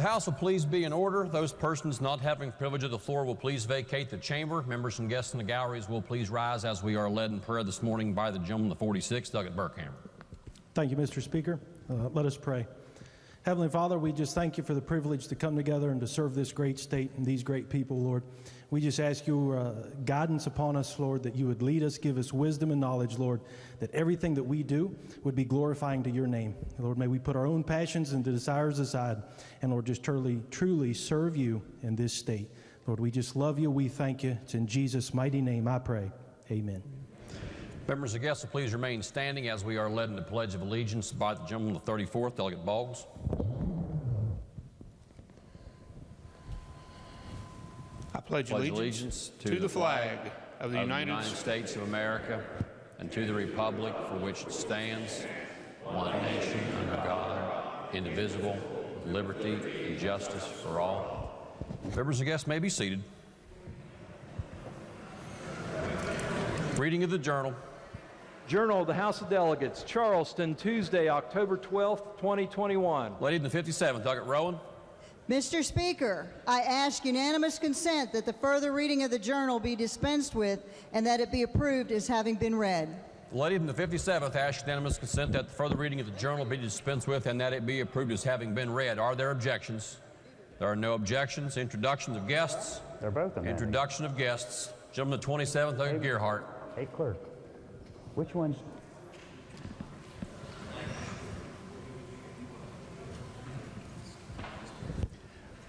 House will please be in order. Those persons not having privilege of the floor will please vacate the chamber. Members and guests in the galleries will please rise as we are led in prayer this morning by the gentleman, the 46th, Delegate Burkhammer. Thank you, Mr. Speaker. Let us pray. Heavenly Father, we just thank you for the privilege to come together and to serve this great state and these great people, Lord. We just ask your guidance upon us, Lord, that you would lead us, give us wisdom and knowledge, Lord, that everything that we do would be glorifying to your name. Lord, may we put our own passions and desires aside and, Lord, just truly serve you in this state. Lord, we just love you. We thank you. It's in Jesus' mighty name I pray. Amen. Members and guests will please remain standing as we are led in the Pledge of Allegiance by the gentleman, the 34th, Delegate Boggs. I pledge allegiance to the flag of the United States of America and to the republic for which it stands, one nation under God, indivisible, with liberty and justice for all. Members and guests may be seated. Reading of the Journal. Journal of the House of Delegates, Charleston, Tuesday, October 12th, 2021. Lady in the 57th, Delegate Rowan. Mr. Speaker, I ask unanimous consent that the further reading of the journal be dispensed with and that it be approved as having been read. The lady in the 57th asks unanimous consent that the further reading of the journal be dispensed with and that it be approved as having been read. Are there objections? There are no objections. Introduction of guests. They're both amended. Introduction of guests. Gentleman the 27th, Delegate Gearhart. Hey, clerk, which one's?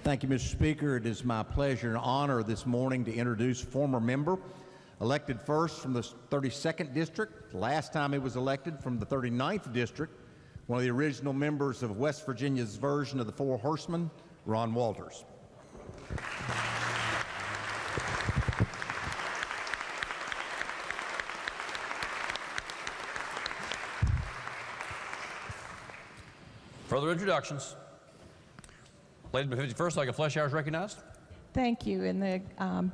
Thank you, Mr. Speaker. It is my pleasure and honor this morning to introduce a former member, elected first from the 32nd District, last time he was elected from the 39th District, one of the original members of West Virginia's version of the Four Horsemen, Ron Walters. Further introductions. Lady in the 51st, Delegate Fleshour is recognized. Thank you. In the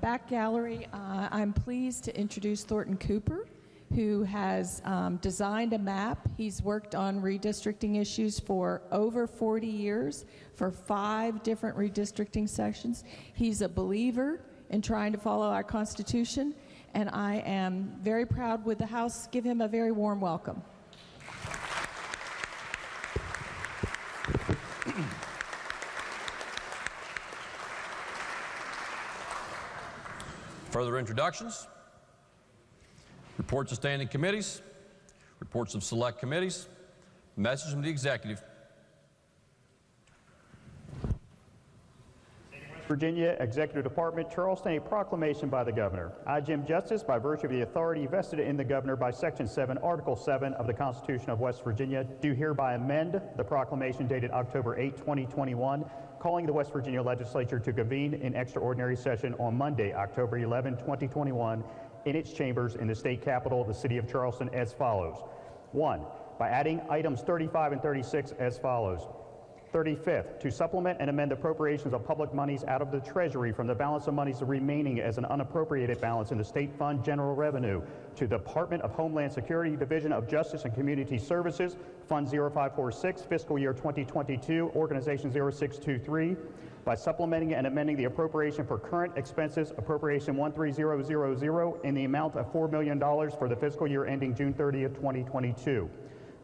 back gallery, I'm pleased to introduce Thornton Cooper, who has designed a map. He's worked on redistricting issues for over 40 years for 5 different redistricting sections. He's a believer in trying to follow our Constitution, and I am very proud with the House. Give him a very warm welcome. Further introductions, reports of standing committees, reports of select committees, message from the executive. West Virginia Executive Department, Charleston, a proclamation by the governor. I, Jim Justice, by virtue of the authority vested in the governor by Section 7, Article 7 of the Constitution of West Virginia, do hereby amend the proclamation dated October 8, 2021, calling the West Virginia Legislature to convene in extraordinary session on Monday, October 11, 2021, in its chambers in the state capital, the city of Charleston, as follows. 1, by adding items 35 and 36 as follows. 35th, to supplement and amend appropriations of public monies out of the Treasury from the balance of monies remaining as an unappropriated balance in the State Fund General Revenue to the Department of Homeland Security, Division of Justice and Community Services, Fund 0546, Fiscal Year 2022, Organization 0623, by supplementing and amending the appropriation for current expenses, Appropriation 13000, in the amount of $4 million for the fiscal year ending June 30th, 2022.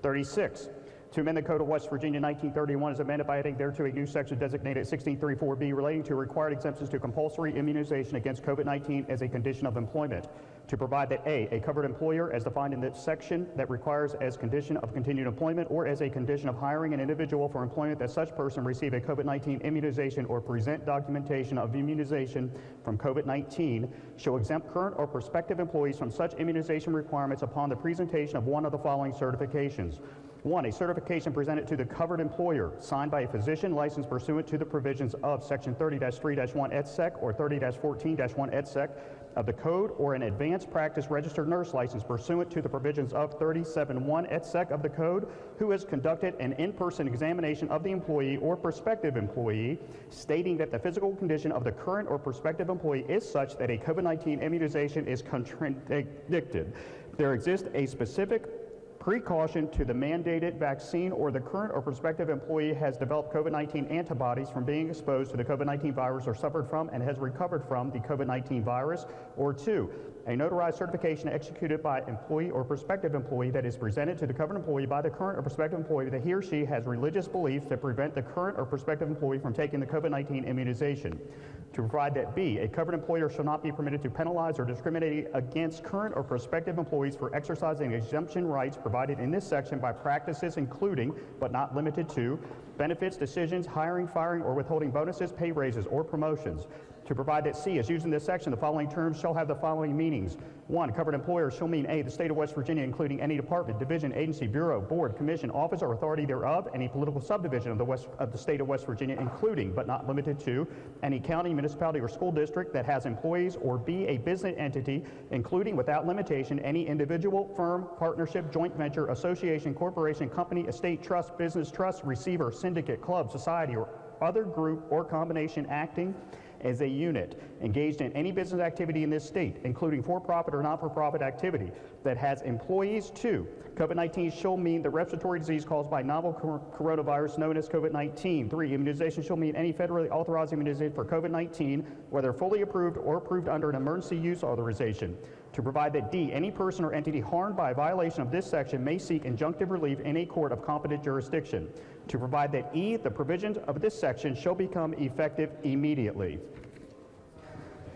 36, to amend the Code of West Virginia 1931 as amended by adding thereto a new section designated 1634B relating to required exemptions to compulsory immunization against COVID-19 as a condition of employment. To provide that a covered employer as defined in this section that requires as condition of continued employment or as a condition of hiring an individual for employment that such person receive a COVID-19 immunization or present documentation of immunization from COVID-19 shall exempt current or prospective employees from such immunization requirements upon the presentation of one of the following certifications. 1, a certification presented to the covered employer signed by a physician licensed pursuant to the provisions of Section 30-3-1 et sec or 30-14-1 et sec of the Code, or an advanced practice registered nurse license pursuant to the provisions of 37-1 et sec of the Code, who has conducted an in-person examination of the employee or prospective employee, stating that the physical condition of the current or prospective employee is such that a COVID-19 immunization is contradicted. There exists a specific precaution to the mandated vaccine, or the current or prospective employee has developed COVID-19 antibodies from being exposed to the COVID-19 virus or suffered from and has recovered from the COVID-19 virus, or 2, a notarized certification executed by employee or prospective employee that is presented to the covered employee by the current or prospective employee that he or she has religious beliefs that prevent the current or prospective employee from taking the COVID-19 immunization. To provide that B, a covered employer shall not be permitted to penalize or discriminate against current or prospective employees for exercising exemption rights provided in this section by practices including, but not limited to, benefits, decisions, hiring, firing, or withholding bonuses, pay raises, or promotions. To provide that C, as used in this section, the following terms shall have the following meanings. 1, covered employer shall mean A, the state of West Virginia, including any department, division, agency, bureau, board, commission, office, or authority thereof, any political subdivision of the state of West Virginia, including, but not limited to, any county, municipality, or school district that has employees, or B, a business entity, including, without limitation, any individual, firm, partnership, joint venture, association, corporation, company, estate, trust, business trust, receiver, syndicate, club, society, or other group or combination acting as a unit engaged in any business activity in this state, including for-profit or not-for-profit activity, that has employees. 2, COVID-19 shall mean the respiratory disease caused by novel coronavirus known as COVID-19. 3, immunization shall mean any federally authorized immunization for COVID-19, whether fully approved or approved under an emergency use authorization. To provide that D, any person or entity harmed by a violation of this section may seek injunctive relief in a court of competent jurisdiction. To provide that E, the provisions of this section shall become effective immediately.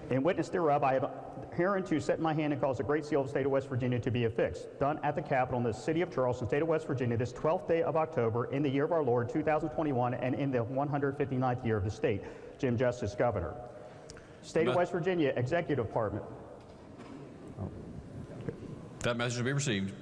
In witness thereof, I have hereunto set in my hand and caused the great seal of the state of West Virginia to be affixed, done at the Capitol in the city of Charleston, state of West Virginia, this 12th day of October, in the year of our Lord, 2021, and in the 159th year of the state. Jim Justice, Governor. State of West Virginia, Executive Department. That message will be received.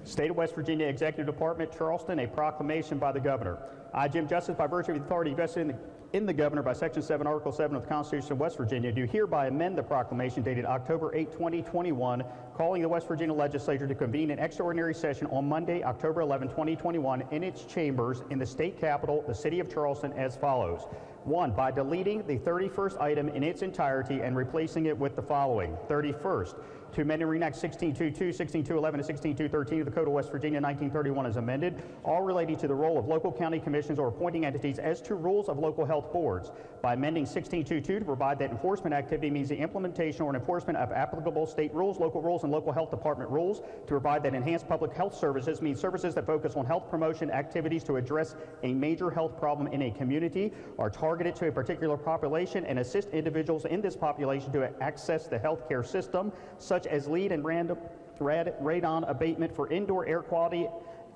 State of West Virginia Executive Department, Charleston, a proclamation by the Governor. I, Jim Justice, by virtue of the authority vested in the Governor by Section 7, Article 7 of the Constitution of West Virginia, do hereby amend the proclamation dated October 8, 2021, calling the West Virginia Legislature to convene an extraordinary session on Monday, October 11, 2021, in its chambers in the state capitol, the city of Charleston, as follows. 1, by deleting the 31st item in its entirety and replacing it with the following. 31st, to amend and reenact 16.2.2, 16.2.11, and 16.2.13 of the Code of West Virginia 1931 as amended, all relating to the role of local county commissions or appointing entities as to rules of local health boards. By amending 16.2.2 to provide that enforcement activity means the implementation or enforcement of applicable state rules, and local health department rules. To provide that enhanced public health services means services that focus on health promotion activities to address a major health problem in a community, are targeted to a particular population, and assist individuals in this population to access the healthcare system, such as lead and radon abatement for indoor air quality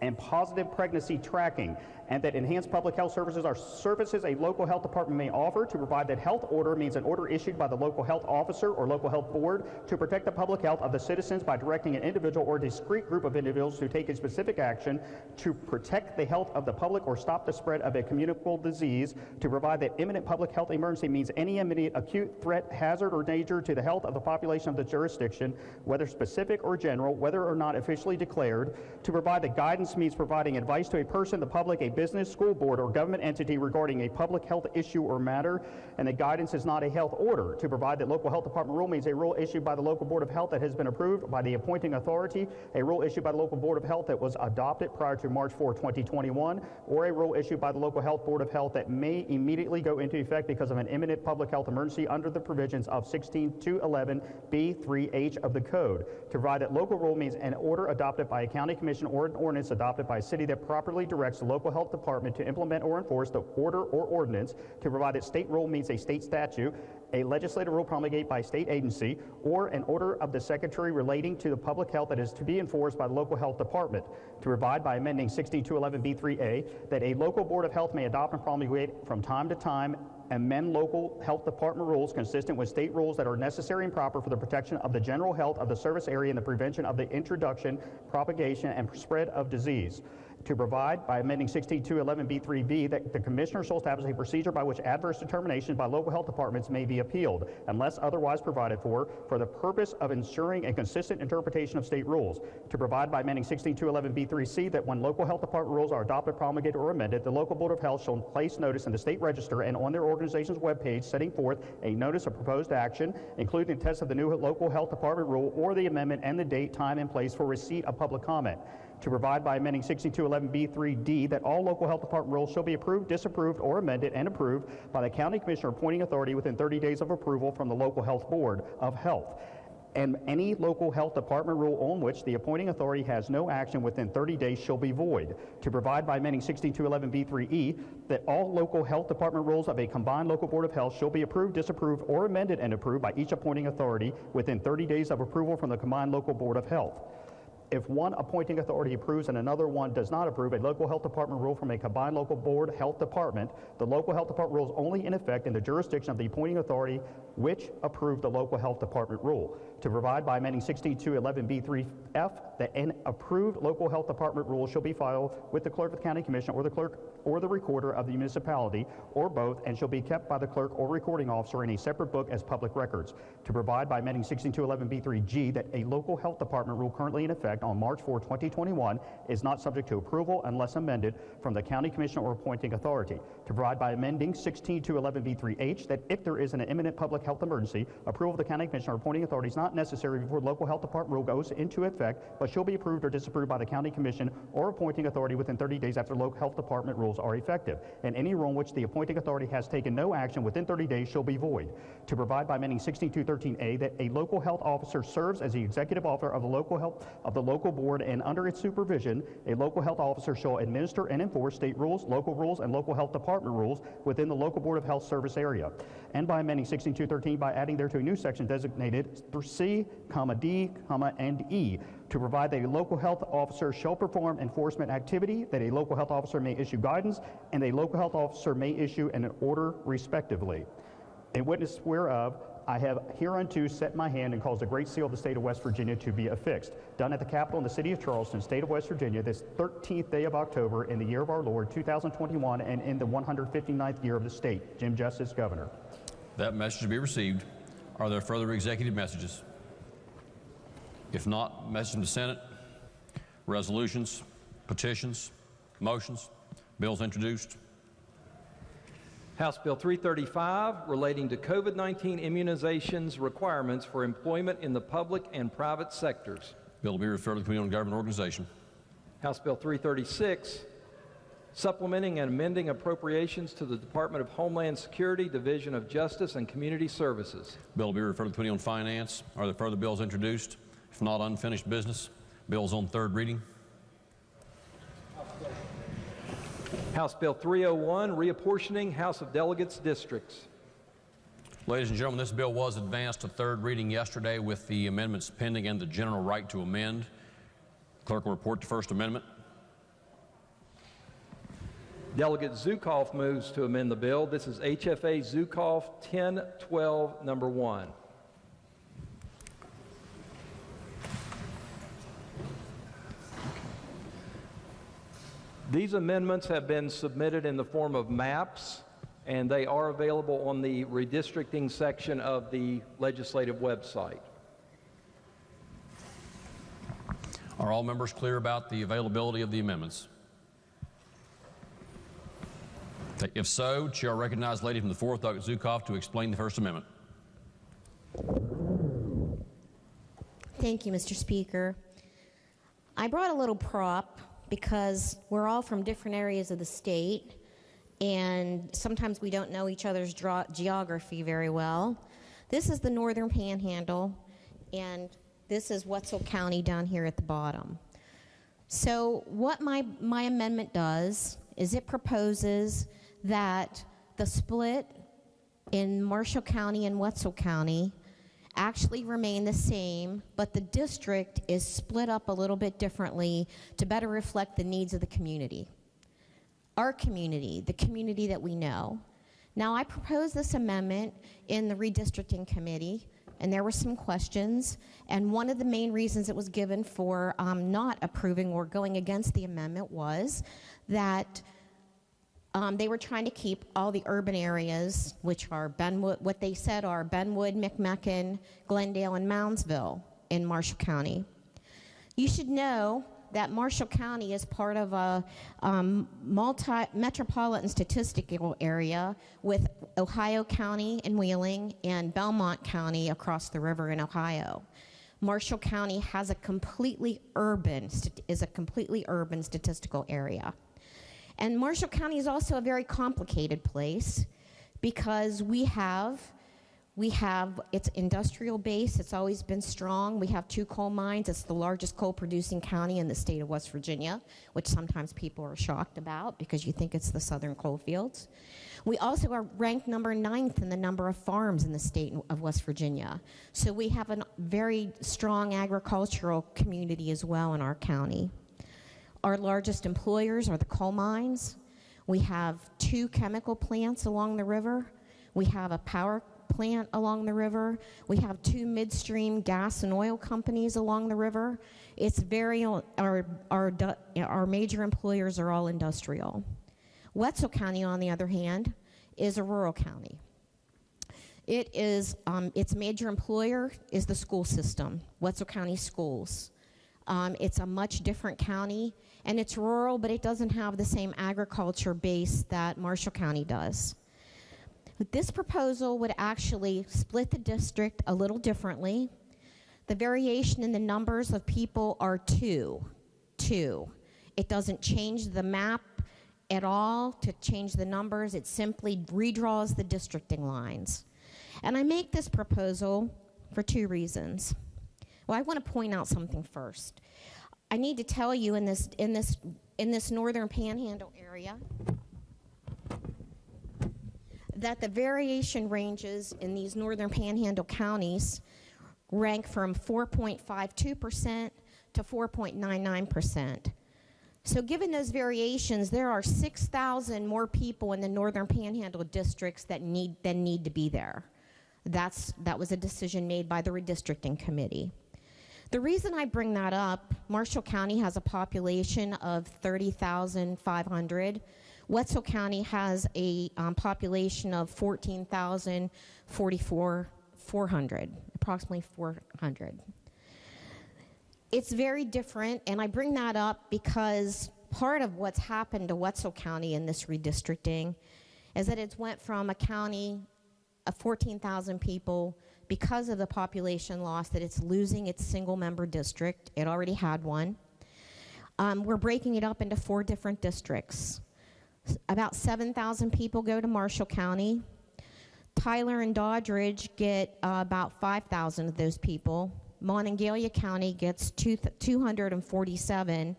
and positive pregnancy tracking. And that enhanced public health services are services a local health department may offer. To provide that health order means an order issued by the local health officer or local health board to protect the public health of the citizens by directing an individual or discrete group of individuals to take a specific action to protect the health of the public or stop the spread of a communicable disease. To provide that imminent public health emergency means any immediate acute threat, hazard, or danger to the health of the population of the jurisdiction, whether specific or general, whether or not officially declared. To provide that guidance means providing advice to a person, the public, a business, school board, or government entity regarding a public health issue or matter, and the guidance is not a health order. To provide that local health department rule means a rule issued by the local board of health that has been approved by the appointing authority, a rule issued by the local board of health that was adopted prior to March 4, 2021, or a rule issued by the local health board of health that may immediately go into effect because of an imminent public health emergency under the provisions of 16.211B3H of the Code. To provide that local rule means an order adopted by a county commission or an ordinance adopted by a city that properly directs the local health department to implement or enforce the order or ordinance. To provide that state rule means a state statute, a legislative rule promulgated by a state agency, or an order of the secretary relating to the public health that is to be enforced by the local health department. To provide by amending 16.211B3A that a local board of health may adopt and promulgate from time to time amend local health department rules consistent with state rules that are necessary and proper for the protection of the general health of the service area and the prevention of the introduction, propagation, and spread of disease. to provide by amending 16211B3B that the Commissioner shall establish a procedure by which adverse determinations by local health departments may be appealed, unless otherwise provided for the purpose of ensuring a consistent interpretation of state rules, to provide by amending 16211B3C that when local health department rules are adopted, promulgated, or amended, the local Board of Health shall place notice in the state register and on their organization's webpage setting forth a notice of proposed action, including the text of the new local health department rule or the amendment and the date, time, and place for receipt of public comment. To provide by amending 6211B3D that all local health department rules shall be approved, disapproved, or amended and approved by the county commissioner appointing authority within 30 days of approval from the local health board of health. And any local health department rule on which the appointing authority has no action within 30 days shall be void. To provide by amending 6211B3E that all local health department rules of a combined local board of health shall be approved, disapproved, or amended and approved by each appointing authority within 30 days of approval from the combined local board of health. If one appointing authority approves and another one does not approve a local health department rule from a combined local board health department, the local health department rule is only in effect in the jurisdiction of the appointing authority which approved the local health department rule. To provide by amending 16211B3F that an approved local health department rule shall be filed with the clerk of the county commission or the clerk or the recorder of the municipality or both, and shall be kept by the clerk or recording officer in a separate book as public records. To provide by amending 16211B3G that a local health department rule currently in effect on March 4, 2021 is not subject to approval unless amended from the county commission or appointing authority. To provide by amending 16211B3H that if there is an imminent public health emergency, approval of the county commission or appointing authority is not necessary before the local health department rule goes into effect, but shall be approved or disapproved by the county commission or appointing authority within 30 days after local health department rules are effective. And any rule in which the appointing authority has taken no action within 30 days shall be void. To provide by amending 16213A that a local health officer serves as the executive officer of the local board, and under its supervision, a local health officer shall administer and enforce state rules, and local health department rules within the local board of health service area. And by amending 16213 by adding thereto a new section designated C, D, and E, to provide that a local health officer shall perform enforcement activity, that a local health officer may issue guidance, and a local health officer may issue an order respectively. In witness whereof, I have hereunto set my hand and caused the great seal of the state of West Virginia to be affixed. Done at the Capitol in the city of Charleston, state of West Virginia, this 13th day of October in the year of our Lord, 2021, and in the 159th year of the state. Jim Justice, Governor. That message to be received. Are there further executive messages? If not, message from the Senate, resolutions, petitions, motions, bills introduced. House Bill 335 relating to COVID-19 immunizations requirements for employment in the public and private sectors. Bill will be referred to the Committee on Government Organization. House Bill 336 supplementing and amending appropriations to the Department of Homeland Security, Division of Justice and Community Services. Bill will be referred to the Committee on Finance. Are there further bills introduced? If not, unfinished business. Bills on third reading. House Bill 301, reapportioning House of Delegates districts. Ladies and gentlemen, this bill was advanced to third reading yesterday with the amendments pending and the general right to amend. Clerk will report the first amendment. Delegate Zukoff moves to amend the bill. This is HFA Zukoff 1012, number 1. These amendments have been submitted in the form of maps, and they are available on the redistricting section of the legislative website. Are all members clear about the availability of the amendments? If so, Chair will recognize the lady from the 4th, Delegate Zukoff, to explain the First Amendment. Thank you, Mr. Speaker. I brought a little prop because we're all from different areas of the state, and sometimes we don't know each other's geography very well. This is the northern Panhandle, and this is Wetzel County down here at the bottom. So what my amendment does is it proposes that the split in Marshall County and Wetzel County actually remain the same, but the district is split up a little bit differently to better reflect the needs of the community. Our community, the community that we know. Now, I proposed this amendment in the Redistricting Committee and there were some questions, and one of the main reasons it was given for not approving or going against the amendment was that they were trying to keep all the urban areas, which are Benwood, what they said are Benwood, McMecken, Glendale, and Moundsville in Marshall County. You should know that Marshall County is part of a metropolitan statistical area with Ohio County in Wheeling and Belmont County across the river in Ohio. Marshall County has a completely urban statistical area. And Marshall County is also a very complicated place because we have its industrial base. It's always been strong. We have 2 coal mines. It's the largest coal producing county in the state of West Virginia, which sometimes people are shocked about because you think it's the southern coal fields. We also are ranked number 9th in the number of farms in the state of West Virginia. So we have a very strong agricultural community as well in our county. Our largest employers are the coal mines. We have 2 chemical plants along the river. We have a power plant along the river. We have 2 midstream gas and oil companies along the river. It's our major employers are all industrial. Wetzel County, on the other hand, is a rural county. It is, its major employer is the school system, Wetzel County Schools. It's a much different county, and it's rural, but it doesn't have the same agriculture base that Marshall County does. This proposal would actually split the district a little differently. The variation in the numbers of people are 2. It doesn't change the map at all to change the numbers. It simply redraws the districting lines. And I make this proposal for 2 reasons. Well, I want to point out something first. I need to tell you in this northern Panhandle area that the variation ranges in these northern Panhandle counties rank from 4.52% to 4.99%. So given those variations, there are 6,000 more people in the northern Panhandle districts that need to be there. That was a decision made by the Redistricting Committee. The reason I bring that up, Marshall County has a population of 30,500. Wetzel County has a population of 14,400, approximately 400. It's very different, and I bring that up because part of what's happened to Wetzel County in this redistricting is that it's went from a county of 14,000 people because of the population loss that it's losing its single-member district. It already had one. We're breaking it up into 4 different districts. About 7,000 people go to Marshall County. Tyler and Doddridge get about 5,000 of those people. Monongalia County gets 247,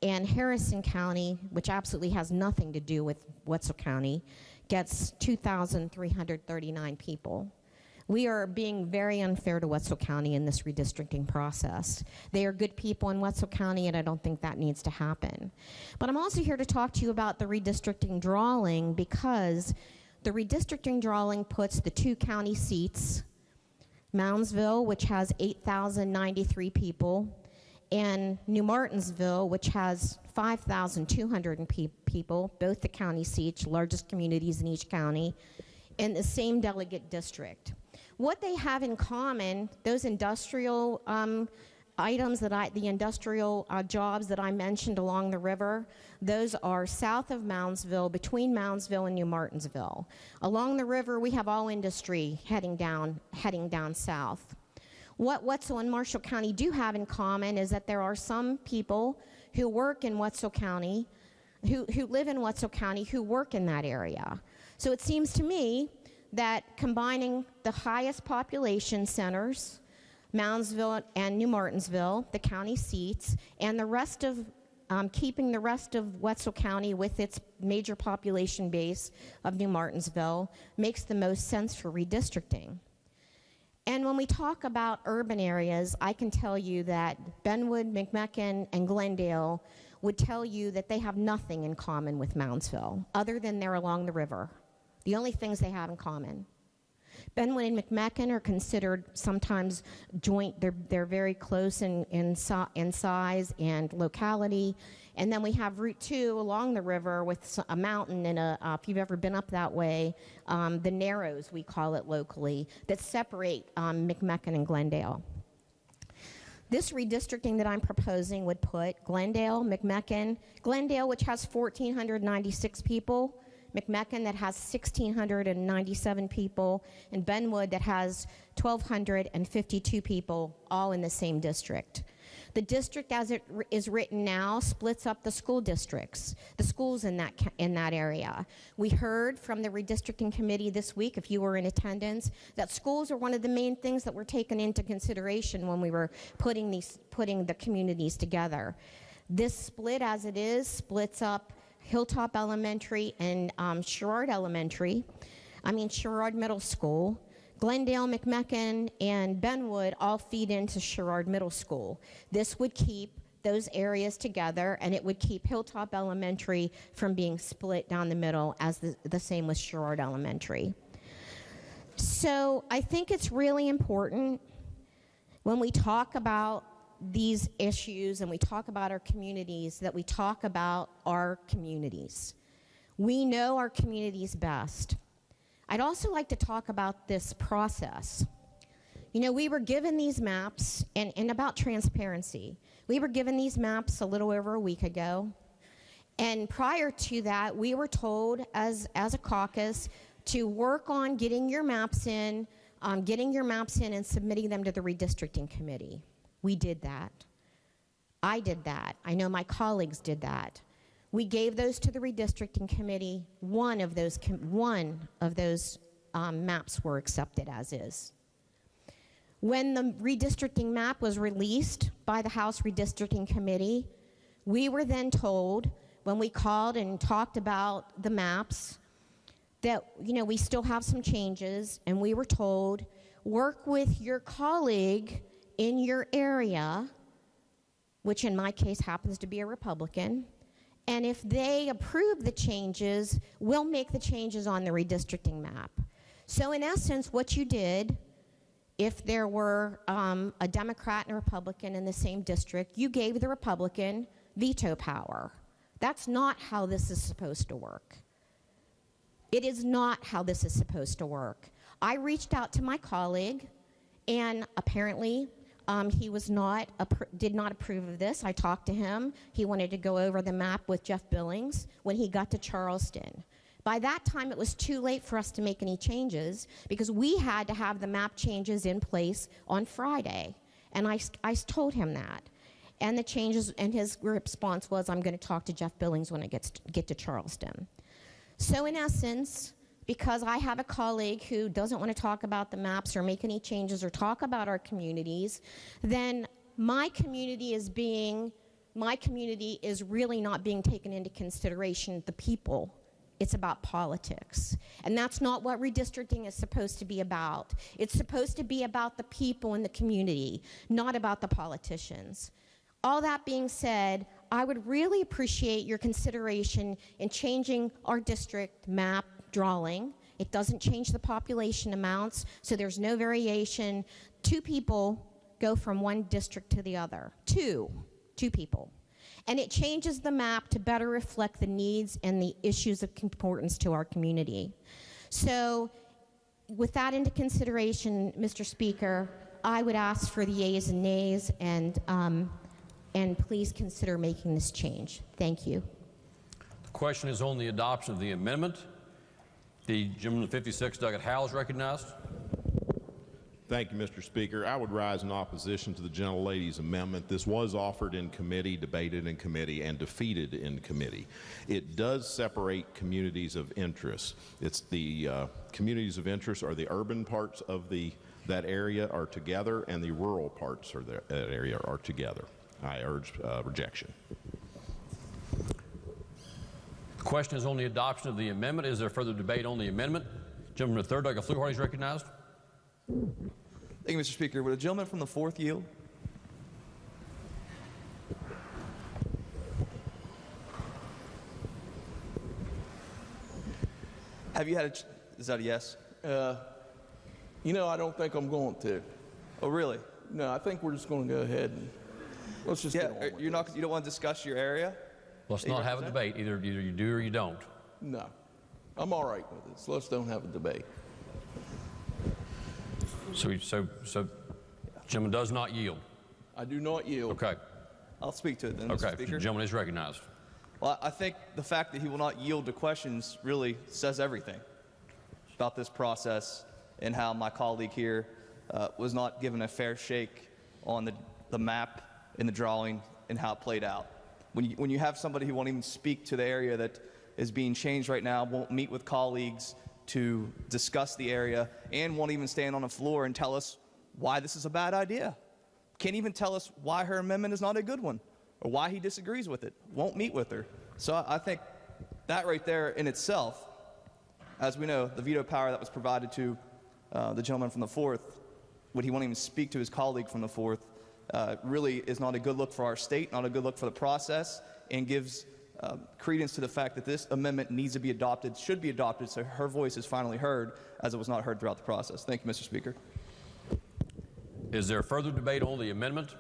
and Harrison County, which absolutely has nothing to do with Wetzel County, gets 2,339 people. We are being very unfair to Wetzel County in this redistricting process. They are good people in Wetzel County, and I don't think that needs to happen. But I'm also here to talk to you about the redistricting drawing, because the redistricting drawing puts the 2 county seats, Moundsville, which has 8,093 people, and New Martinsville, which has 5,200 people, both the county seats, largest communities in each county, in the same delegate district. What they have in common, those industrial items the industrial jobs that I mentioned along the river, those are south of Moundsville, between Moundsville and New Martinsville. Along the river, we have all industry heading down south. What Wetzel and Marshall County do have in common is that there are some people who work in Wetzel County, who live in Wetzel County, who work in that area. So it seems to me that combining the highest population centers, Moundsville and New Martinsville, the county seats, and the rest of keeping the rest of Wetzel County with its major population base of New Martinsville makes the most sense for redistricting. And when we talk about urban areas, I can tell you that Benwood, McMecken, and Glendale would tell you that they have nothing in common with Moundsville, other than they're along the river. The only things they have in common. Benwood and McMecken are considered sometimes joint. They're very close in size and locality. And then we have Route 2 along the river with a mountain and if you've ever been up that way, the Narrows, we call it locally, that separate McMecken and Glendale. This redistricting that I'm proposing would put Glendale, McMecken, Glendale, which has 1,496 people, McMecken that has 1,697 people, and Benwood that has 1,252 people, all in the same district. The district as it is written now splits up the school districts, the schools in that area. We heard from the redistricting committee this week, if you were in attendance, that schools are one of the main things that were taken into consideration when we were putting the communities together. This split as it is splits up Hilltop Elementary and Sherrard Middle School. Glendale, McMecken, and Benwood all feed into Sherrard Middle School. This would keep those areas together, and it would keep Hilltop Elementary from being split down the middle, as the same with Sherrard Elementary. So I think it's really important when we talk about these issues and we talk about our communities that we talk about our communities. We know our communities best. I'd also like to talk about this process. You know, we were given these maps, and about transparency. We were given these maps a little over a week ago, and prior to that, we were told as a caucus to work on getting your maps in and submitting them to the redistricting committee. We did that. I did that. I know my colleagues did that. We gave those to the redistricting committee. One of those maps were accepted as is. When the redistricting map was released by the House Redistricting Committee, we were then told, when we called and talked about the maps, that, you know, we still have some changes, and we were told, work with your colleague in your area, which in my case happens to be a Republican, and if they approve the changes, we'll make the changes on the redistricting map. So in essence, what you did, if there were a Democrat and a Republican in the same district, you gave the Republican veto power. That's not how this is supposed to work. It is not how this is supposed to work. I reached out to my colleague, and apparently he did not approve of this. I talked to him. He wanted to go over the map with Jeff Billings when he got to Charleston. By that time, it was too late for us to make any changes because we had to have the map changes in place on Friday. And I told him that. And the changes, and his response was, I'm going to talk to Jeff Billings when I get to Charleston. So in essence, because I have a colleague who doesn't want to talk about the maps or make any changes or talk about our communities, then my community is really not being taken into consideration, the people. It's about politics. And that's not what redistricting is supposed to be about. It's supposed to be about the people in the community, not about the politicians. All that being said, I would really appreciate your consideration in changing our district map drawing. It doesn't change the population amounts, so there's no variation. 2 people go from one district to the other. Two people. And it changes the map to better reflect the needs and the issues of importance to our community. So with that into consideration, Mr. Speaker, I would ask for the yeas and nays, and please consider making this change. Thank you. The question is on the adoption of the amendment. The gentleman 56, Delegate Howe, is recognized. Thank you, Mr. Speaker. I would rise in opposition to the gentlelady's amendment. This was offered in committee, debated in committee, and defeated in committee. It does separate communities of interest. It's the communities of interest are the urban parts of that area are together, and the rural parts of that area are together. I urge rejection. The question is on the adoption of the amendment. Is there further debate on the amendment? Gentleman 3rd, Delegate Fluharty, is recognized. Thank you, Mr. Speaker. Would a gentleman from the 4th yield? Have you had is that a yes? You know, I don't think I'm going to. Oh, really? No, I think we're just going to go ahead and let's just get on with you don't want to discuss your area? Let's not have a debate. Either you do or you don't. No, I'm all right with it. So let's don't have a debate. So gentleman does not yield. I do not yield. Okay. I'll speak to it then, Okay. Mr. Speaker. The gentleman is recognized. Well, I think the fact that he will not yield to questions really says everything about this process and how my colleague here was not given a fair shake on the map and the drawing and how it played out. When you have somebody who won't even speak to the area that is being changed right now, won't meet with colleagues to discuss the area, and won't even stand on the floor and tell us why this is a bad idea. Can't even tell us why her amendment is not a good one or why he disagrees with it. Won't meet with her. So I think that right there in itself, as we know, the veto power that was provided to the gentleman from the 4th, when he won't even speak to his colleague from the 4th, really is not a good look for our state, not a good look for the process, and gives credence to the fact that this amendment needs to be adopted, should be adopted, so her voice is finally heard, as it was not heard throughout the process. Thank you, Mr. Speaker. Is there further debate on the amendment?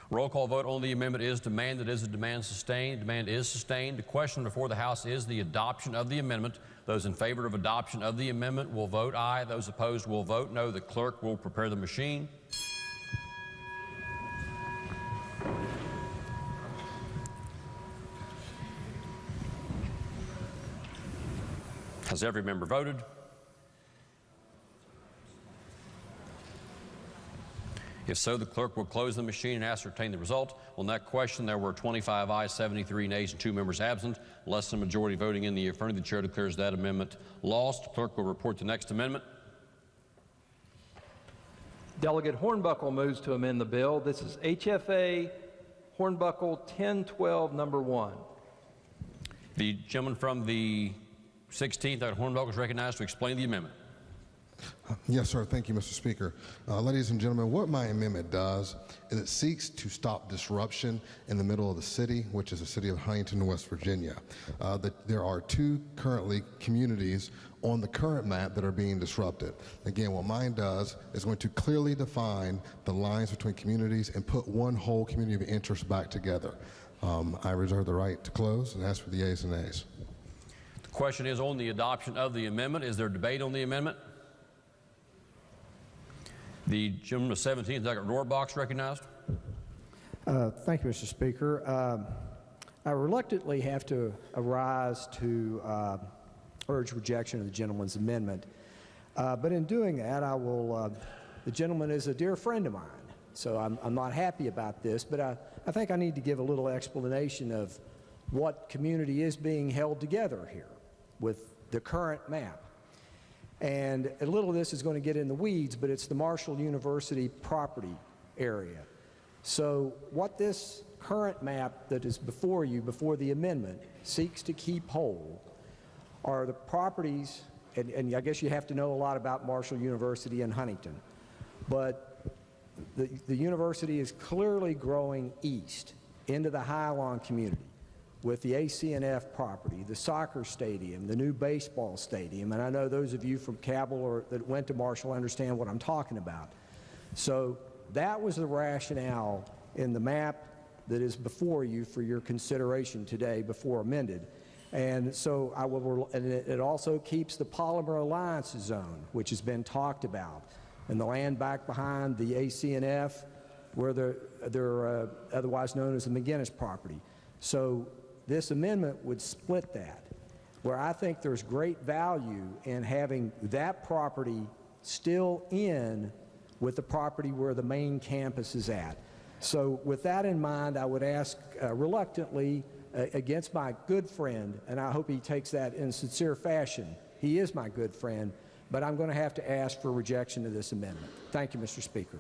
Roll call vote on the amendment is demanded. Is the demand sustained? Demand is sustained. The question before the House is the adoption of the amendment. Those in favor of adoption of the amendment will vote aye. Those opposed will vote no. The clerk will prepare the machine. Has every member voted? If so, the clerk will close the machine and ascertain the result. On that question, there were 25 ayes, 73 nays, and 2 members absent. Less than a majority voting in the affirmative. The chair declares that amendment lost. The clerk will report the next amendment. Delegate Hornbuckle moves to amend the bill. This is HFA Hornbuckle 1012, number 1. The gentleman from the 16th, Delegate Hornbuckle, is recognized to explain the amendment. Yes, sir. Thank you, Mr. Speaker. Ladies and gentlemen, what my amendment does is it seeks to stop disruption in the middle of the city, which is the city of Huntington, West Virginia. There are 2 currently communities on the current map that are being disrupted. Again, what mine does is going to clearly define the lines between communities and put one whole community of interest back together. I reserve the right to close and ask for the yeas and nays. The question is on the adoption of the amendment. Is there debate on the amendment? The gentleman of 17th, Delegate Rohrbach, recognized. Thank you, Mr. Speaker. I reluctantly have to arise to urge rejection of the gentleman's amendment. But in doing that, I will, the gentleman is a dear friend of mine, so I'm not happy about this, but I think I need to give a little explanation of what community is being held together here with the current map. And a little of this is going to get in the weeds, but it's the Marshall University property area. So what this current map that is before you, before the amendment, seeks to keep whole are the properties, and I guess you have to know a lot about Marshall University and Huntington, but the university is clearly growing east into the Highland community with the ACNF property, the soccer stadium, the new baseball stadium, and I know those of you from Cabell or that went to Marshall understand what I'm talking about. So that was the rationale in the map that is before you for your consideration today before amended. And so and it also keeps the Polymer Alliance zone, which has been talked about, and the land back behind the ACNF where they're otherwise known as the McGinnis property. So this amendment would split that, where I think there's great value in having that property still in with the property where the main campus is at. So with that in mind, I would ask reluctantly against my good friend, and I hope he takes that in sincere fashion. He is my good friend, but I'm going to have to ask for rejection of this amendment. Thank you, Mr. Speaker.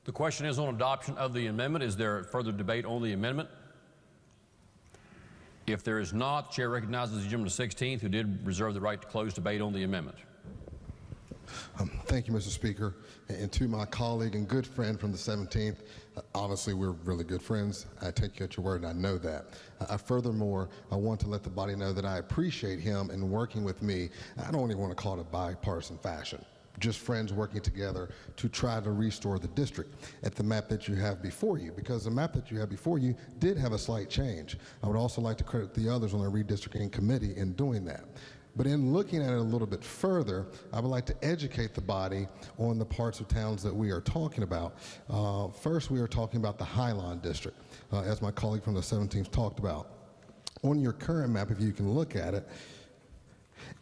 The question is on adoption of the amendment. Is there further debate on the amendment? If there is not, the chair recognizes the gentleman of 16th who did reserve the right to close debate on the amendment. Thank you, Mr. Speaker. And to my colleague and good friend from the 17th, obviously we're really good friends. I take you at your word, and I know that. Furthermore, I want to let the body know that I appreciate him in working with me. I don't even want to call it a bipartisan fashion. Just friends working together to try to restore the district at the map that you have before you, because the map that you have before you did have a slight change. I would also like to credit the others on the Redistricting Committee in doing that. But in looking at it a little bit further, I would like to educate the body on the parts of towns that we are talking about. First, we are talking about the Highline District, as my colleague from the 17th talked about. On your current map, if you can look at it,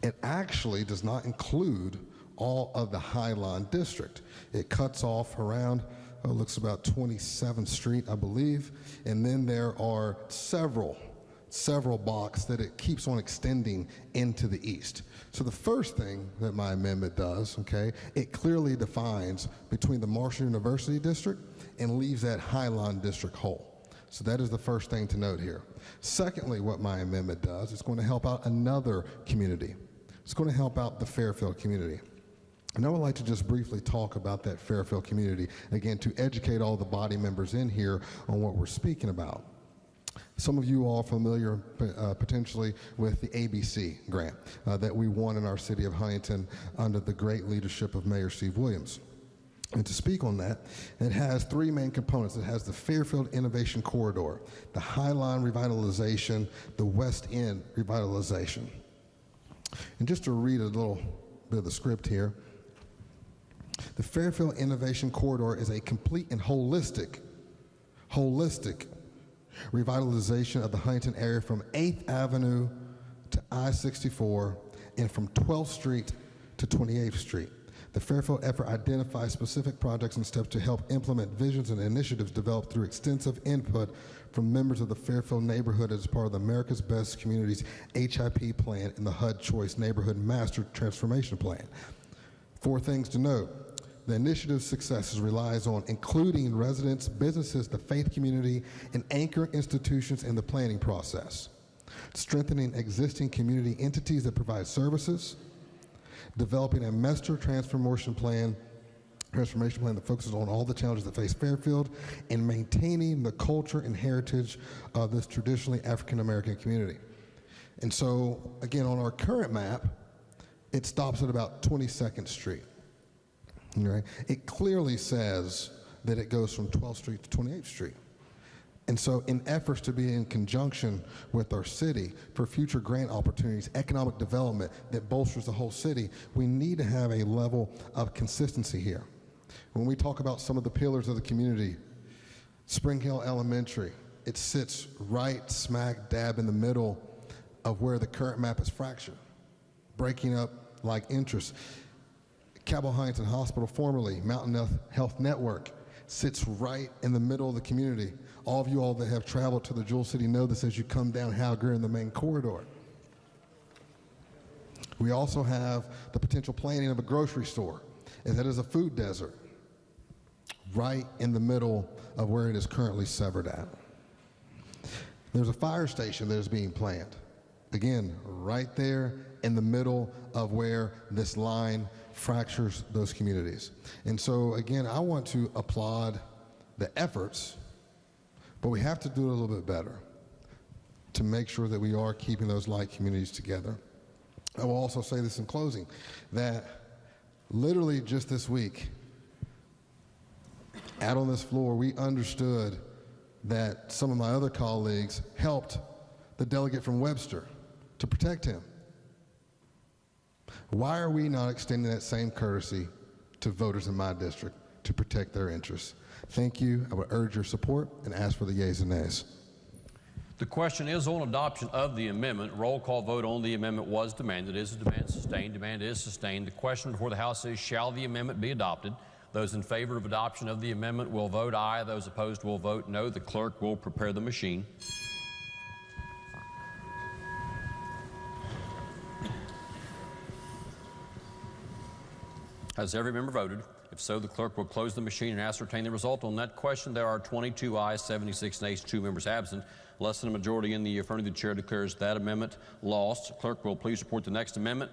it actually does not include all of the Highline District. It cuts off around, looks about 27th Street, I believe, and then there are several blocks that it keeps on extending into the east. So the first thing that my amendment does, okay, it clearly defines between the Marshall University District and leaves that Highline District whole. So that is the first thing to note here. Secondly, what my amendment does, it's going to help out another community. It's going to help out the Fairfield community. And I would like to just briefly talk about that Fairfield community, again, to educate all the body members in here on what we're speaking about. Some of you all are familiar potentially with the ABC grant that we won in our city of Huntington under the great leadership of Mayor Steve Williams. And to speak on that, it has three main components. It has the Fairfield Innovation Corridor, the Highline Revitalization, the West End Revitalization. And just to read a little bit of the script here, the Fairfield Innovation Corridor is a complete and holistic revitalization of the Huntington area from 8th Avenue to I-64 and from 12th Street to 28th Street. The Fairfield effort identifies specific projects and steps to help implement visions and initiatives developed through extensive input from members of the Fairfield neighborhood as part of the America's Best Communities HIP plan and the HUD Choice Neighborhood Master Transformation Plan. 4 things to note. The initiative's success relies on including residents, businesses, the faith community, and anchor institutions in the planning process, strengthening existing community entities that provide services, developing a master transformation plan that focuses on all the challenges that face Fairfield, and maintaining the culture and heritage of this traditionally African-American community. And so, again, on our current map, it stops at about 22nd Street. Right? It clearly says that it goes from 12th Street to 28th Street. And so in efforts to be in conjunction with our city for future grant opportunities, economic development that bolsters the whole city, we need to have a level of consistency here. When we talk about some of the pillars of the community, Spring Hill Elementary, it sits right smack dab in the middle of where the current map is fractured, breaking up like interests. Cabell Huntington Hospital, formerly Mountain Health Network, sits right in the middle of the community. All of you all that have traveled to the Jewel City know this as you come down Hal Greer in the main corridor. We also have the potential planning of a grocery store, and that is a food desert, right in the middle of where it is currently severed at. There's a fire station that is being planned, again, right there in the middle of where this line fractures those communities. And so, again, I want to applaud the efforts, but we have to do it a little bit better to make sure that we are keeping those like communities together. I will also say this in closing, that literally just this week, out on this floor, we understood that some of my other colleagues helped the delegate from Webster to protect him. Why are we not extending that same courtesy to voters in my district to protect their interests? Thank you. I would urge your support and ask for the yeas and nays. The question is on adoption of the amendment. Roll call vote on the amendment was demanded. Is the demand sustained? Demand is sustained. The question before the House is, shall the amendment be adopted? Those in favor of adoption of the amendment will vote aye. Those opposed will vote no. The clerk will prepare the machine. Has every member voted? If so, the clerk will close the machine and ascertain the result. On that question, there are 22 ayes, 76 nays, 2 members absent. Less than a majority in the affirmative. The chair declares that amendment lost. Clerk will please report the next amendment.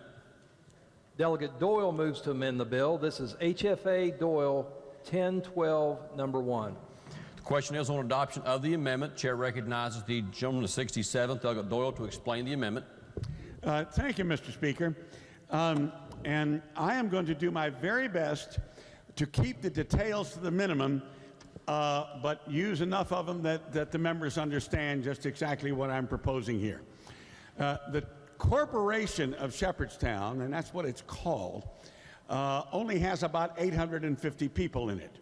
Delegate Doyle moves to amend the bill. This is HFA Doyle 1012, number 1. The question is on adoption of the amendment. Chair recognizes the gentleman of 67th, Delegate Doyle, to explain the amendment. Thank you, Mr. Speaker. And I am going to do my very best to keep the details to the minimum, but use enough of them that the members understand just exactly what I'm proposing here. The Corporation of Shepherdstown, and that's what it's called, only has about 850 people in it.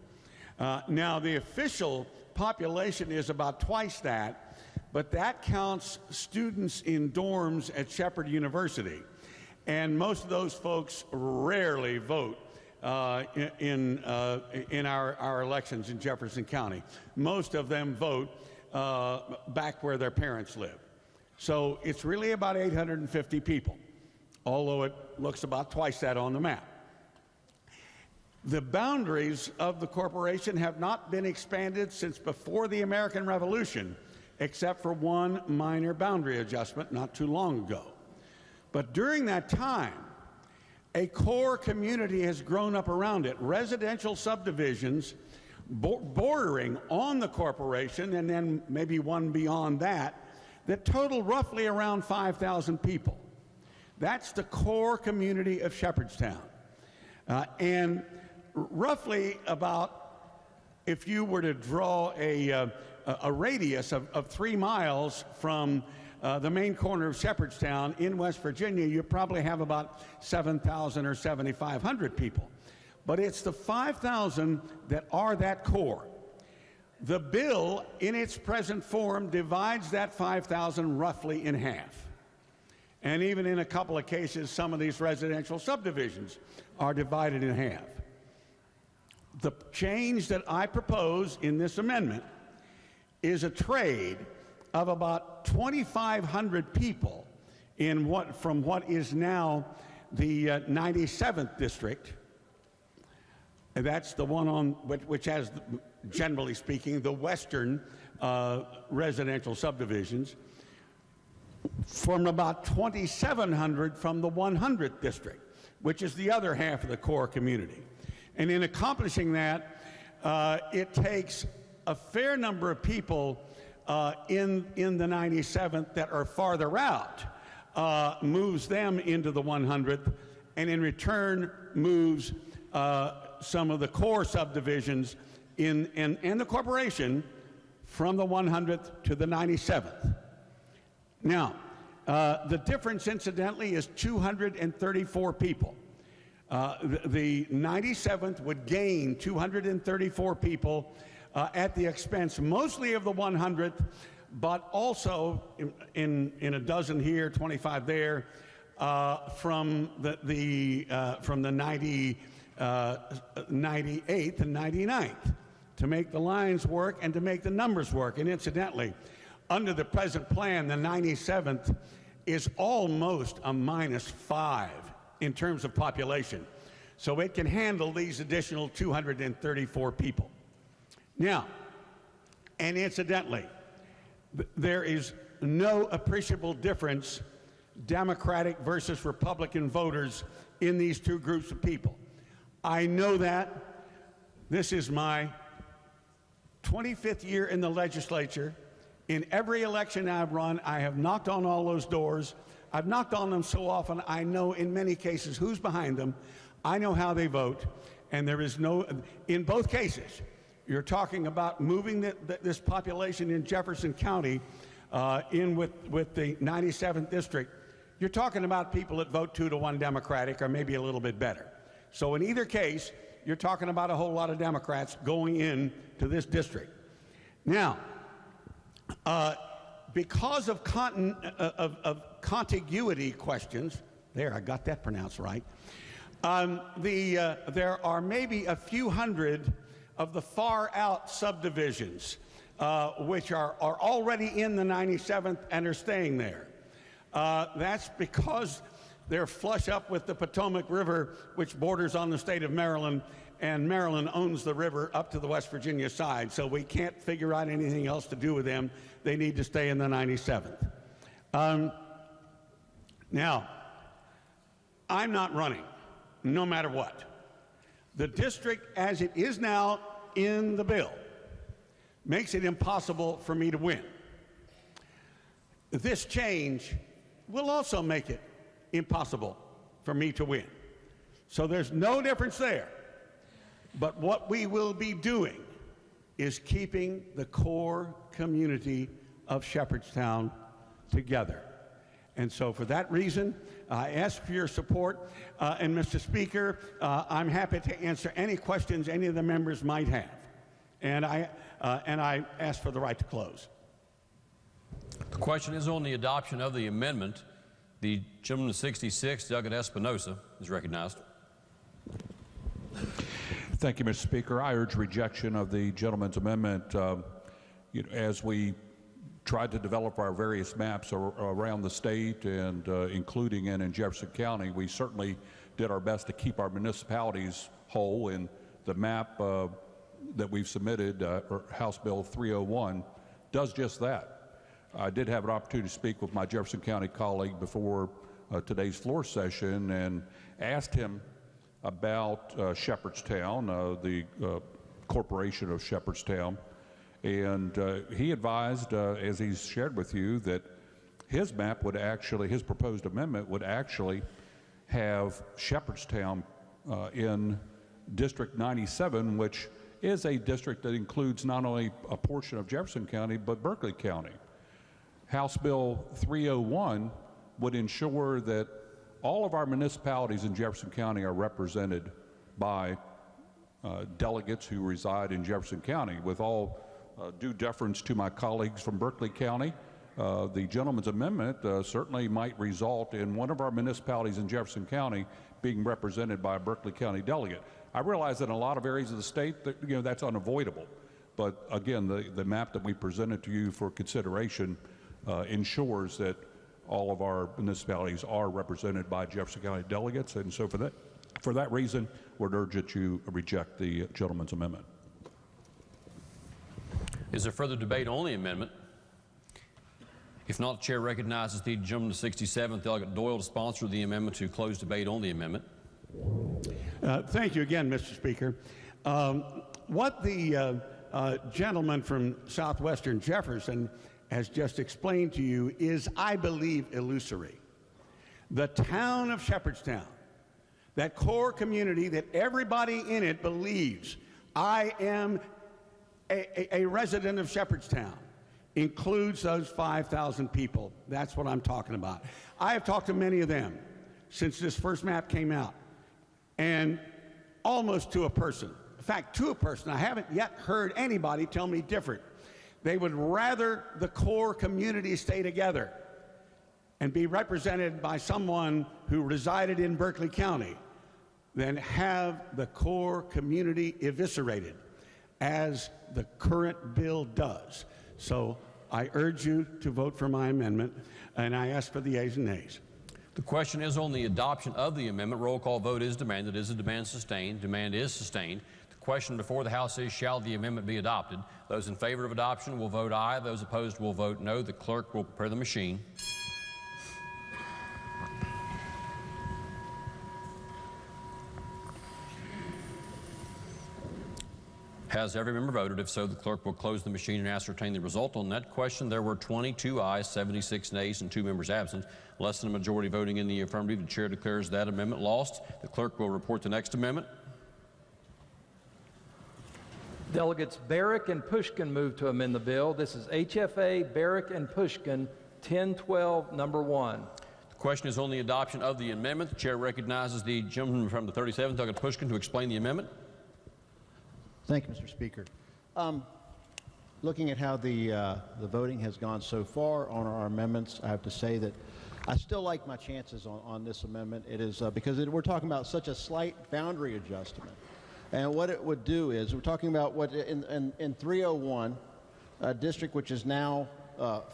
Now, the official population is about twice that, but that counts students in dorms at Shepherd University. And most of those folks rarely vote in our elections in Jefferson County. Most of them vote back where their parents live. So it's really about 850 people, although it looks about twice that on the map. The boundaries of the corporation have not been expanded since before the American Revolution, except for one minor boundary adjustment not too long ago. But during that time, a core community has grown up around it, residential subdivisions bordering on the corporation, and then maybe one beyond that total roughly around 5,000 people. That's the core community of Shepherdstown. And roughly about, if you were to draw a radius of 3 miles from the main corner of Shepherdstown in West Virginia, you probably have about 7,000 or 7,500 people. But it's the 5,000 that are that core. The bill, in its present form, divides that 5,000 roughly in half. And even in a couple of cases, some of these residential subdivisions are divided in half. The change that I propose in this amendment is a trade of about 2,500 people in from what is now the 97th district. And that's the one on which has, generally speaking, the western residential subdivisions, from about 2,700 from the 100th district, which is the other half of the core community. And in accomplishing that, it takes a fair number of people in the 97th that are farther out, moves them into the 100th, and in return moves some of the core subdivisions and the corporation from the 100th to the 97th. Now, the difference, incidentally, is 234 people. The 97th would gain 234 people at the expense mostly of the 100th, but also in a dozen here, 25 there, from the 98th and 99th, to make the lines work and to make the numbers work. And incidentally, under the present plan, the 97th is almost a -5 in terms of population. So it can handle these additional 234 people. Now, and incidentally, there is no appreciable difference, Democratic versus Republican voters, in these two groups of people. I know that. This is my 25th year in the legislature. In every election I've run, I have knocked on all those doors. I've knocked on them so often, I know in many cases who's behind them. I know how they vote, and there is no, in both cases, you're talking about moving this population in Jefferson County in with the 97th district. You're talking about people that vote 2-to-1 Democratic or maybe a little bit better. So in either case, you're talking about a whole lot of Democrats going in to this district. Now, because of contiguity questions, there, I got that pronounced right, there are maybe a few hundred of the far out subdivisions which are already in the 97th and are staying there. That's because they're flush up with the Potomac River, which borders on the state of Maryland, and Maryland owns the river up to the West Virginia side, so we can't figure out anything else to do with them. They need to stay in the 97th. Now, I'm not running. no matter what. The district as it is now in the bill makes it impossible for me to win. This change will also make it impossible for me to win. So there's no difference there. But what we will be doing is keeping the core community of Shepherdstown together. And so for that reason, I ask for your support. And Mr. Speaker, I'm happy to answer any questions any of the members might have. And I ask for the right to close. The question is on the adoption of the amendment. The gentleman of 66, Delegate Espinosa, is recognized. Thank you, Mr. Speaker. I urge rejection of the gentleman's amendment. As we tried to develop our various maps around the state and including in Jefferson County, we certainly did our best to keep our municipalities whole, and the map that we've submitted, House Bill 301, does just that. I did have an opportunity to speak with my Jefferson County colleague before today's floor session and asked him about Shepherdstown, the corporation of Shepherdstown, and he advised, as he's shared with you, that his map would actually, his proposed amendment would actually have Shepherdstown in District 97, which is a district that includes not only a portion of Jefferson County, but Berkeley County. House Bill 301 would ensure that all of our municipalities in Jefferson County are represented by delegates who reside in Jefferson County. With all due deference to my colleagues from Berkeley County, the gentleman's amendment certainly might result in one of our municipalities in Jefferson County being represented by a Berkeley County delegate. I realize that in a lot of areas of the state that, that's unavoidable. But again, the map that we presented to you for consideration ensures that all of our municipalities are represented by Jefferson County delegates, and so for that reason, would urge that you reject the gentleman's amendment. Is there further debate on the amendment? If not, the chair recognizes the gentleman of 67th, Delegate Doyle, to sponsor the amendment to close debate on the amendment. Thank you again, Mr. Speaker. What the gentleman from southwestern Jefferson has just explained to you is, I believe, illusory. The town of Shepherdstown, that core community that everybody in it believes, I am a resident of Shepherdstown, includes those 5,000 people. That's what I'm talking about. I have talked to many of them since this first map came out, and almost to a person. In fact, to a person, I haven't yet heard anybody tell me different. They would rather the core community stay together and be represented by someone who resided in Berkeley County than have the core community eviscerated, as the current bill does. So I urge you to vote for my amendment, and I ask for the yeas and nays. The question is on the adoption of the amendment. Roll call vote is demanded. Is the demand sustained? Demand is sustained. The question before the House is, shall the amendment be adopted? Those in favor of adoption will vote aye. Those opposed will vote no. The clerk will prepare the machine. Has every member voted? If so, the clerk will close the machine and ascertain the result. On that question, there were 22 ayes, 76 nays, and 2 members absent. Less than a majority voting in the affirmative. The chair declares that amendment lost. The clerk will report the next amendment. Delegates Barrick and Pushkin move to amend the bill. This is HFA Barrick and Pushkin 1012 number 1. The question is on the adoption of the amendment. The chair recognizes the gentleman from the 37th, Delegate Pushkin, to explain the amendment. Thank you, Mr. Speaker. Looking at how the voting has gone so far on our amendments, I have to say that I still like my chances on this amendment. It is because we're talking about such a slight boundary adjustment. And what it would do is, we're talking about what in 301, a district which is now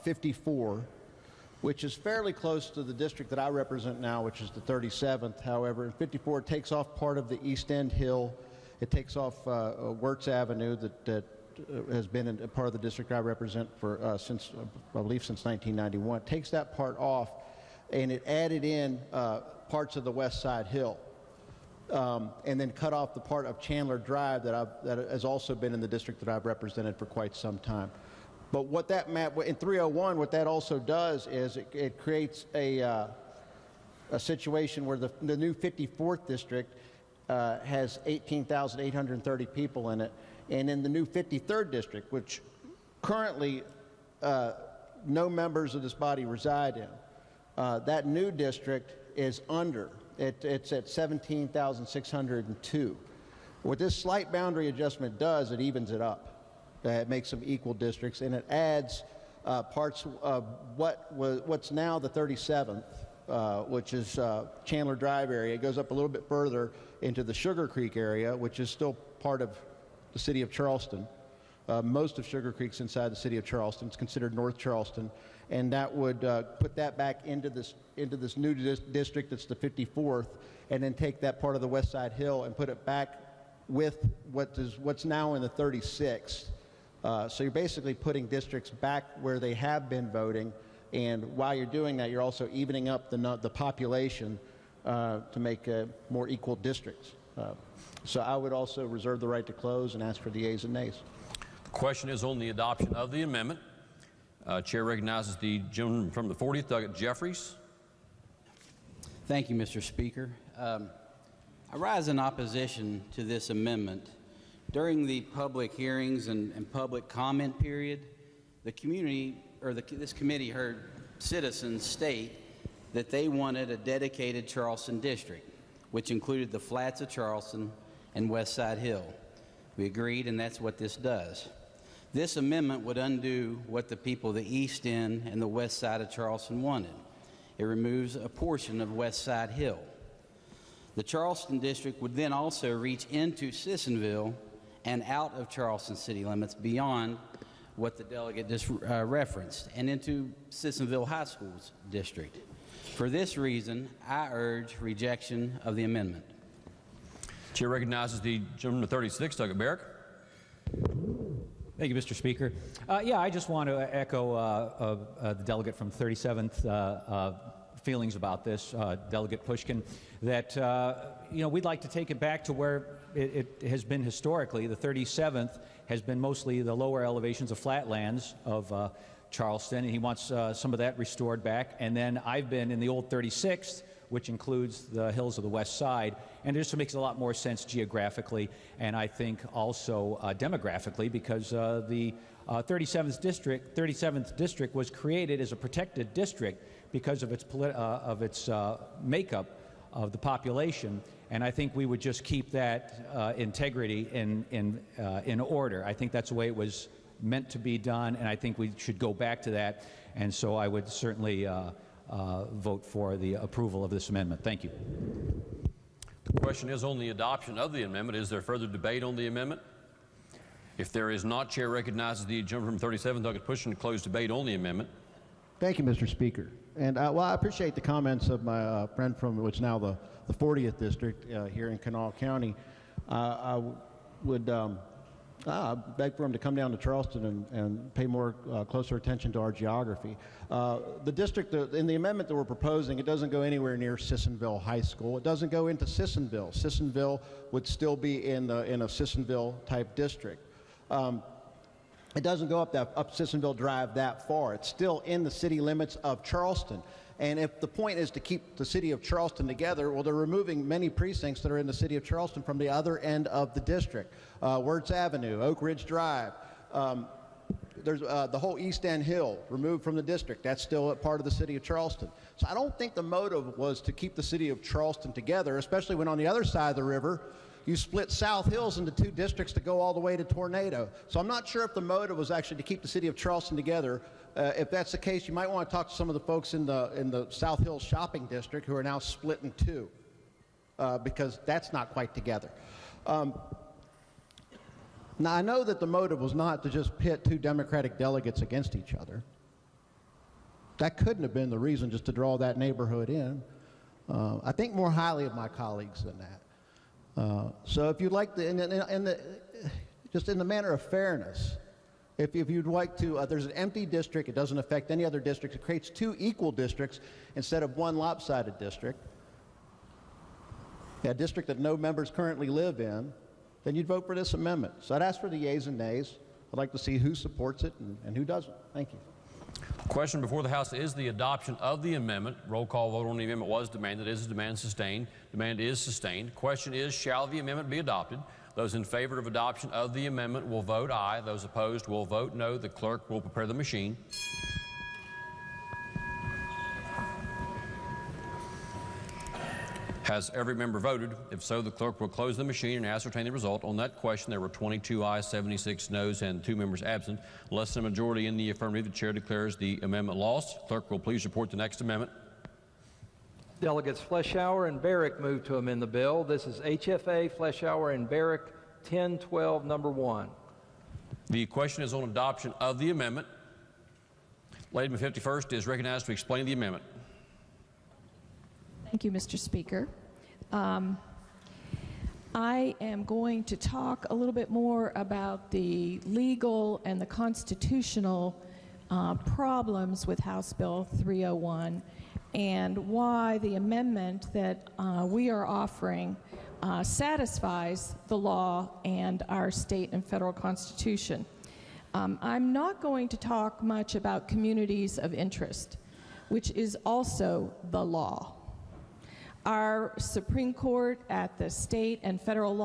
54, which is fairly close to the district that I represent now, which is the 37th. However, in 54, it takes off part of the East End Hill. It takes off Wirtz Avenue that has been a part of the district I represent for since, I believe, since 1991. It takes that part off, and it added in parts of the West Side Hill. and then cut off the part of Chandler Drive that has also been in the district that I've represented for quite some time. But what that map, in 301, what that also does is it creates a situation where the new 54th district has 18,830 people in it, and in the new 53rd district, which currently no members of this body reside in, that new district is under. It's at 17,602. What this slight boundary adjustment does, it evens it up. It makes them equal districts, and it adds parts of what's now the 37th, which is Chandler Drive area. It goes up a little bit further into the Sugar Creek area, which is still part of the city of Charleston. Most of Sugar Creek's inside the city of Charleston. It's considered North Charleston, and that would put that back into this new district that's the 54th, and then take that part of the West Side Hill and put it back with what's now in the 36th. So you're basically putting districts back where they have been voting, and while you're doing that, you're also evening up the population to make more equal districts. So I would also reserve the right to close and ask for the yeas and nays. The question is on the adoption of the amendment. Chair recognizes the gentleman from the 40th, Delegate Jeffries. Thank you, Mr. Speaker. I rise in opposition to this amendment. During the public hearings and public comment period, the community, or this committee, heard citizens state that they wanted a dedicated Charleston district, which included the flats of Charleston and West Side Hill. We agreed, and that's what this does. This amendment would undo what the people of the East End and the West Side of Charleston wanted. It removes a portion of West Side Hill. The Charleston district would then also reach into Sissonville and out of Charleston city limits beyond what the delegate just referenced, and into Sissonville High School's district. For this reason, I urge rejection of the amendment. Chair recognizes the gentleman from the 36th, Delegate Barrick. Thank you, Mr. Speaker. Yeah, I just want to echo the delegate from 37th feelings about this, Delegate Pushkin, that we'd like to take it back to where it has been historically. The 37th has been mostly the lower elevations of flatlands of Charleston, and he wants some of that restored back. And then I've been in the old 36th, which includes the hills of the west side, and it just makes a lot more sense geographically, and I think also demographically, because the 37th district was created as a protected district because of its makeup of the population, and I think we would just keep that integrity in order. I think that's the way it was meant to be done, and I think we should go back to that, and so I would certainly vote for the approval of this amendment. Thank you. The question is on the adoption of the amendment. Is there further debate on the amendment? If there is not, Chair recognizes the gentleman from 37th, Delegate Pushkin, to close debate on the amendment. Thank you, Mr. Speaker. And well, I appreciate the comments of my friend from what's now the 40th district here in Kanawha County. I would beg for him to come down to Charleston and pay more closer attention to our geography. The district, in the amendment that we're proposing, it doesn't go anywhere near Sissonville High School. It doesn't go into Sissonville. Sissonville would still be in a Sissonville type district. It doesn't go up Sissonville Drive that far. It's still in the city limits of Charleston. And if the point is to keep the city of Charleston together, well, they're removing many precincts that are in the city of Charleston from the other end of the district. Wirtz Avenue, Oak Ridge Drive, there's the whole East End Hill removed from the district. That's still a part of the city of Charleston. So I don't think the motive was to keep the city of Charleston together, especially when on the other side of the river, you split South Hills into two districts to go all the way to Tornado. So I'm not sure if the motive was actually to keep the city of Charleston together. If that's the case, you might want to talk to some of the folks in the South Hills shopping district who are now split in two, because that's not quite together. Now, I know that the motive was not to just pit two Democratic delegates against each other. That couldn't have been the reason, just to draw that neighborhood in. I think more highly of my colleagues than that. So if you'd like to, just in the manner of fairness, if you'd like to, there's an empty district, it doesn't affect any other district, it creates two equal districts instead of one lopsided district. a district that no members currently live in, then you'd vote for this amendment. So I'd ask for the yeas and nays. I'd like to see who supports it and who doesn't. Thank you. Question before the House is the adoption of the amendment. Roll call vote on the amendment was demanded. Is the demand sustained? Demand is sustained. Question is, shall the amendment be adopted? Those in favor of adoption of the amendment will vote aye. Those opposed will vote no. The clerk will prepare the machine. Has every member voted? If so, the clerk will close the machine and ascertain the result. On that question, there were 22 ayes, 76 noes, and 2 members absent. Less than a majority in the affirmative, the chair declares the amendment lost. Clerk will please report the next amendment. Delegates Fleshauer and Barrick move to amend the bill. This is HFA Fleshauer and Barrick 1012 number 1. The question is on adoption of the amendment. Lady 51st is recognized to explain the amendment. Thank you, Mr. Speaker. I am going to talk a little bit more about the legal and the constitutional problems with House Bill 301 and why the amendment that we are offering satisfies the law and our state and federal constitution. I'm not going to talk much about communities of interest, which is also the law. Our Supreme Court at the state and federal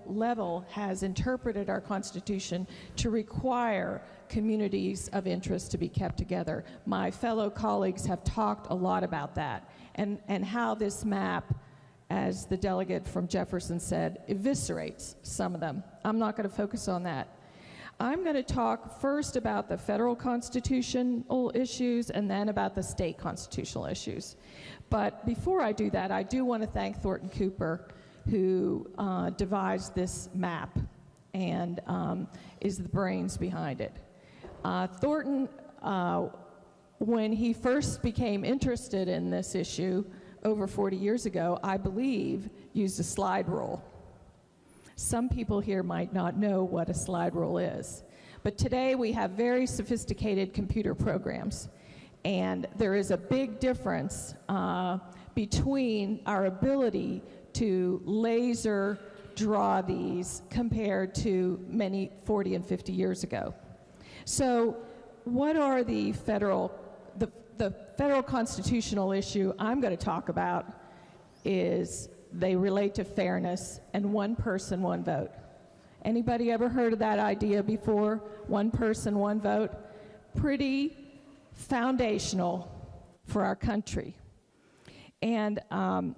level has interpreted our Constitution to require communities of interest to be kept together. My fellow colleagues have talked a lot about that and how this map, as the delegate from Jefferson said, eviscerates some of them. I'm not going to focus on that. I'm going to talk first about the federal constitutional issues and then about the state constitutional issues. But before I do that, I do want to thank Thornton Cooper, who devised this map and is the brains behind it. Thornton, when he first became interested in this issue over 40 years ago, I believe, used a slide rule. Some people here might not know what a slide rule is, but today we have very sophisticated computer programs, and there is a big difference between our ability to laser draw these compared to many 40 and 50 years ago. So what are the federal constitutional issue I'm going to talk about is they relate to fairness and one person, one vote. Anybody ever heard of that idea before? One person, one vote? Pretty foundational for our country. And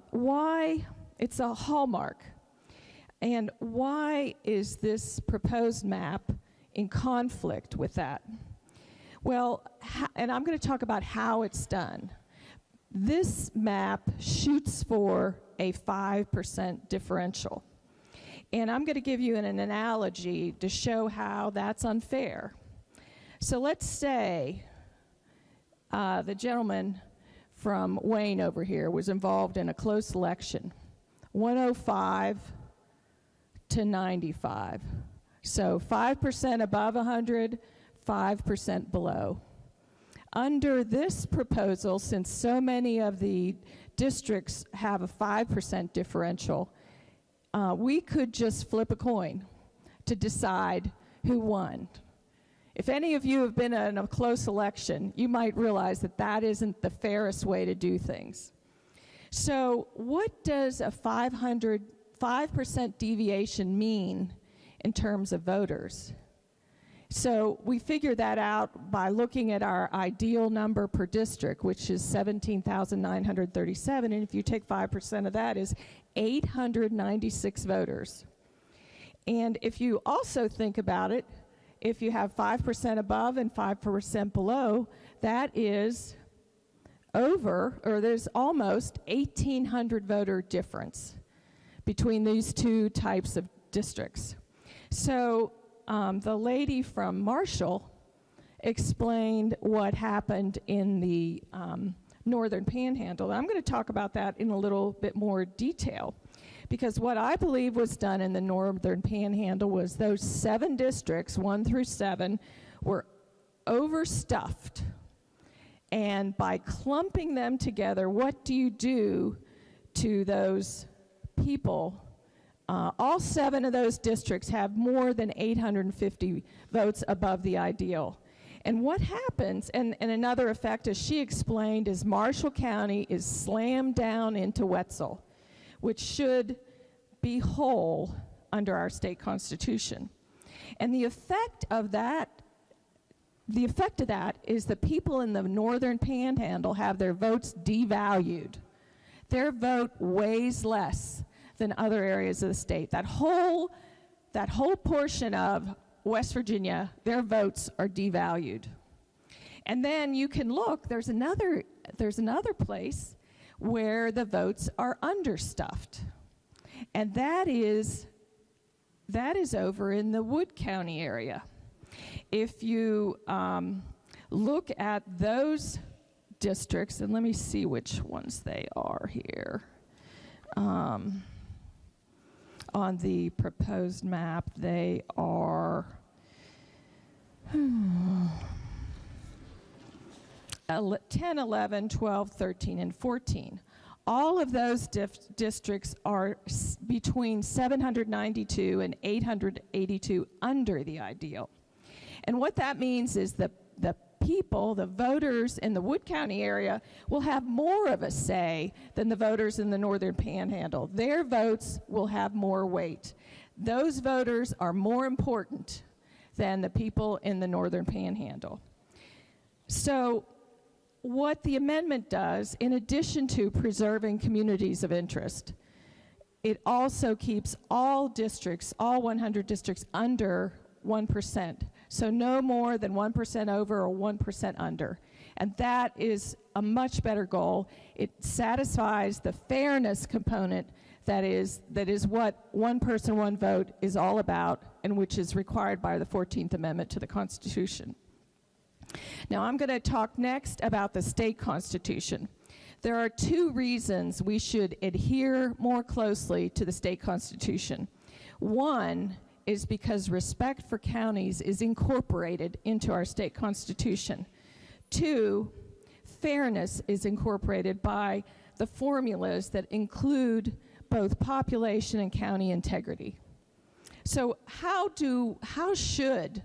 why it's a hallmark. And why is this proposed map in conflict with that? Well, and I'm going to talk about how it's done. This map shoots for a 5% differential. And I'm going to give you an analogy to show how that's unfair. So let's say the gentleman from Wayne over here was involved in a close election, 105 to 95. So 5% above 100, 5% below. Under this proposal, since so many of the districts have a 5% differential, we could just flip a coin to decide who won. If any of you have been in a close election, you might realize that that isn't the fairest way to do things. So what does a 5% deviation mean in terms of voters? So we figured that out by looking at our ideal number per district, which is 17,937, and if you take 5% of that is 896 voters. And if you also think about it, if you have 5% above and 5% below, that is there's almost 1,800 voter difference between these two types of districts. So the lady from Marshall explained what happened in the Northern Panhandle. I'm going to talk about that in a little bit more detail, because what I believe was done in the Northern Panhandle was those 7 districts, 1 through 7, were overstuffed. And by clumping them together, what do you do to those people. All 7 of those districts have more than 850 votes above the ideal. And what happens, and another effect, as she explained, is Marshall County is slammed down into Wetzel, which should be whole under our state constitution. And the effect of that is the people in the northern panhandle have their votes devalued. Their vote weighs less than other areas of the state. That whole portion of West Virginia, their votes are devalued. And then you can look, there's another place where the votes are understuffed. And that is over in the Wood County area. If you look at those districts, and let me see which ones they are here. On the proposed map, they are 10, 11, 12, 13, and 14. All of those districts are between 792 and 882 under the ideal. And what that means is the people, the voters in the Wood County area, will have more of a say than the voters in the northern panhandle. Their votes will have more weight. Those voters are more important than the people in the northern panhandle. So what the amendment does, in addition to preserving communities of interest, it also keeps all districts, all 100 districts, under 1%. So no more than 1% over or 1% under. And that is a much better goal. It satisfies the fairness component that is what one person, one vote is all about, and which is required by the 14th Amendment to the Constitution. Now I'm going to talk next about the state constitution. There are 2 reasons we should adhere more closely to the state constitution. One is because respect for counties is incorporated into our state constitution. 2, fairness is incorporated by the formulas that include both population and county integrity. So how should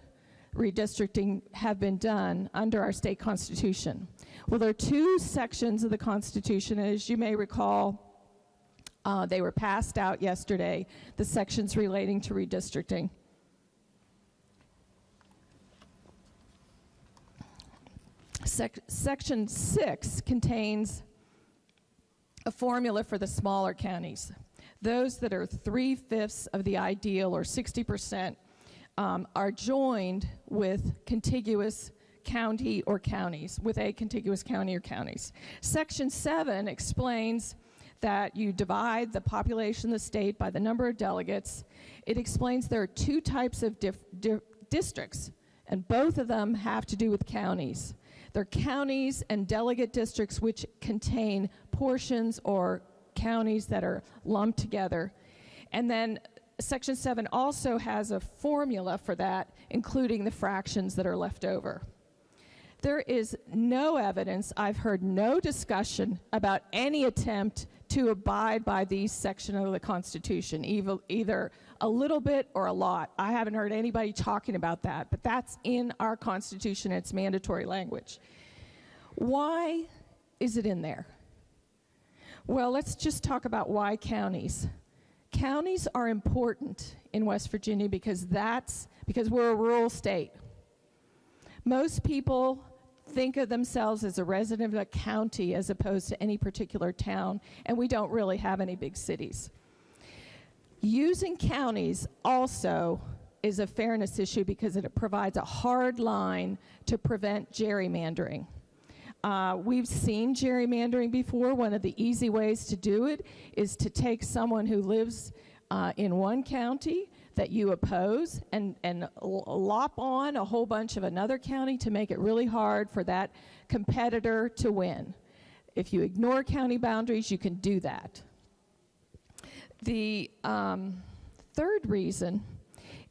redistricting have been done under our state constitution? Well, there are 2 sections of the Constitution, and as you may recall, they were passed out yesterday, the sections relating to redistricting. Section 6 contains a formula for the smaller counties. Those that are 3/5 of the ideal, or 60%, are joined with contiguous county or counties, with a contiguous county or counties. Section 7 explains that you divide the population of the state by the number of delegates. It explains there are 2 types of districts, and both of them have to do with counties. They're counties and delegate districts, which contain portions or counties that are lumped together. And then Section 7 also has a formula for that, including the fractions that are left over. There is no evidence, I've heard no discussion about any attempt to abide by these sections of the Constitution, either a little bit or a lot. I haven't heard anybody talking about that, but that's in our Constitution. It's mandatory language. Why is it in there? Well, let's just talk about why counties. Counties are important in West Virginia because we're a rural state. Most people think of themselves as a resident of a county as opposed to any particular town, and we don't really have any big cities. Using counties also is a fairness issue because it provides a hard line to prevent gerrymandering. We've seen gerrymandering before. One of the easy ways to do it is to take someone who lives in one county that you oppose and lop on a whole bunch of another county to make it really hard for that competitor to win. If you ignore county boundaries, you can do that. The third reason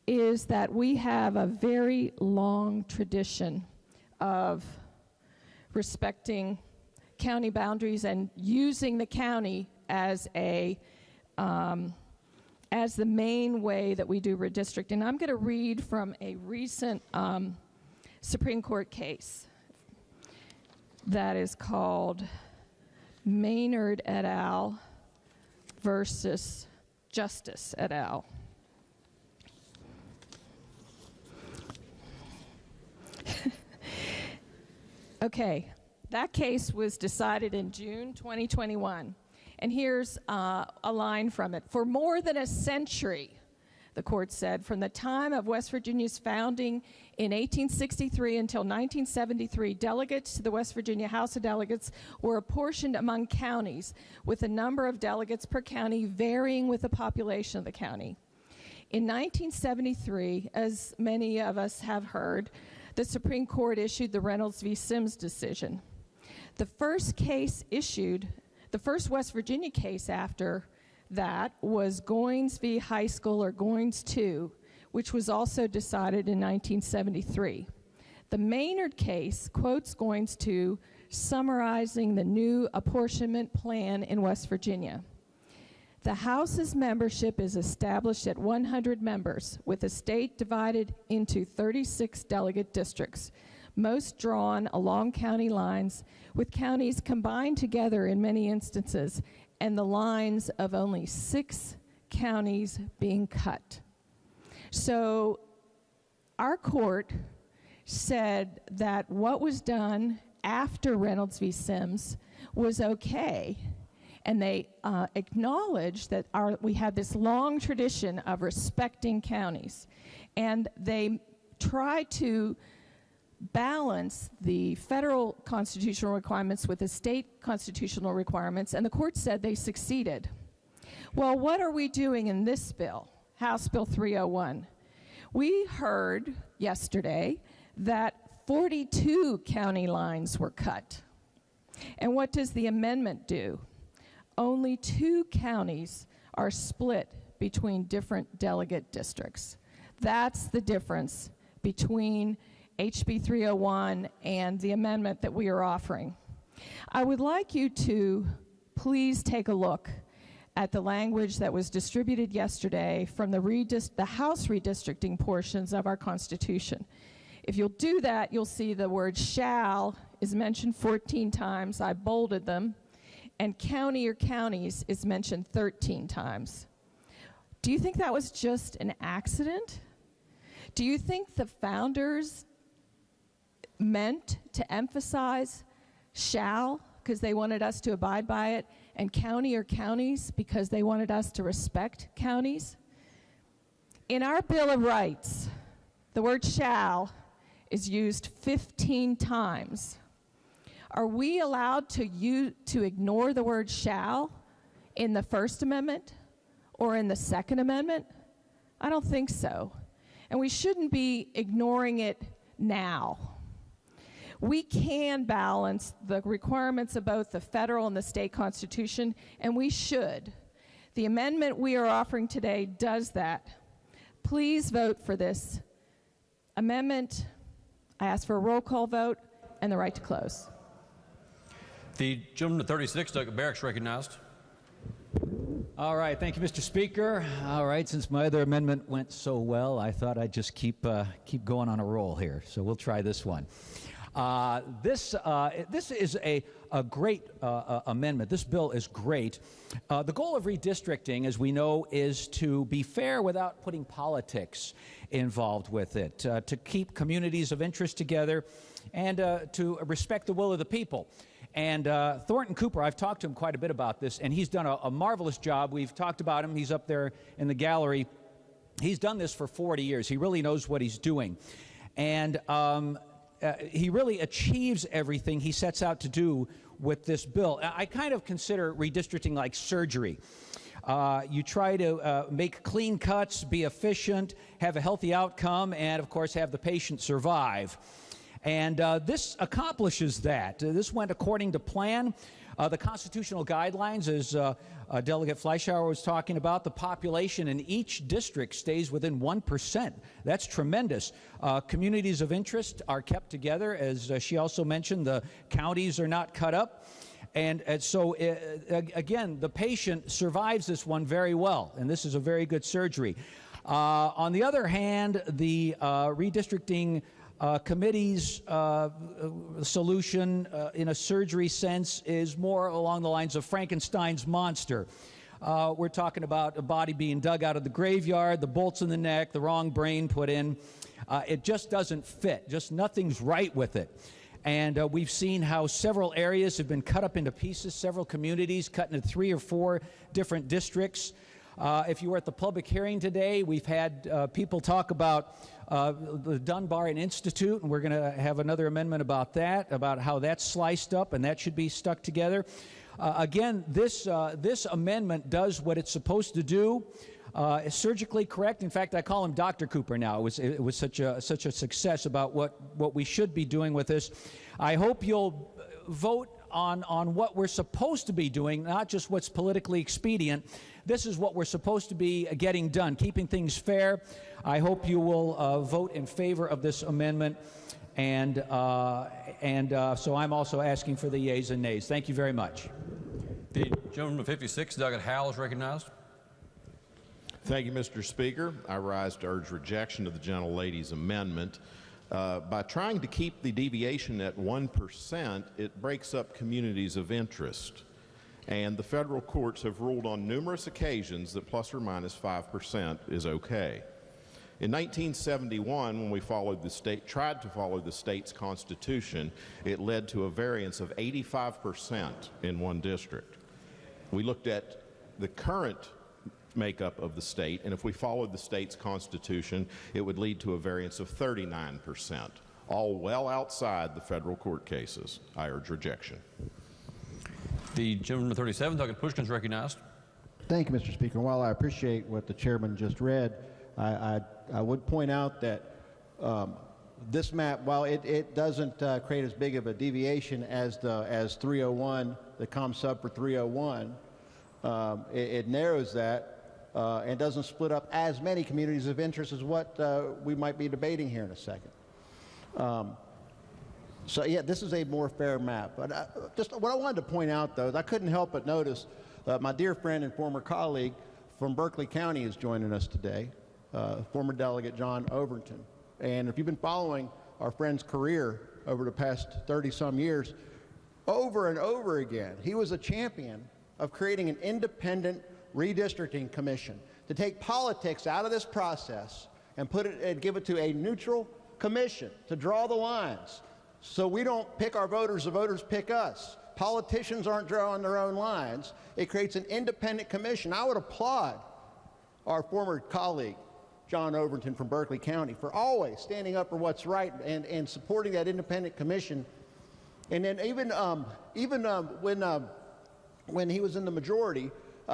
is that we have a very long tradition of respecting county boundaries and using the county as the main way that we do redistricting. I'm going to read from a recent Supreme Court case that is called Maynard et al. Versus Justice et al. Okay, that case was decided in June 2021. And here's a line from it. For more than a century, the court said, from the time of West Virginia's founding in 1863 until 1973, delegates to the West Virginia House of Delegates were apportioned among counties, with the number of delegates per county varying with the population of the county. In 1973, as many of us have heard, the Supreme Court issued the Reynolds V Sims decision. The first West Virginia case after that was Goins v. High School, or Goins 2, which was also decided in 1973. The Maynard case quotes Goins 2, summarizing the new apportionment plan in West Virginia. The House's membership is established at 100 members, with the state divided into 36 delegate districts, most drawn along county lines, with counties combined together in many instances, and the lines of only 6 counties being cut. So our court said that what was done after Reynolds v. Sims was okay, and they acknowledged that we had this long tradition of respecting counties, and they tried to balance the federal constitutional requirements with the state constitutional requirements, and the court said they succeeded. Well, what are we doing in this bill, House Bill 301? We heard yesterday that 42 county lines were cut. And what does the amendment do? Only 2 counties are split between different delegate districts. That's the difference between HB 301 and the amendment that we are offering. I would like you to please take a look at the language that was distributed yesterday from the House redistricting portions of our Constitution. If you'll do that, you'll see the word shall is mentioned 14 times. I bolded them. And county or counties is mentioned 13 times. Do you think that was just an accident? Do you think the founders meant to emphasize shall because they wanted us to abide by it, and county or counties because they wanted us to respect counties? In our Bill of Rights, the word shall is used 15 times. Are we allowed to ignore the word shall in the First Amendment or in the Second Amendment? I don't think so. And we shouldn't be ignoring it now. We can balance the requirements of both the federal and the state constitution, and we should. The amendment we are offering today does that. Please vote for this amendment. I ask for a roll call vote and the right to close. The gentleman at 36, Doug Barracks, recognized. All right, thank you, Mr. Speaker. All right, since my other amendment went so well, I thought I'd just keep going on a roll here. So we'll try this one. This is a great amendment. This bill is great. The goal of redistricting, as we know, is to be fair without putting politics involved with it, to keep communities of interest together, and to respect the will of the people. And Thornton Cooper, I've talked to him quite a bit about this, and he's done a marvelous job. We've talked about him. He's up there in the gallery. He's done this for 40 years. He really knows what he's doing. And he really achieves everything he sets out to do with this bill. I kind of consider redistricting like surgery. You try to make clean cuts, be efficient, have a healthy outcome, and, of course, have the patient survive. And this accomplishes that. This went according to plan. The constitutional guidelines, as Delegate Fleischauer was talking about, the population in each district stays within 1%. That's tremendous. Communities of interest are kept together. As she also mentioned, the counties are not cut up. So, again, the patient survives this one very well, and this is a very good surgery. On the other hand, the redistricting committee's solution in a surgery sense is more along the lines of Frankenstein's monster. We're talking about a body being dug out of the graveyard, the bolts in the neck, the wrong brain put in. It just doesn't fit. Just nothing's right with it. And we've seen how several areas have been cut up into pieces, several communities cut into 3 or 4 different districts. If you were at the public hearing today, we've had people talk about the Dunbar Institute, and we're going to have another amendment about that, about how that's sliced up, and that should be stuck together. Again, this amendment does what it's supposed to do. It's surgically correct. In fact, I call him Dr. Cooper now. It was such a success about what we should be doing with this. I hope you'll vote on what we're supposed to be doing, not just what's politically expedient. This is what we're supposed to be getting done, keeping things fair. I hope you will vote in favor of this amendment. So I'm also asking for the yeas and nays. Thank you very much. The gentleman from 56, Delegate Howell, is recognized. Thank you, Mr. Speaker. I rise to urge rejection of the gentlelady's amendment. By trying to keep the deviation at 1%, it breaks up communities of interest. And the federal courts have ruled on numerous occasions that plus or minus 5% is okay. In 1971, when we tried to follow the state's constitution, it led to a variance of 85% in one district. We looked at the current makeup of the state, and if we followed the state's constitution, it would lead to a variance of 39%, all well outside the federal court cases. I urge rejection. The gentleman from 37, Delegate Pushkin, is recognized. Thank you, Mr. Speaker. While I appreciate what the chairman just read, I would point out that this map, while it doesn't create as big of a deviation as 301, the COM sub for 301, it narrows that and doesn't split up as many communities of interest as what we might be debating here in a second. So yeah, this is a more fair map. But just what I wanted to point out, though, is I couldn't help but notice my dear friend and former colleague from Berkeley County is joining us today, former Delegate John Overton. And if you've been following our friend's career over the past 30-some years, over and over again, he was a champion of creating an independent redistricting commission to take politics out of this process and give it to a neutral commission to draw the lines. So we don't pick our voters, the voters pick us. Politicians aren't drawing their own lines. It creates an independent commission. I would applaud our former colleague, John Overton from Berkeley County, for always standing up for what's right and supporting that independent commission. And then even when he was in the majority,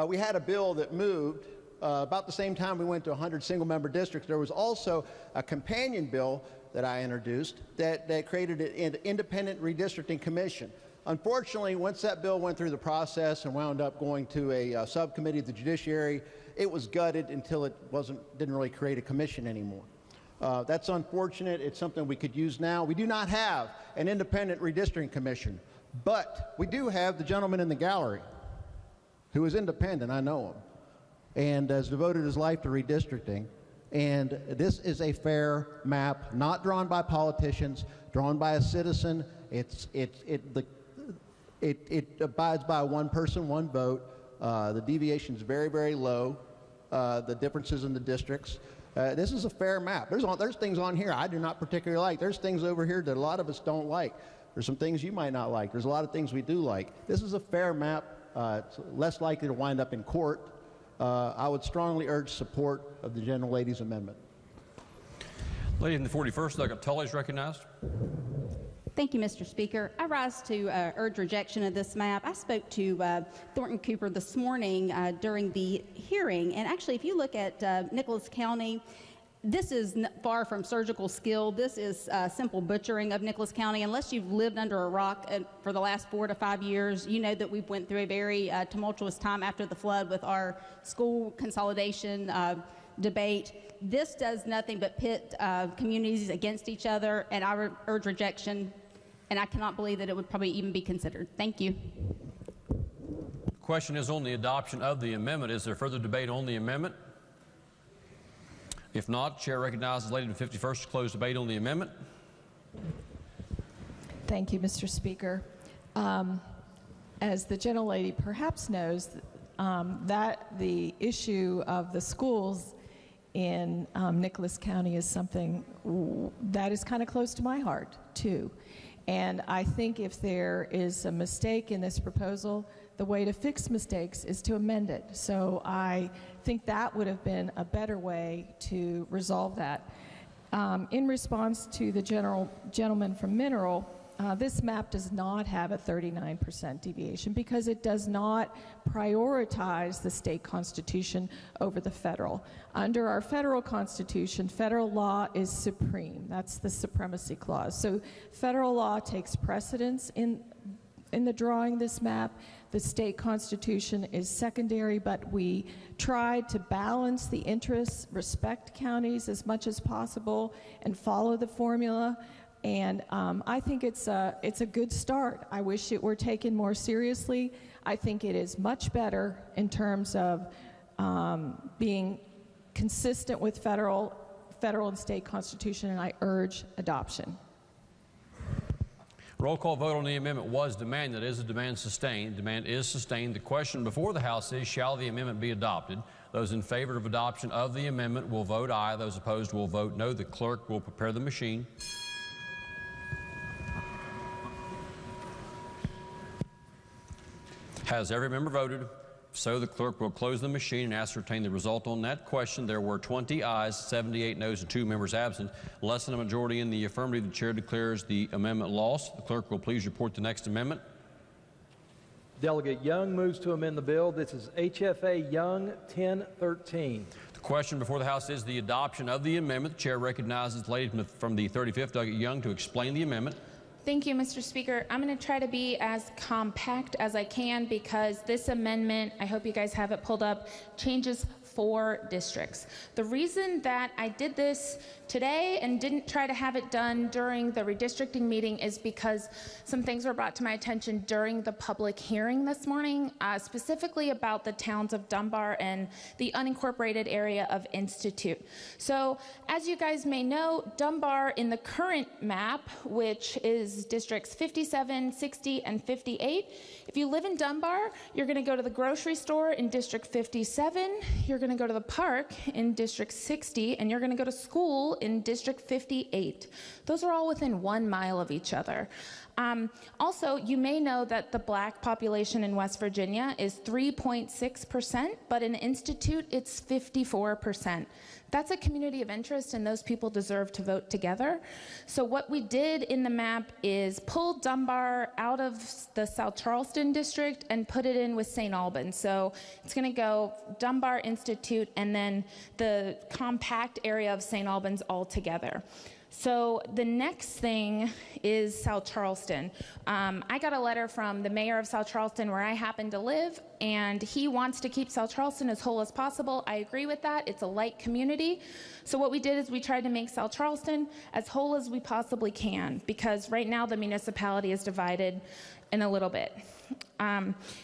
we had a bill that moved about the same time we went to 100 single-member districts. There was also a companion bill that I introduced that created an independent redistricting commission. Unfortunately, once that bill went through the process and wound up going to a subcommittee of the judiciary, it was gutted until it didn't really create a commission anymore. That's unfortunate. It's something we could use now. We do not have an independent redistricting commission, but we do have the gentleman in the gallery who is independent. I know him, and has devoted his life to redistricting. And this is a fair map, not drawn by politicians, drawn by a citizen. It abides by one person, one vote. The deviation is very, very low. The differences in the districts. This is a fair map. There's things on here I do not particularly like. There's things over here that a lot of us don't like. There's some things you might not like. There's a lot of things we do like. This is a fair map. It's less likely to wind up in court. I would strongly urge support of the gentlelady's amendment. Lady in the 41st, Delegate Tully, is recognized. Thank you, Mr. Speaker. I rise to urge rejection of this map. I spoke to Thornton Cooper this morning during the hearing, and actually, if you look at Nicholas County, this is far from surgical skill. This is simple butchering of Nicholas County. Unless you've lived under a rock for the last 4 to 5 years, you know that we've went through a very tumultuous time after the flood with our school consolidation debate. This does nothing but pit communities against each other, and I urge rejection, and I cannot believe that it would probably even be considered. Thank you. question is on the adoption of the amendment. Is there further debate on the amendment? If not, Chair recognizes Lady from 51st to close debate on the amendment. Thank you, Mr. Speaker. As the gentlelady perhaps knows, that the issue of the schools in Nicholas County is something that is kind of close to my heart, too. And I think if there is a mistake in this proposal, the way to fix mistakes is to amend it. So I think that would have been a better way to resolve that. In response to the gentleman from Mineral, this map does not have a 39% deviation because it does not prioritize the state constitution over the federal. Under our federal constitution, federal law is supreme. That's the supremacy clause. So federal law takes precedence in the drawing this map. The state constitution is secondary, but we tried to balance the interests, respect counties as much as possible, and follow the formula. And I think it's a good start. I wish it were taken more seriously. I think it is much better in terms of being consistent with federal and state constitution, and I urge adoption. Roll call vote on the amendment was demanded. Is the demand sustained? Demand is sustained. The question before the House is, shall the amendment be adopted? Those in favor of adoption of the amendment will vote aye. Those opposed will vote no. The clerk will prepare the machine. Has every member voted? So the clerk will close the machine and ascertain the result on that question. There were 20 ayes, 78 noes, and 2 members absent. Less than a majority in the affirmative. The chair declares the amendment lost. The clerk will please report the next amendment. Delegate Young moves to amend the bill. This is HFA Young 1013. The question before the House is the adoption of the amendment. The chair recognizes the lady from the 35th, Delegate Young, to explain the amendment. Thank you, Mr. Speaker. I'm going to try to be as compact as I can because this amendment, I hope you guys have it pulled up, changes 4 districts. The reason that I did this today and didn't try to have it done during the redistricting meeting is because some things were brought to my attention during the public hearing this morning, specifically about the towns of Dunbar and the unincorporated area of Institute. So as you guys may know, Dunbar in the current map, which is districts 57, 60, and 58, if you live in Dunbar, you're going to go to the grocery store in District 57, you're going to go to the park in District 60, and you're going to go to school in District 58. Those are all within 1 mile of each other. Also, you may know that the black population in West Virginia is 3.6%, but in Institute, it's 54%. That's a community of interest, and those people deserve to vote together. So what we did in the map is pull Dunbar out of the South Charleston district and put it in with St. Albans. So it's going to go Dunbar, Institute, and then the compact area of St. Albans all together. So the next thing is South Charleston. I got a letter from the mayor of South Charleston where I happen to live, and he wants to keep South Charleston as whole as possible. I agree with that. It's a light community. So what we did is we tried to make South Charleston as whole as we possibly can, because right now the municipality is divided in a little bit.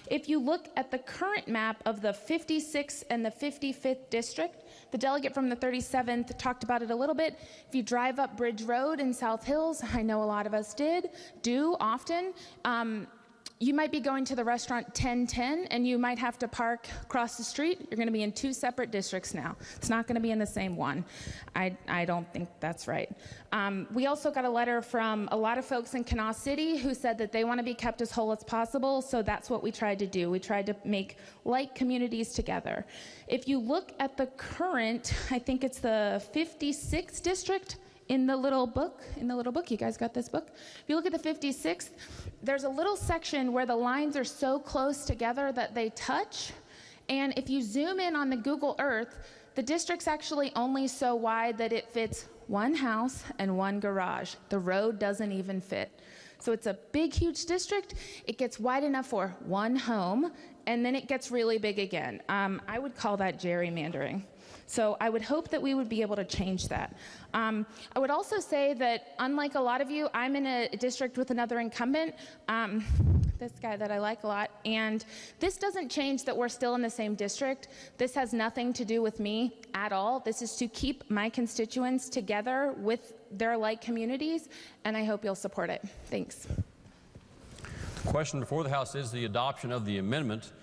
If you look at the current map of the 56th and the 55th district, the delegate from the 37th talked about it a little bit. If you drive up Bridge Road in South Hills, I know a lot of us do often, you might be going to the restaurant 1010 and you might have to park across the street. You're going to be in 2 separate districts now. It's not going to be in the same one. I don't think that's right. We also got a letter from a lot of folks in Kanawha City who said that they want to be kept as whole as possible, so that's what we tried to do. We tried to make like communities together. If you look at the current, I think it's the 56th district, in the little book, you guys got this book? If you look at the 56th, there's a little section where the lines are so close together that they touch. And if you zoom in on the Google Earth, the district's actually only so wide that it fits 1 house and 1 garage. The road doesn't even fit. So it's a big, huge district. It gets wide enough for 1 home, and then it gets really big again. I would call that gerrymandering. So I would hope that we would be able to change that. I would also say that, unlike a lot of you, I'm in a district with another incumbent. The this guy that I like a lot. And this doesn't change that we're still in the same district. This has nothing to do with me at all. This is to keep my constituents together with their like communities, and I hope you'll support it. Thanks. The question before the House is the adoption of the amendment.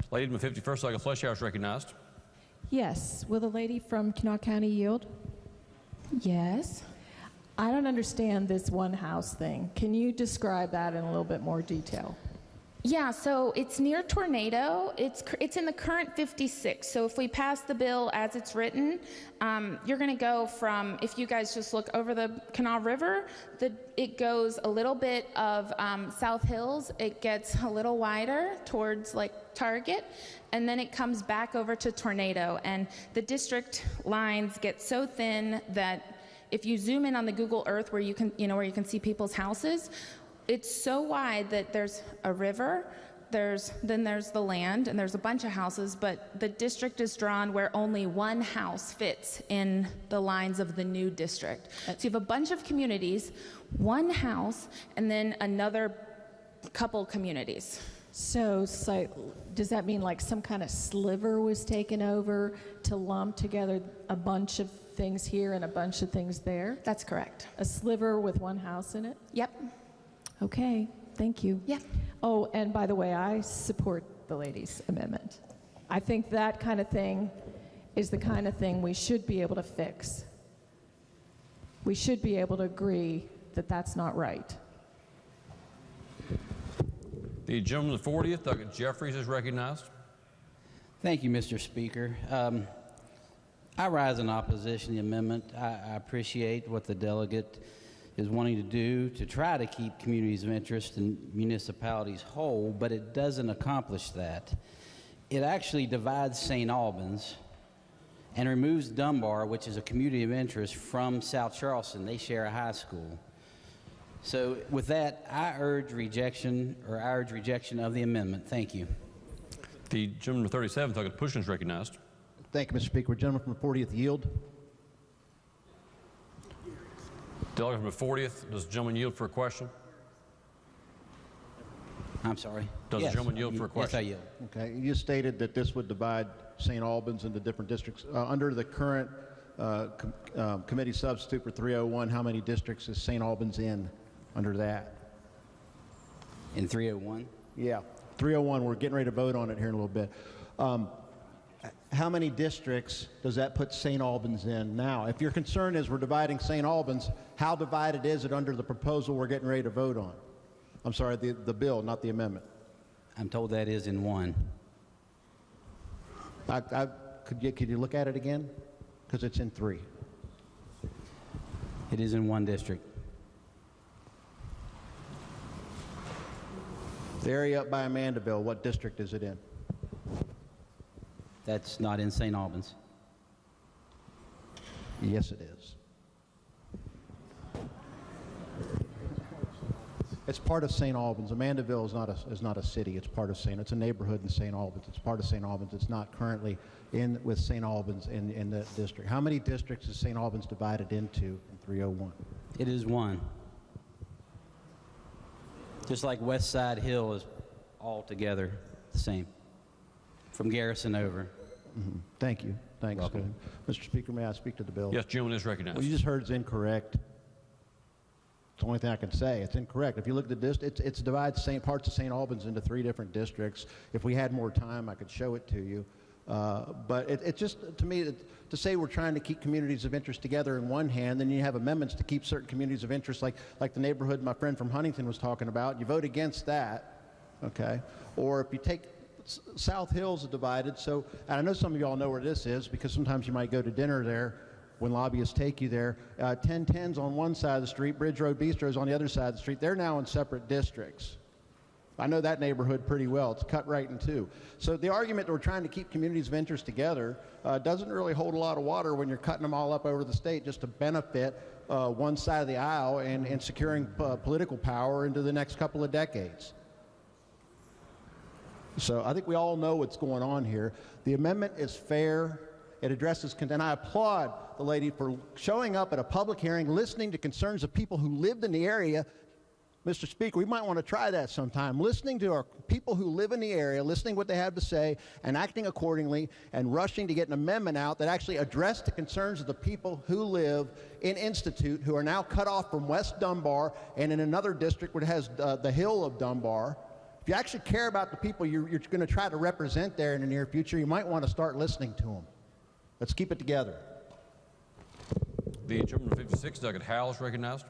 Lady from the 51st Legislative Fletcher is recognized. Yes. Will the lady from Kanawha County yield? Yes. I don't understand this one house thing. Can you describe that in a little bit more detail? Yeah, so it's near Tornado. It's in the current 56. So if we pass the bill as it's written, you're going to go from, if you guys just look over the Kanawha River, it goes a little bit of South Hills. It gets a little wider towards like Target, and then it comes back over to Tornado. And the district lines get so thin that if you zoom in on the Google Earth where you can see people's houses, it's so wide that there's a river, then there's the land, and there's a bunch of houses, but the district is drawn where only one house fits in the lines of the new district. So you have a bunch of communities, one house, and then another couple communities. So does that mean like some kind of sliver was taken over to lump together a bunch of things here and a bunch of things there? That's correct. A sliver with one house in it? Yep. Okay, thank you. Yeah. Oh, and by the way, I support the ladies' amendment. I think that kind of thing is the kind of thing we should be able to fix. We should be able to agree that that's not right. The gentleman of the 40th, Delegate Jeffries, is recognized. Thank you, Mr. Speaker. I rise in opposition to the amendment. I appreciate what the delegate is wanting to do to try to keep communities of interest and municipalities whole, but it doesn't accomplish that. It actually divides St. Albans and removes Dunbar, which is a community of interest, from South Charleston. They share a high school. So with that, I urge rejection of the amendment. Thank you. The gentleman from the 37th, Delegate Pushkin, is recognized. Thank you, Mr. Speaker. Gentleman from the 40th yield. Delegate from the 40th, does the gentleman yield for a question? I'm sorry. Does the gentleman yield for a question? Yes, I yield. Okay. You stated that this would divide St. Albans into different districts. Under the current committee substitute for 301, how many districts is St. Albans in under that? In 301? Yeah. 301, we're getting ready to vote on it here in a little bit. How many districts does that put St. Albans in now? If your concern is we're dividing St. Albans, how divided is it under the proposal we're getting ready to vote on? I'm sorry, the bill, not the amendment. I'm told that is in one. Could you look at it again? Because it's in 3. It is in one district. The area up by Amandaville, what district is it in? That's not in St. Albans. Yes, it is. It's part of St. Albans. Amandaville is not a city. It's part of St. It's a neighborhood in St. Albans. It's part of St. Albans. It's not currently in with St. Albans in the district. How many districts is St. Albans divided into in 301? It is one. Just like West Side Hill is all together the same, from Garrison over. Mm-hmm. Thank you. Thanks. Good. Mr. Speaker, may I speak to the bill? Yes, gentleman is recognized. What you just heard is incorrect. It's the only thing I can say. It's incorrect. If you look at the it's divides parts of St. Albans into 3 different districts. If we had more time, I could show it to you. But it just, to me, to say we're trying to keep communities of interest together in one hand, then you have amendments to keep certain communities of interest, like the neighborhood my friend from Huntington was talking about. You vote against that, okay? Or if you take South Hills is divided, so, and I know some of y'all know where this is because sometimes you might go to dinner there when lobbyists take you there. 1010's on one side of the street, Bridge Road Bistro's on the other side of the street. They're now in separate districts. I know that neighborhood pretty well. It's cut right in 2. So the argument that we're trying to keep communities of interest together doesn't really hold a lot of water when you're cutting them all up over the state just to benefit one side of the aisle and securing political power into the next couple of decades. So I think we all know what's going on here. The amendment is fair. It addresses, and I applaud the lady for showing up at a public hearing, listening to concerns of people who lived in the area Mr. Speaker, we might want to try that sometime. Listening to our people who live in the area, listening what they have to say, and acting accordingly, and rushing to get an amendment out that actually addressed the concerns of the people who live in Institute, who are now cut off from West Dunbar and in another district which has the hill of Dunbar. If you actually care about the people you're going to try to represent there in the near future, you might want to start listening to them. Let's keep it together. The gentleman from 56, Delegate Howell, is recognized.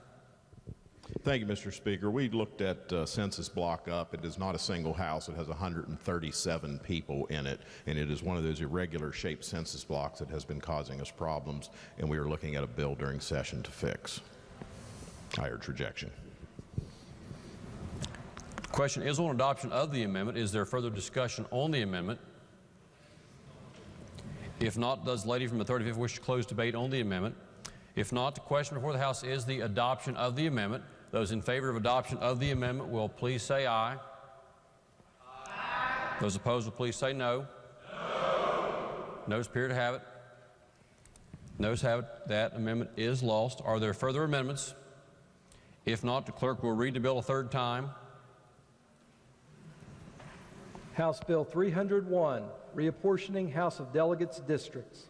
Thank you, Mr. Speaker. We looked at census block up. It is not a single house. It has 137 people in it, and it is one of those irregular shaped census blocks that has been causing us problems, and we are looking at a bill during session to fix. I urge rejection. The question is on adoption of the amendment. Is there further discussion on the amendment? If not, does the lady from the 35th wish to close debate on the amendment? If not, the question before the House is the adoption of the amendment. Those in favor of adoption of the amendment will please say aye. Aye. Those opposed will please say no. No. Noes appear to have it. Noes have it. That amendment is lost. Are there further amendments? If not, the clerk will read the bill a third time. House Bill 301, Reapportioning House of Delegates districts.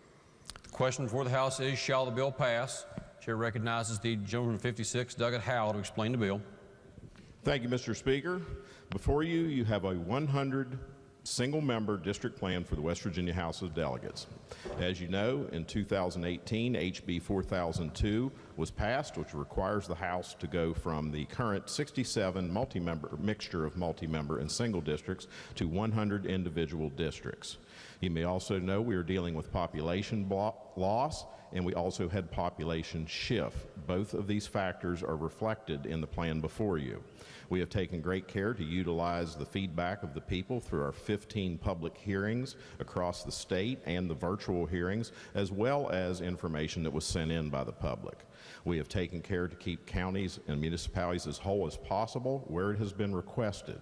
The question before the House is, shall the bill pass? Chair recognizes the gentleman from 56, Delegate Howell, to explain the bill. Thank you, Mr. Speaker. Before you, you have a 100 single-member district plan for the West Virginia House of Delegates. As you know, in 2018, HB 4002 was passed, which requires the House to go from the current 67 mixture of multi-member and single districts to 100 individual districts. You may also know we are dealing with population loss, and we also had population shift. Both of these factors are reflected in the plan before you. We have taken great care to utilize the feedback of the people through our 15 public hearings across the state and the virtual hearings, as well as information that was sent in by the public. We have taken care to keep counties and municipalities as whole as possible where it has been requested.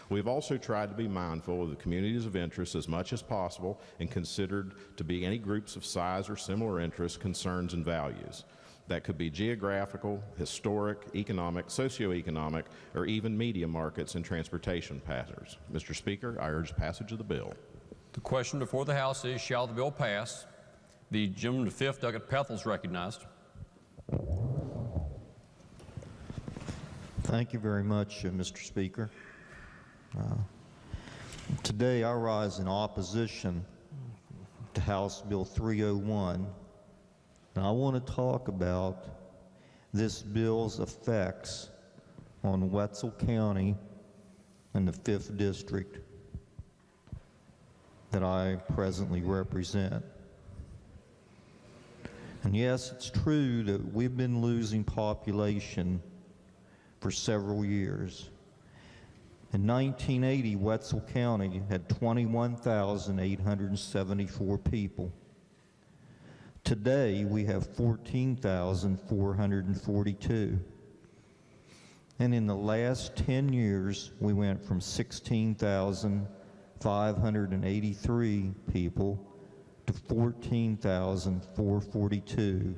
We've also tried to be mindful of the communities of interest as much as possible and considered to be any groups of size or similar interests, concerns, and values. That could be geographical, historic, economic, socioeconomic, or even media markets and transportation patterns. Mr. Speaker, I urge passage of the bill. The question before the House is, shall the bill pass? The gentleman from the 5th, Delegate Pethel, is recognized. Thank you very much, Mr. Speaker. Today I rise in opposition to House Bill 301. And I want to talk about this bill's effects on Wetzel County and the 5th District that I presently represent. And yes, it's true that we've been losing population for several years. In 1980, Wetzel County had 21,874 people. Today, we have 14,442. And in the last 10 years, we went from 16,583 people to 14,442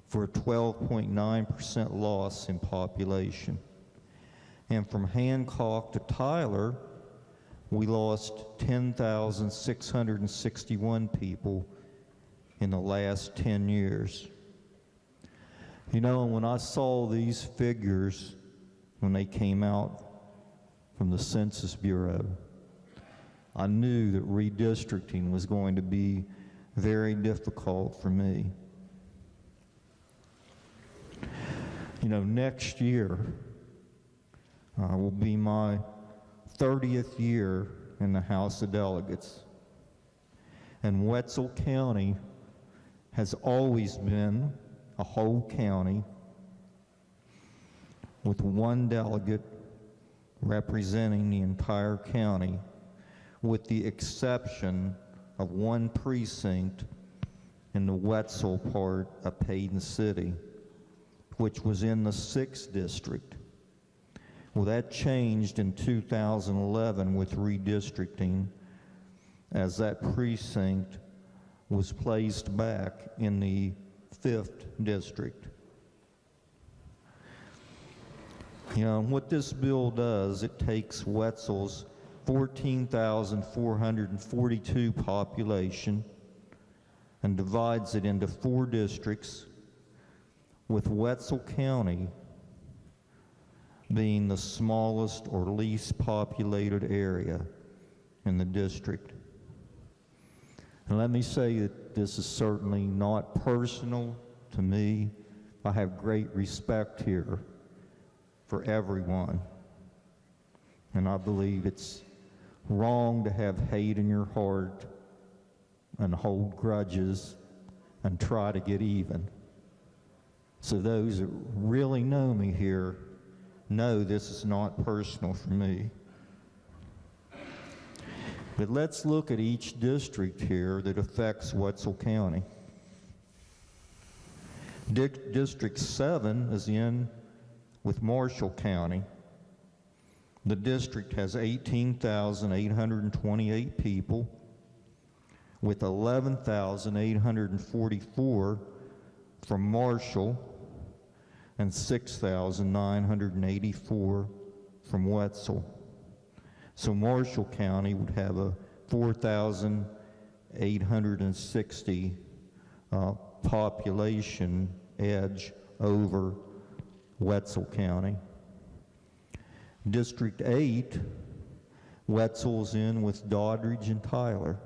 for a 12.9% loss in population. And from Hancock to Tyler, we lost 10,661 people in the last 10 years. You know, when I saw these figures when they came out from the Census Bureau, I knew that redistricting was going to be very difficult for me. You know, next year will be my 30th year in the House of Delegates. And Wetzel County has always been a whole county with one delegate representing the entire county, with the exception of one precinct in the Wetzel part of Hayden City, which was in the 6th District. Well, that changed in 2011 with redistricting, as that precinct was placed back in the 5th District. You know, what this bill does, it takes Wetzel's 14,442 population and divides it into 4 districts, with Wetzel County being the smallest or least populated area in the district. And let me say that this is certainly not personal to me. I have great respect here for everyone. And I believe it's wrong to have hate in your heart and hold grudges and try to get even. So those that really know me here know this is not personal for me. But let's look at each district here that affects Wetzel County. District 7 is in with Marshall County. The district has 18,828 people, with 11,844 from Marshall and 6,984 from Wetzel. So Marshall County would have a 4,860 population edge over Wetzel County. District 8, Wetzel's in with Doddridge and Tyler.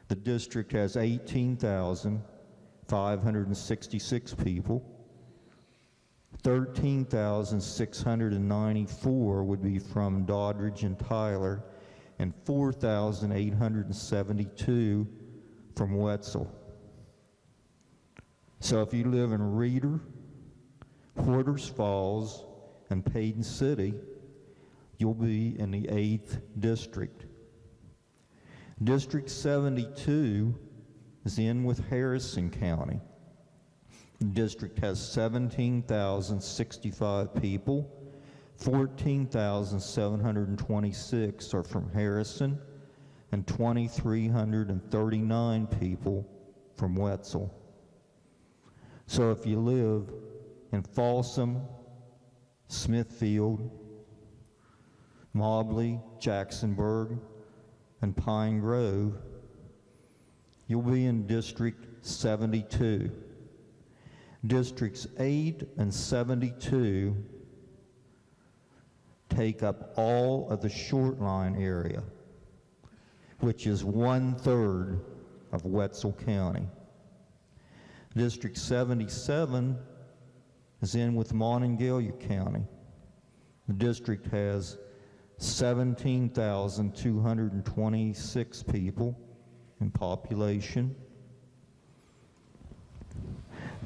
The district has 18,566 people. 13,694 would be from Doddridge and Tyler, and 4,872 from Wetzel. So if you live in Reeder, Porters Falls, and Payton City, you'll be in the 8th district. District 72 is in with Harrison County. The district has 17,065 people. 14,726 are from Harrison, and 2,339 people from Wetzel. So if you live in Folsom, Smithfield, Mobley, Jacksonburg, and Pine Grove, you'll be in District 72. Districts 8 and 72 take up all of the short line area, which is 1/3 of Wetzel County. District 77 is in with Monongalia County. The district has 17,226 people in population.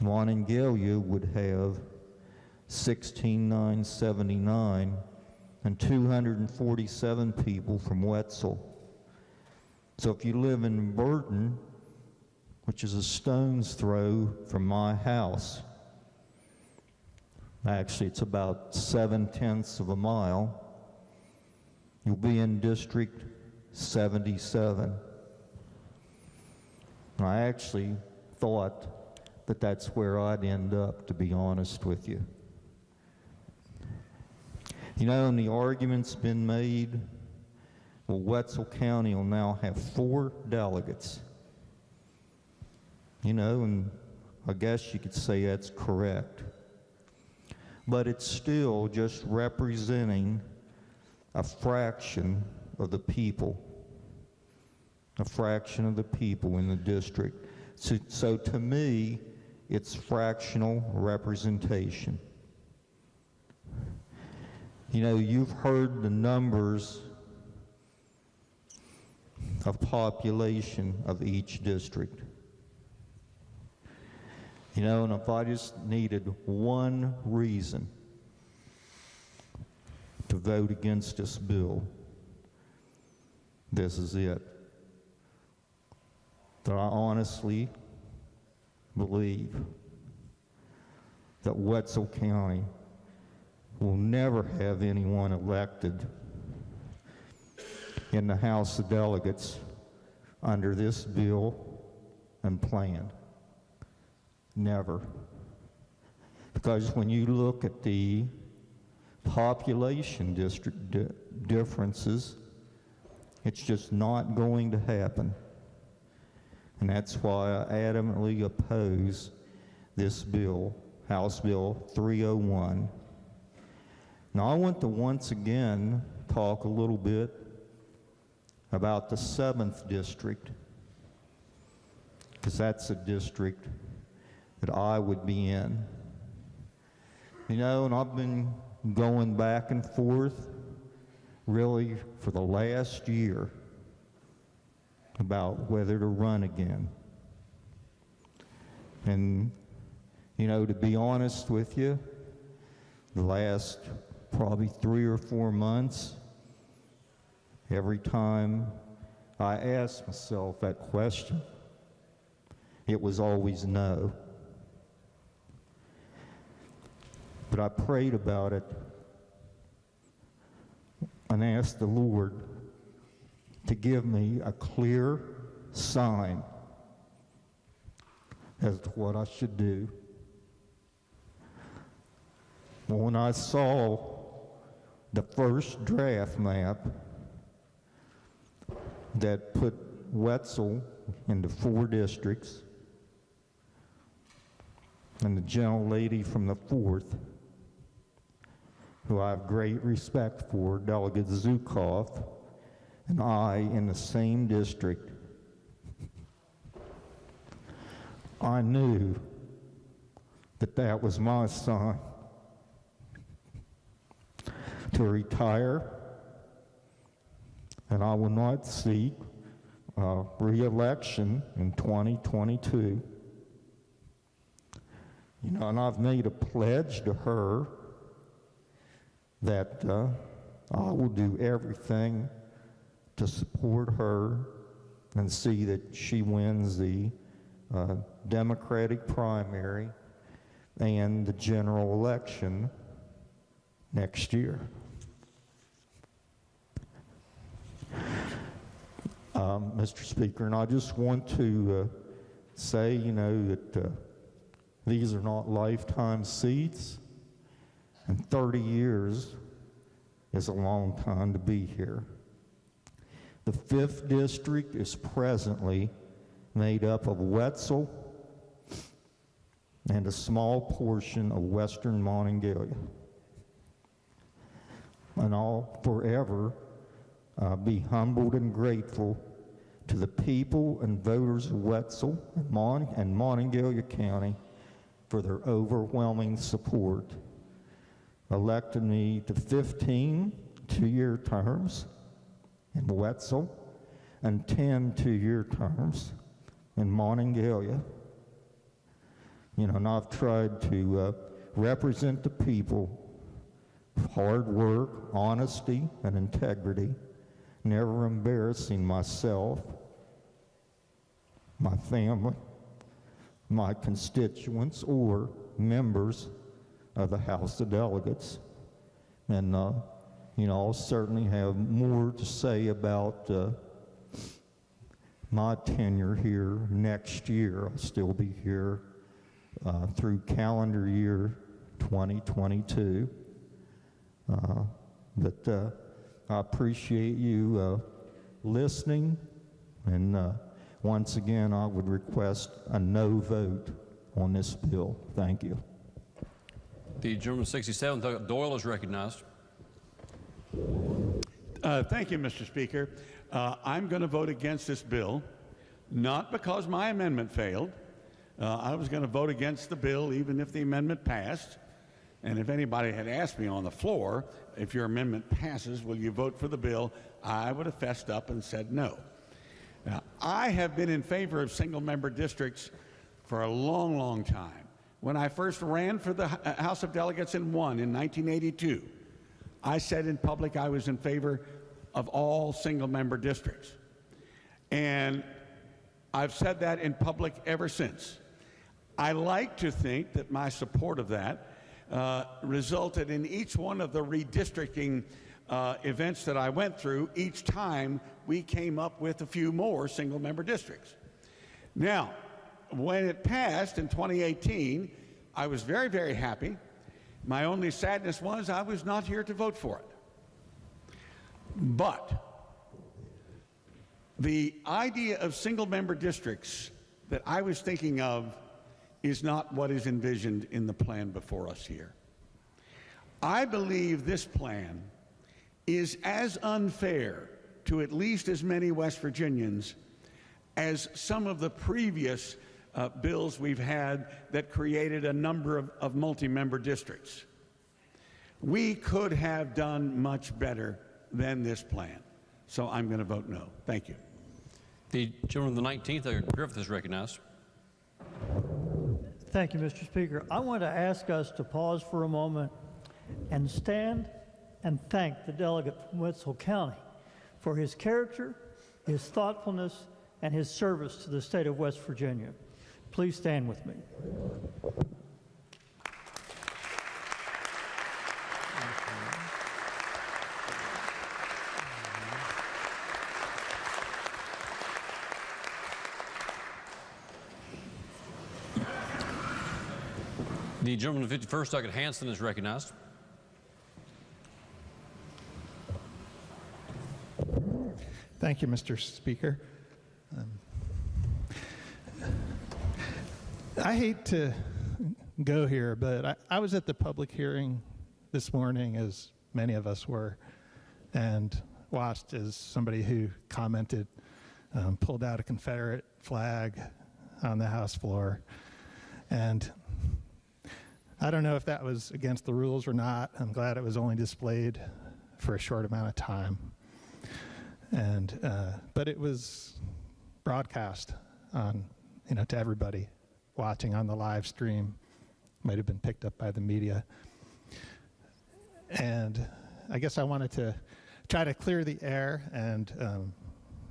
Monongalia would have 16,979 and 247 people from Wetzel. So if you live in Burton, which is a stone's throw from my house, actually it's about 7/10 of a mile, you'll be in District 77. And I actually thought that that's where I'd end up, to be honest with you. You know, and the argument's been made, well, Wetzel County will now have 4 delegates. You know, and I guess you could say that's correct. But it's still just representing a fraction of the people. A fraction of the people in the district. So to me, it's fractional representation. You know, you've heard the numbers of population of each district. You know, and if I just needed one reason to vote against this bill, this is it. That I honestly believe that Wetzel County will never have anyone elected in the House of Delegates under this bill and plan. Never. Because when you look at the population district differences. It's just not going to happen. And that's why I adamantly oppose this bill, House Bill 301. Now I want to once again talk a little bit about the 7th district, because that's a district that I would be in. You know, and I've been going back and forth really for the last year about whether to run again. And, you know, to be honest with you, the last probably 3 or 4 months, every time I asked myself that question, it was always no. But I prayed about it and asked the Lord to give me a clear sign as to what I should do. Well, when I saw the first draft map that put Wetzel into 4 districts, and the gentlelady from the 4th, who I have great respect for, Delegate Zukov, and I in the same district, I knew that that was my sign to retire, and I will not seek re-election in 2022. You know, and I've made a pledge to her that I will do everything to support her and see that she wins the Democratic primary and the general election next year. Mr. Speaker, and I just want to say, you know, that these are not lifetime seats, and 30 years is a long time to be here. The 5th district is presently made up of Wetzel and a small portion of western Monongalia. And I'll forever be humbled and grateful to the people and voters of Wetzel and Monongalia County for their overwhelming support, elected me to 15 2-year terms in Wetzel and 10 2-year terms in Monongalia. You know, and I've tried to represent the people with hard work, honesty, and integrity, never embarrassing myself, my family, my constituents, or members of the House of Delegates. And, you know, I'll certainly have more to say about my tenure here next year. I'll still be here through calendar year 2022. But I appreciate you listening, and once again, I would request a no vote on this bill. Thank you. The gentleman 67, Doyle, is recognized. Thank you, Mr. Speaker. I'm going to vote against this bill, not because my amendment failed. I was going to vote against the bill even if the amendment passed. And if anybody had asked me on the floor, if your amendment passes, will you vote for the bill, I would have fessed up and said no. Now, I have been in favor of single-member districts for a long, long time. When I first ran for the House of Delegates and won in 1982, I said in public I was in favor of all single-member districts. And I've said that in public ever since. I like to think that my support of that resulted in each one of the redistricting events that I went through. Each time we came up with a few more single-member districts. Now, when it passed in 2018, I was very, very happy My only sadness was I was not here to vote for it. But the idea of single-member districts that I was thinking of is not what is envisioned in the plan before us here. I believe this plan is as unfair to at least as many West Virginians as some of the previous bills we've had that created a number of multi-member districts. We could have done much better than this plan. So I'm going to vote no. Thank you. The gentleman of the 19th, Griffith, is recognized. Thank you, Mr. Speaker. I want to ask us to pause for a moment and stand and thank the delegate from Wetzel County for his character, his thoughtfulness, and his service to the state of West Virginia. Please stand with me. The gentleman of the 51st, Delegate Hanson, is recognized. Thank you, Mr. Speaker. I hate to go here, but I was at the public hearing this morning, as many of us were, and watched as somebody who commented pulled out a Confederate flag on the House floor. And I don't know if that was against the rules or not. I'm glad it was only displayed for a short amount of time. And but it was broadcast on, to everybody watching on the live stream. Might have been picked up by the media. And I guess I wanted to try to clear the air and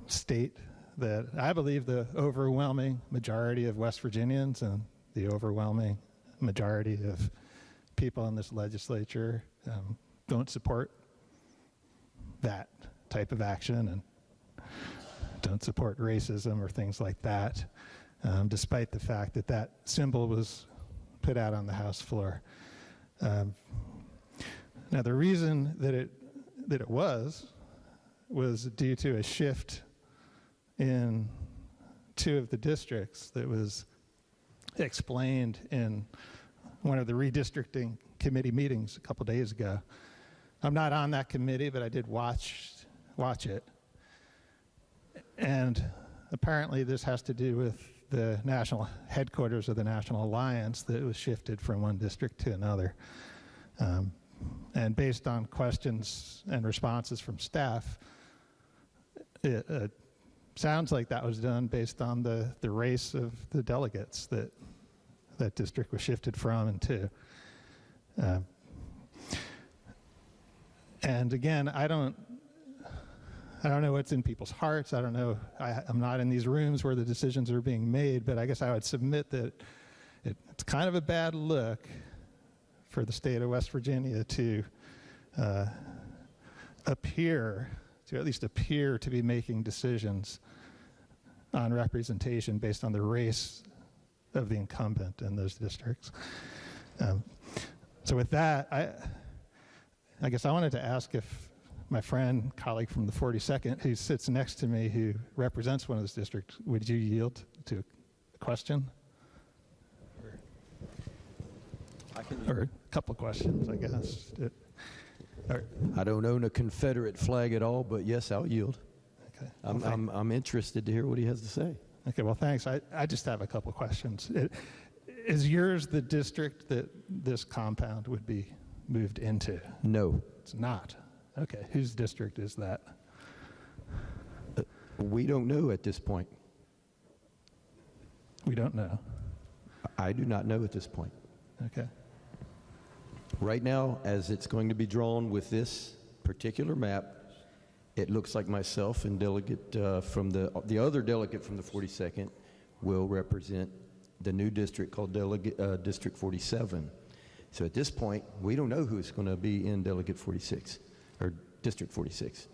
state that I believe the overwhelming majority of West Virginians and the overwhelming majority of people in this legislature don't support that type of action and don't support racism or things like that, despite the fact that that symbol was put out on the House floor. Now, the reason that it was due to a shift in two of the districts that was explained in one of the redistricting committee meetings a couple days ago. I'm not on that committee, but I did watch it. And apparently this has to do with the national headquarters of the National Alliance that was shifted from one district to another. And based on questions and responses from staff, it sounds like that was done based on the race of the delegates that district was shifted from and to. And again, I don't know what's in people's hearts. I don't know. I'm not in these rooms where the decisions are being made, but I guess I would submit that it's kind of a bad look for the state of West Virginia to at least appear to be making decisions on representation based on the race of the incumbent in those districts. So with that, I guess I wanted to ask if my friend, colleague from the 42nd, who sits next to me, who represents one of those districts, would you yield to a question? Or a couple of questions, I guess. I don't own a Confederate flag at all, but yes, I'll yield. Okay. I'm interested to hear what he has to say. Okay, well, thanks. I just have a couple of questions. Is yours the district that this compound would be moved into? No. It's not. Okay, whose district is that? We don't know at this point. We don't know. I do not know at this point. Okay. Right now, as it's going to be drawn with this particular map, it looks like myself and delegate from the other delegate from the 42nd will represent the new district called District 47. So at this point, we don't know who's going to be in Delegate 46 or District 46.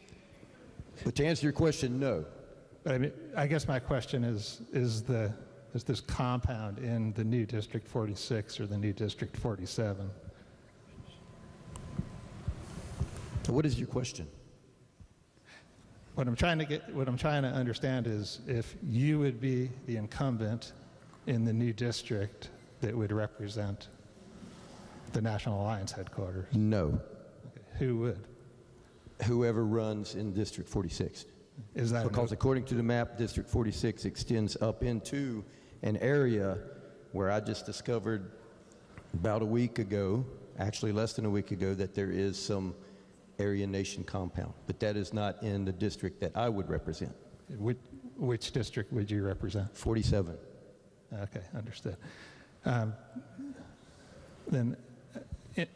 But to answer your question, no. But I mean, I guess my question is this compound in the new District 46 or the new District 47? What is your question? What I'm trying to understand is if you would be the incumbent in the new district that would represent the National Alliance headquarters. No. Okay. Who would? Whoever runs in District 46. Is that because according to the map, District 46 extends up into an area where I just discovered about a week ago, actually less than a week ago, that there is some Aryan Nation compound, but that is not in the district that I would represent. Which district would you represent? 47. Okay, understood. Then,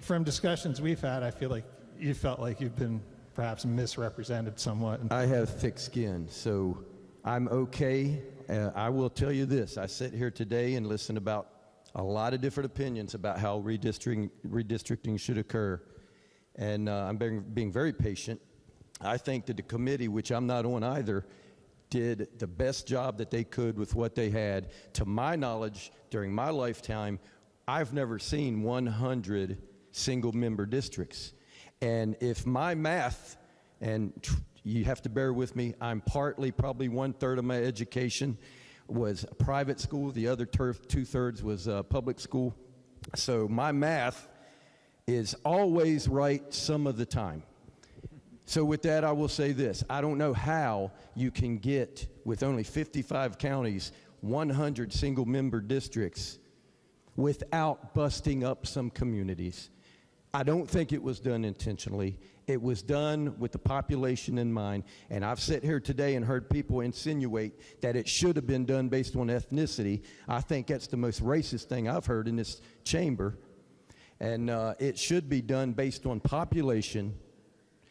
from discussions we've had, I feel like you felt like you've been perhaps misrepresented somewhat. I have thick skin, so I'm okay. I will tell you this. I sit here today and listen about a lot of different opinions about how redistricting should occur, and I'm being very patient. I think that the committee, which I'm not on either, did the best job that they could with what they had. To my knowledge, during my lifetime, I've never seen 100 single-member districts. And if my math, and you have to bear with me, I'm partly, probably 1/3 of my education was private school, the other 2/3 was public school. So my math is always right some of the time. So with that, I will say this. I don't know how you can get, with only 55 counties, 100 single-member districts without busting up some communities. I don't think it was done intentionally. It was done with the population in mind. And I've sat here today and heard people insinuate that it should have been done based on ethnicity. I think that's the most racist thing I've heard in this chamber. And it should be done based on population,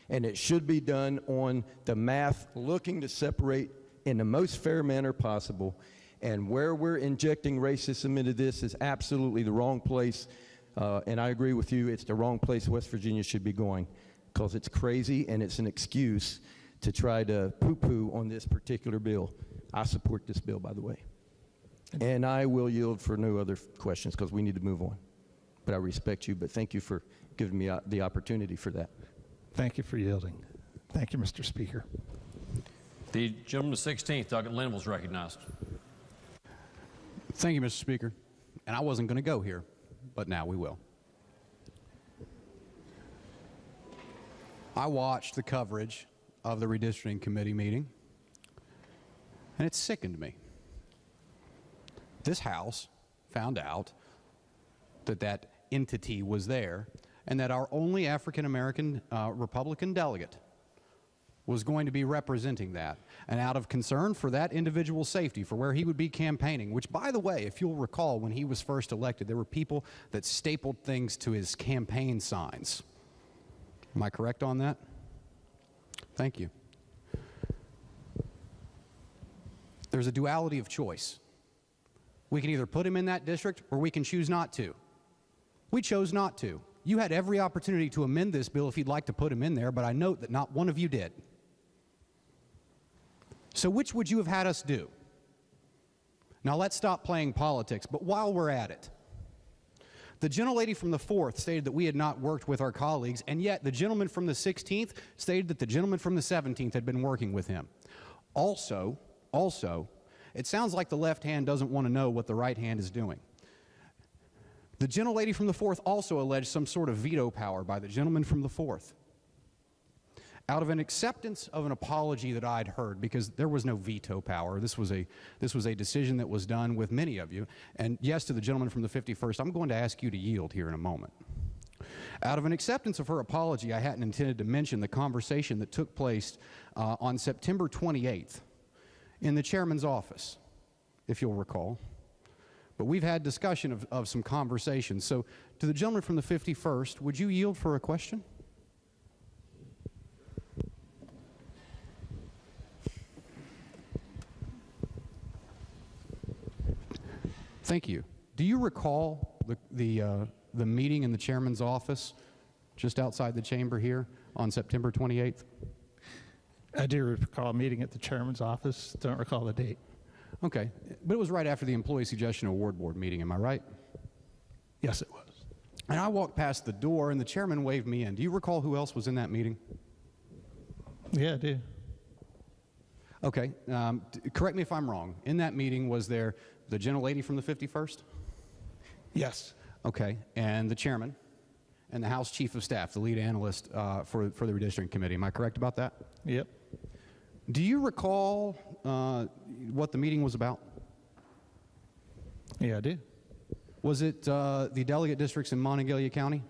and it should be done on the math, looking to separate in the most fair manner possible. And where we're injecting racism into this is absolutely the wrong place. And I agree with you, it's the wrong place West Virginia should be going, because it's crazy and it's an excuse to try to poo-poo on this particular bill. I support this bill, by the way. And I will yield for no other questions because we need to move on. But I respect you, but thank you for giving me the opportunity for that. Thank you for yielding. Thank you, Mr. Speaker. The gentleman to 16th, Doug Linville, is recognized. Thank you, Mr. Speaker. And I wasn't going to go here, but now we will. I watched the coverage of the Redistricting Committee meeting, and it sickened me. This House found out that that entity was there, and that our only African-American Republican delegate was going to be representing that. And out of concern for that individual's safety, for where he would be campaigning, which, by the way, if you'll recall, when he was first elected, there were people that stapled things to his campaign signs. Am I correct on that? Thank you. There's a duality of choice. We can either put him in that district or we can choose not to. We chose not to. You had every opportunity to amend this bill if you'd like to put him in there, but I note that not one of you did. So which would you have had us do? Now let's stop playing politics, but while we're at it, the gentlelady from the 4th stated that we had not worked with our colleagues, and yet the gentleman from the 16th stated that the gentleman from the 17th had been working with him. Also, it sounds like the left hand doesn't want to know what the right hand is doing. The gentlelady from the 4th also alleged some sort of veto power by the gentleman from the 4th. Out of an acceptance of an apology that I'd heard, because there was no veto power, this was a decision that was done with many of you, and yes, to the gentleman from the 51st, I'm going to ask you to yield here in a moment. Out of an acceptance of her apology, I hadn't intended to mention the conversation that took place on September 28th in the chairman's office, if you'll recall. But we've had discussion of some conversations. So to the gentleman from the 51st, would you yield for a question? Thank you. Do you recall the meeting in the chairman's office just outside the chamber here on September 28th? I do recall a meeting at the chairman's office. Don't recall the date. Okay, but it was right after the Employee Suggestion Award Board meeting, am I right? Yes, it was. And I walked past the door, and the chairman waved me in. Do you recall who else was in that meeting? Yeah, I do. Okay. Correct me if I'm wrong. In that meeting, was there the gentlelady from the 51st? Yes. Okay. And the chairman and the House Chief of Staff, the lead analyst for the Redistricting Committee. Am I correct about that? Yep. Do you recall what the meeting was about? Yeah, I do. Was it the delegate districts in Monongalia County?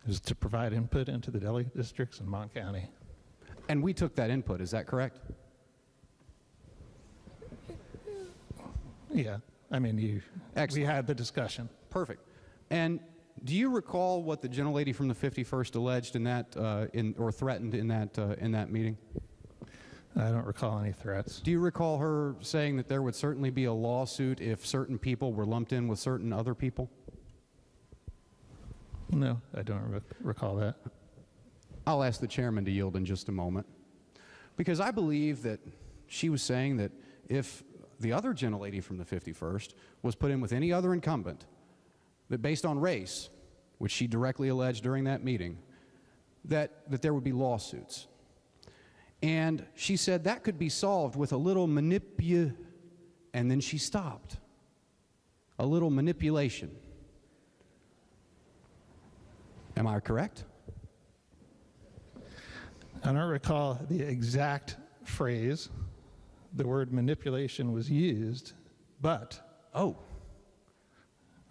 It was to provide input into the delegate districts in Mon County. And we took that input, is that correct? Yeah. I mean, we had the discussion. Perfect. And do you recall what the gentlelady from the 51st alleged in that, or threatened in that meeting? I don't recall any threats. Do you recall her saying that there would certainly be a lawsuit if certain people were lumped in with certain other people? No, I don't recall that. I'll ask the chairman to yield in just a moment. Because I believe that she was saying that if the other gentlelady from the 51st was put in with any other incumbent, that based on race, which she directly alleged during that meeting, that there would be lawsuits. And she said that could be solved with a little and then she stopped. A little manipulation. Am I correct? I don't recall the exact phrase. The word manipulation was used, but... Oh.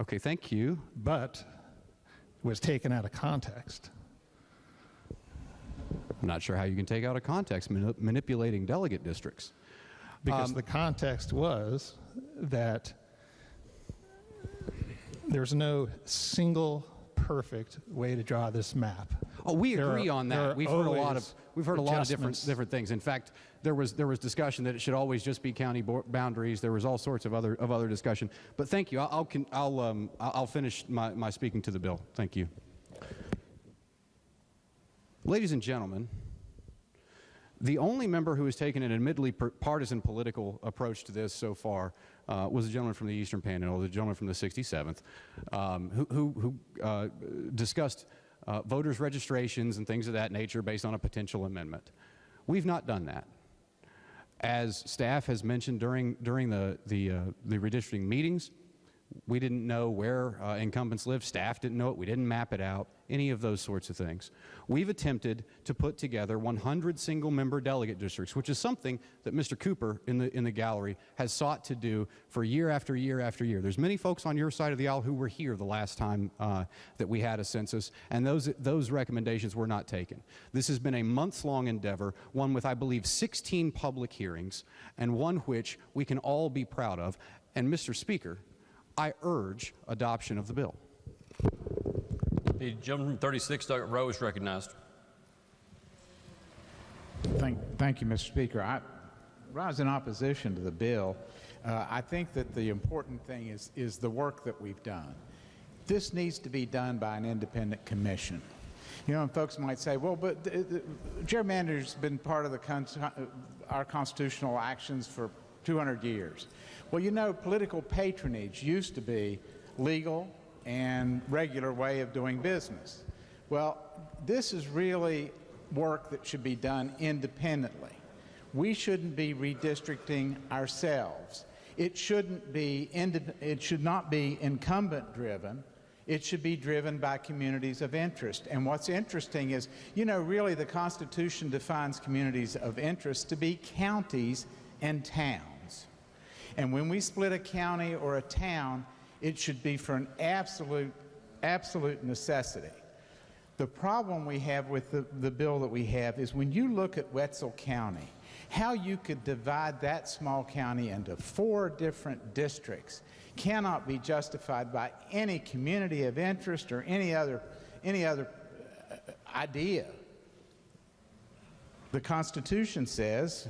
Okay, thank you. But was taken out of context. I'm not sure how you can take out of context manipulating delegate districts. Because the context was that there's no single perfect way to draw this map. Oh, we agree on that. We've heard a lot of different things. In fact, there was discussion that it should always just be county boundaries. There was all sorts of other discussion. But thank you. I'll finish my speaking to the bill. Thank you. Ladies and gentlemen, the only member who has taken an admittedly partisan political approach to this so far was a gentleman from the Eastern Panhandle, the gentleman from the 67th, who discussed voters' registrations and things of that nature based on a potential amendment. We've not done that. As staff has mentioned during the redistricting meetings, we didn't know where incumbents lived. Staff didn't know it. We didn't map it out. Any of those sorts of things. We've attempted to put together 100 single-member delegate districts, which is something that Mr. Cooper in the gallery has sought to do for year after year after year. There's many folks on your side of the aisle who were here the last time that we had a census, and those recommendations were not taken. This has been a months-long endeavor, one with, I believe, 16 public hearings, and one which we can all be proud of. And, Mr. Speaker, I urge adoption of the bill. The gentleman from 36, Douglas Rowe, is recognized. Thank you, Mr. Speaker. I rise in opposition to the bill. I think that the important thing is the work that we've done. This needs to be done by an independent commission. You know, and folks might say, well, but gerrymandering's been part of our constitutional actions for 200 years. Well, you know, political patronage used to be legal and regular way of doing business. Well, this is really work that should be done independently. We shouldn't be redistricting ourselves. It should not be incumbent driven. It should be driven by communities of interest. And what's interesting is, you know, really the Constitution defines communities of interest to be counties and towns. And when we split a county or a town, it should be for an absolute necessity. The problem we have with the bill that we have is when you look at Wetzel County, how you could divide that small county into 4 different districts cannot be justified by any community of interest or any other idea. The Constitution says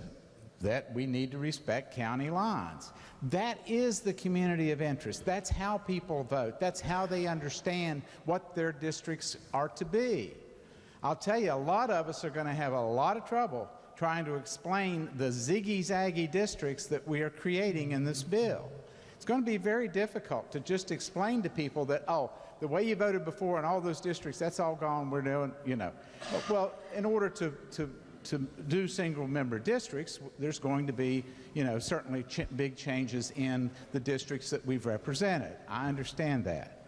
that we need to respect county lines. That is the community of interest. That's how people vote. That's how they understand what their districts are to be. I'll tell you, a lot of us are going to have a lot of trouble trying to explain the ziggy-zaggy districts that we are creating in this bill. It's going to be very difficult to just explain to people that, oh, the way you voted before in all those districts, that's all gone, we're doing, you know. Well, in order to do single-member districts, there's going to be, you know, certainly big changes in the districts that we've represented. I understand that.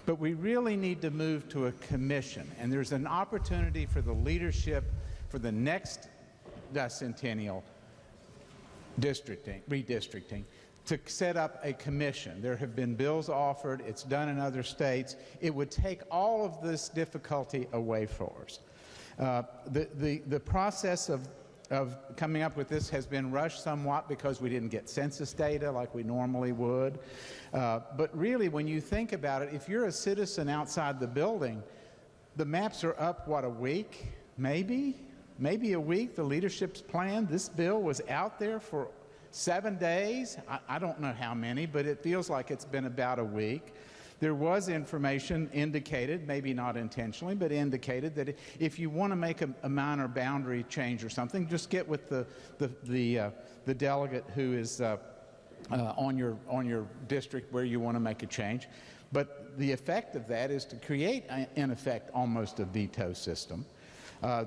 But we really need to move to a commission, and there's an opportunity for the leadership for the next decennial redistricting, to set up a commission. There have been bills offered. It's done in other states. It would take all of this difficulty away from us. The process of coming up with this has been rushed somewhat because we didn't get census data like we normally would. But really, when you think about it, if you're a citizen outside the building, the maps are up, what, a week? Maybe a week. The leadership's plan, this bill was out there for 7 days. I don't know how many, but it feels like it's been about a week. There was information indicated, maybe not intentionally, but indicated that if you want to make a minor boundary change or something, just get with the delegate who is on your district where you want to make a change. But the effect of that is to create, in effect, almost a veto system.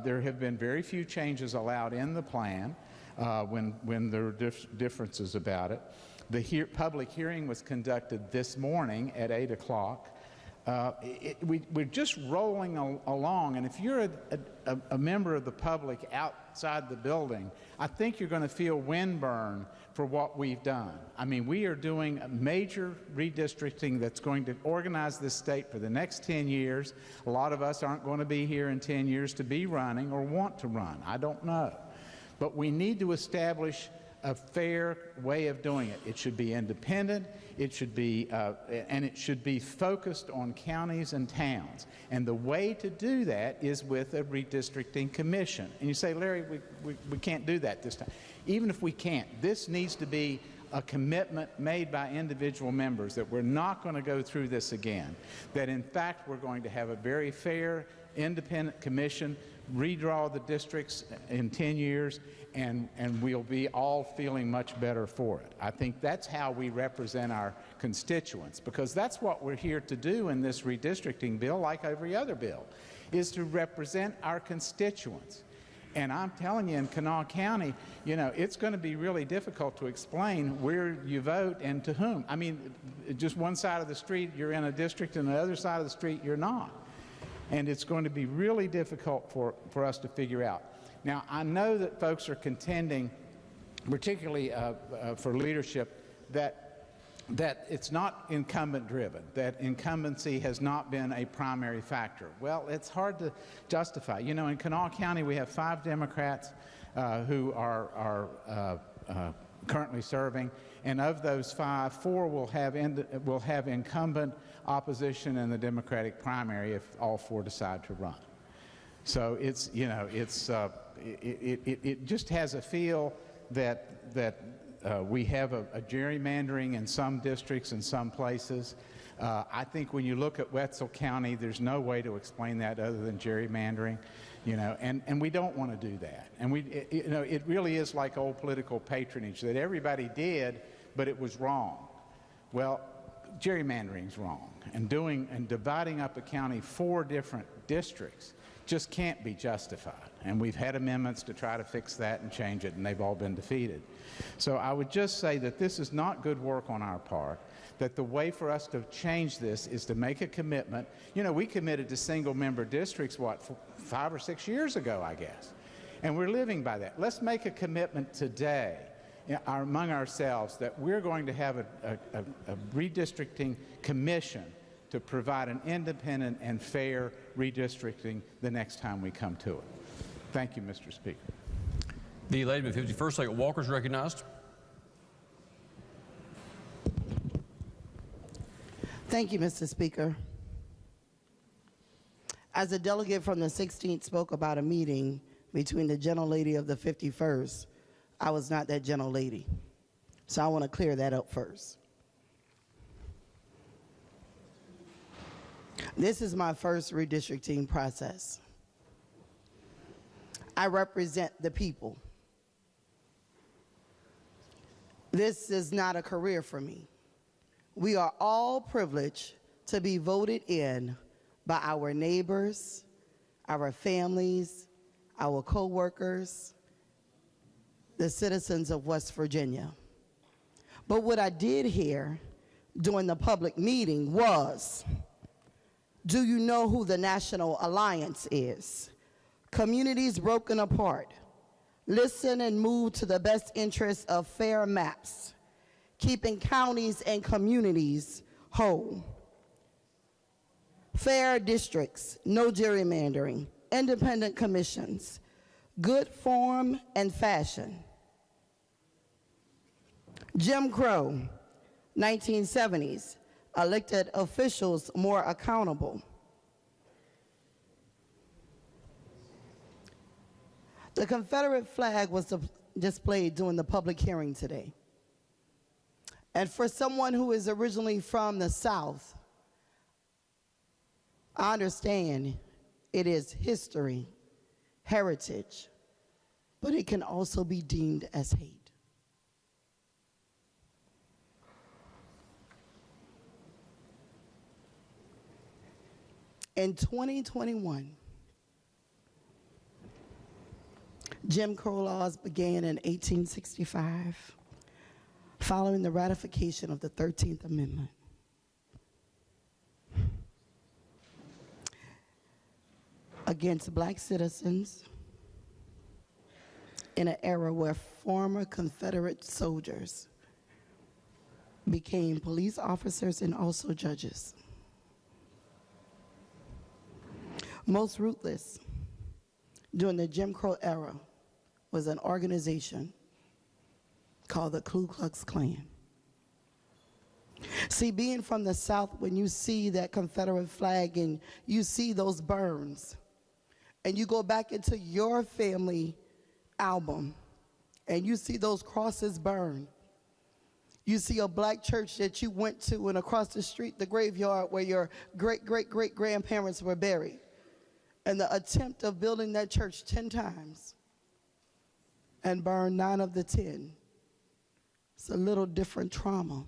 There have been very few changes allowed in the plan when there are differences about it. The public hearing was conducted this morning at 8 o'clock. We're just rolling along, and if you're a member of the public outside the building, I think you're going to feel windburn for what we've done. I mean, we are doing a major redistricting that's going to organize this state for the next 10 years. A lot of us aren't going to be here in 10 years to be running or want to run. I don't know. But we need to establish a fair way of doing it. It should be independent, it should be, and it should be focused on counties and towns. And the way to do that is with a redistricting commission. And you say, Larry, we can't do that this time. Even if we can't, this needs to be a commitment made by individual members that we're not going to go through this again, that in fact we're going to have a very fair, independent commission, redraw the districts in 10 years, and we'll be all feeling much better for it. I think that's how we represent our constituents, because that's what we're here to do in this redistricting bill, like every other bill, is to represent our constituents. And I'm telling you, in Kanawha County, you know, it's going to be really difficult to explain where you vote and to whom. I mean, just one side of the street, you're in a district, and the other side of the street, you're not. And it's going to be really difficult for us to figure out. Now, I know that folks are contending, particularly for leadership, that it's not incumbent driven, that incumbency has not been a primary factor. Well, it's hard to justify. You know, in Kanawha County, we have 5 Democrats who are currently serving, and of those 5, 4 will have incumbent opposition in the Democratic primary if all 4 decide to run. So it's, you know, it's it just has a feel that we have a gerrymandering in some districts and some places. I think when you look at Wetzel County, there's no way to explain that other than gerrymandering, you know, and we don't want to do that. And you know, it really is like old political patronage that everybody did, but it was wrong. Well, gerrymandering's wrong, and dividing up a county 4 different districts just can't be justified. And we've had amendments to try to fix that and change it, and they've all been defeated. So I would just say that this is not good work on our part, that the way for us to change this is to make a commitment. You know, we committed to single-member districts, what, 5 or 6 years ago, I guess. And we're living by that. Let's make a commitment today among ourselves that we're going to have a redistricting commission to provide an independent and fair redistricting the next time we come to it. Thank you, Mr. Speaker. The lady with 51st, Delegate Walker, is recognized. Thank you, Mr. Speaker. As a delegate from the 16th spoke about a meeting between the gentlelady of the 51st, I was not that gentlelady. So I want to clear that up first. This is my first redistricting process. I represent the people. This is not a career for me. We are all privileged to be voted in by our neighbors, our families, our co-workers, the citizens of West Virginia. But what I did hear during the public meeting was, do you know who the National Alliance is? Communities broken apart. Listen and move to the best interests of fair maps, keeping counties and communities whole. Fair districts, no gerrymandering, independent commissions, good form and fashion. Jim Crow, 1970s, elected officials more accountable. The Confederate flag was displayed during the public hearing today. And for someone who is originally from the South, I understand it is history, heritage, but it can also be deemed as hate. In 2021, Jim Crow laws began in 1865, following the ratification of the 13th Amendment. Against black citizens in an era where former Confederate soldiers became police officers and also judges. Most ruthless during the Jim Crow era was an organization called the Ku Klux Klan. See, being from the South, when you see that Confederate flag and you see those burns, and you go back into your family album and you see those crosses burn, you see a black church that you went to, and across the street, the graveyard where your great-great-great-grandparents were buried, and the attempt of building that church 10 times and burn 9 of the 10. It's a little different trauma.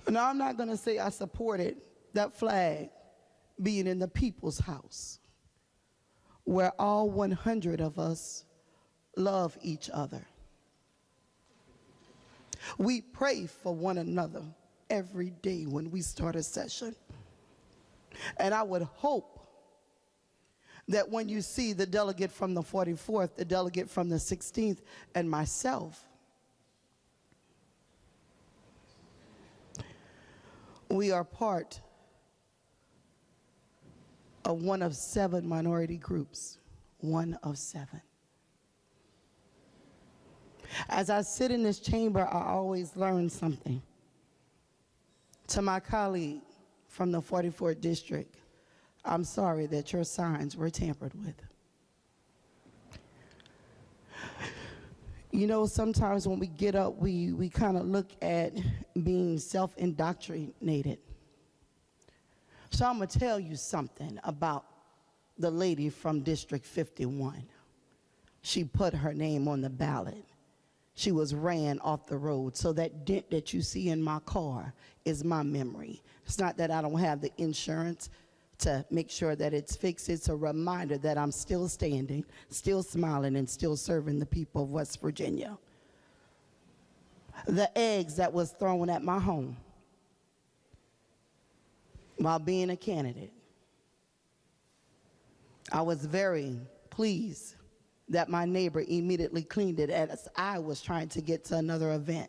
Now, I'm not going to say I supported that flag being in the people's house, where all 100 of us love each other. We pray for one another every day when we start a session. And I would hope that when you see the delegate from the 44th, the delegate from the 16th, and myself, we are part of one of 7 minority groups, one of 7. As I sit in this chamber, I always learn something. To my colleague from the 44th District, I'm sorry that your signs were tampered with. You know, sometimes when we get up, we kind of look at being self-indoctrinated. So I'm going to tell you something about the lady from District 51. She put her name on the ballot. She was ran off the road. So that dent that you see in my car is my memory. It's not that I don't have the insurance to make sure that it's fixed. It's a reminder that I'm still standing, still smiling, and still serving the people of West Virginia. The eggs that was thrown at my home while being a candidate, I was very pleased that my neighbor immediately cleaned it as I was trying to get to another event.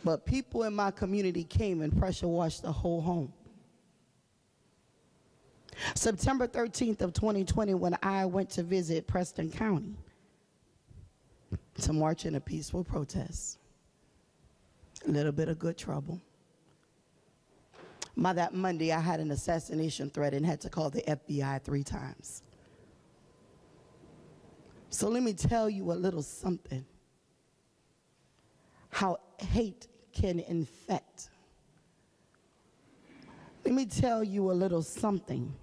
But people in my community came and pressure washed the whole home. September 13th of 2020, when I went to visit Preston County to march in a peaceful protest, a little bit of good trouble. By that Monday, I had an assassination threat and had to call the FBI 3 times. So let me tell you a little something, how hate can infect. Let me tell you a little something,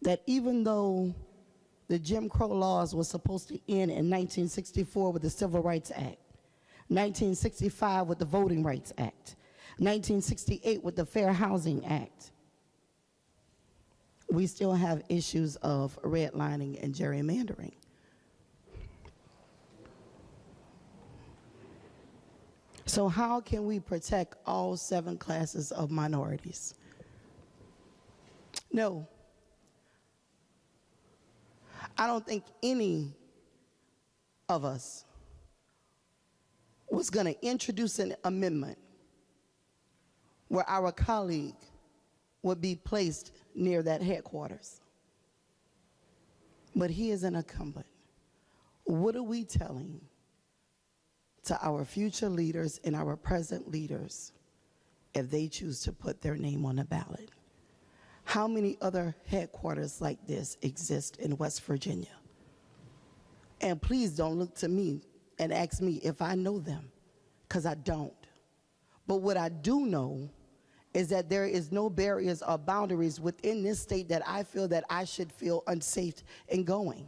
that even though the Jim Crow laws were supposed to end in 1964 with the Civil Rights Act, 1965 with the Voting Rights Act, 1968 with the Fair Housing Act. We still have issues of redlining and gerrymandering. So how can we protect all 7 classes of minorities? No. I don't think any of us was going to introduce an amendment where our colleague would be placed near that headquarters. But he is an incumbent. What are we telling to our future leaders and our present leaders if they choose to put their name on the ballot? How many other headquarters like this exist in West Virginia? And please don't look to me and ask me if I know them, because I don't. But what I do know is that there is no barriers or boundaries within this state that I feel that I should feel unsafe in going.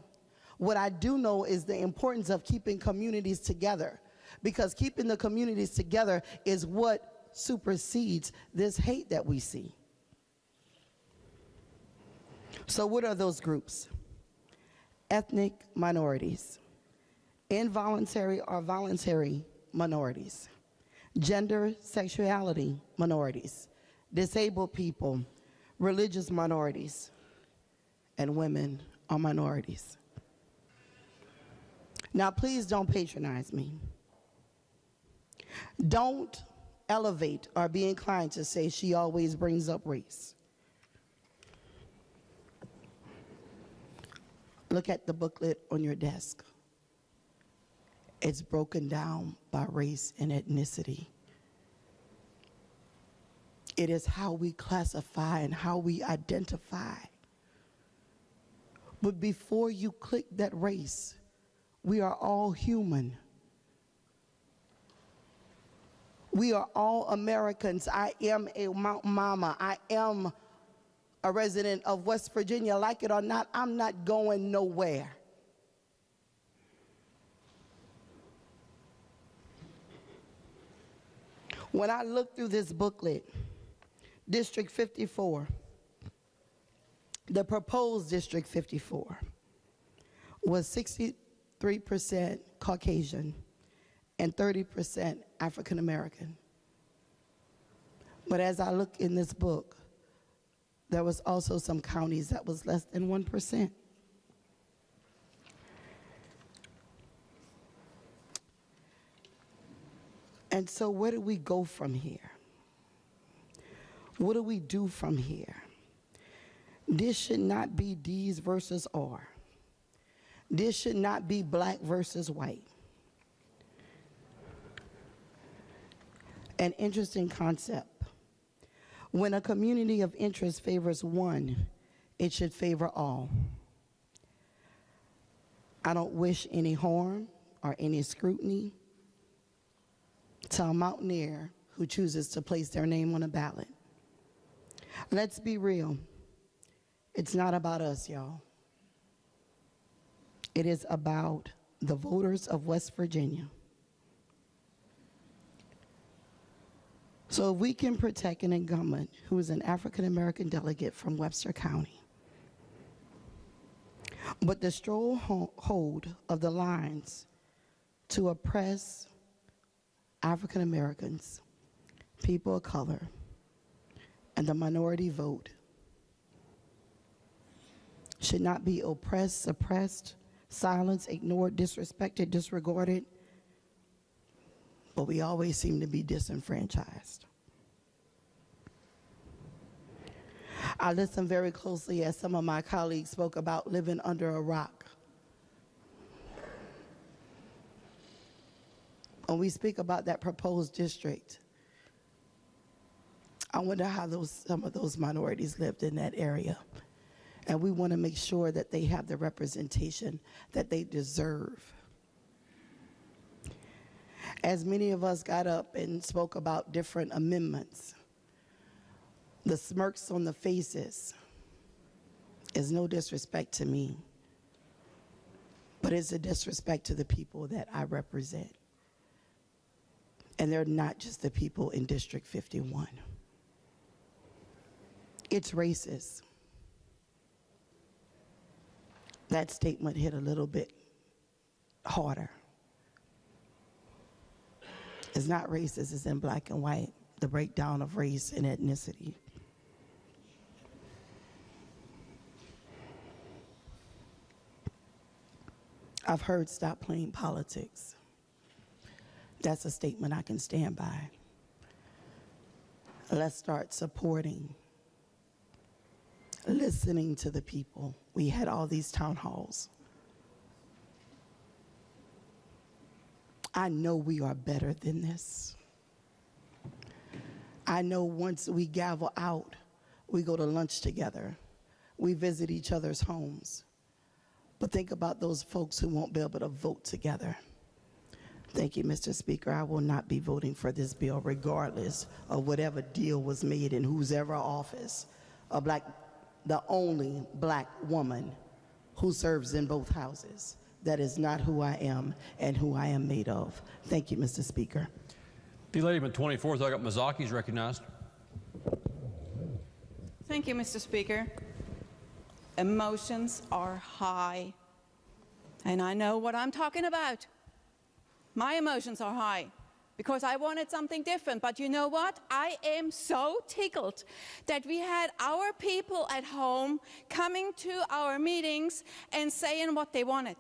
What I do know is the importance of keeping communities together, because keeping the communities together is what supersedes this hate that we see. So what are those groups? Ethnic minorities, involuntary or voluntary minorities, gender, sexuality minorities, disabled people, religious minorities, and women are minorities. Now, please don't patronize me. Don't elevate or be inclined to say she always brings up race. Look at the booklet on your desk. It's broken down by race and ethnicity. It is how we classify and how we identify. But before you click that race, we are all human. We are all Americans. I am a Mountain Mama. I am a resident of West Virginia. Like it or not, I'm not going nowhere. When I look through this booklet, District 54, the proposed District 54, was 63% Caucasian and 30% African American. But as I look in this book, there was also some counties that was less than 1%. And so where do we go from here? What do we do from here? This should not be D's versus R. This should not be black versus white. An interesting concept. When a community of interest favors one, it should favor all. I don't wish any harm or any scrutiny to a mountaineer who chooses to place their name on a ballot. Let's be real. It's not about us, y'all. It is about the voters of West Virginia. So if we can protect an incumbent who is an African-American delegate from Webster County, but the stronghold of the lines to oppress African Americans, people of color, and the minority vote should not be oppressed, suppressed, silenced, ignored, disrespected, disregarded, but we always seem to be disenfranchised. I listened very closely as some of my colleagues spoke about living under a rock. When we speak about that proposed district, I wonder how some of those minorities lived in that area. And we want to make sure that they have the representation that they deserve. As many of us got up and spoke about different amendments, the smirks on the faces is no disrespect to me, but it's a disrespect to the people that I represent. And they're not just the people in District 51. It's racist. That statement hit a little bit harder. It's not racist, it's in black and white, the breakdown of race and ethnicity. I've heard stop playing politics. That's a statement I can stand by. Let's start supporting, listening to the people. We had all these town halls. I know we are better than this. I know once we gavel out, we go to lunch together. We visit each other's homes. But think about those folks who won't be able to vote together. Thank you, Mr. Speaker. I will not be voting for this bill regardless of whatever deal was made in whose ever office. The only black woman who serves in both houses. That is not who I am and who I am made of. Thank you, Mr. Speaker. The lady from 24th, I got Mizaki is recognized. Thank you, Mr. Speaker. Emotions are high, and I know what I'm talking about. My emotions are high because I wanted something different, but you know what? I am so tickled that we had our people at home coming to our meetings and saying what they wanted.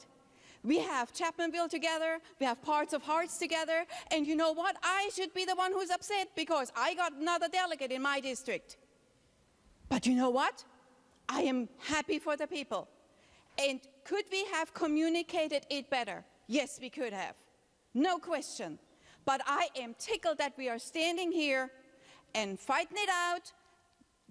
We have Chapmanville together, we have parts of Hearts together, and you know what? I should be the one who's upset because I got another delegate in my district. But you know what? I am happy for the people. And could we have communicated it better? Yes, we could have. No question. But I am tickled that we are standing here and fighting it out,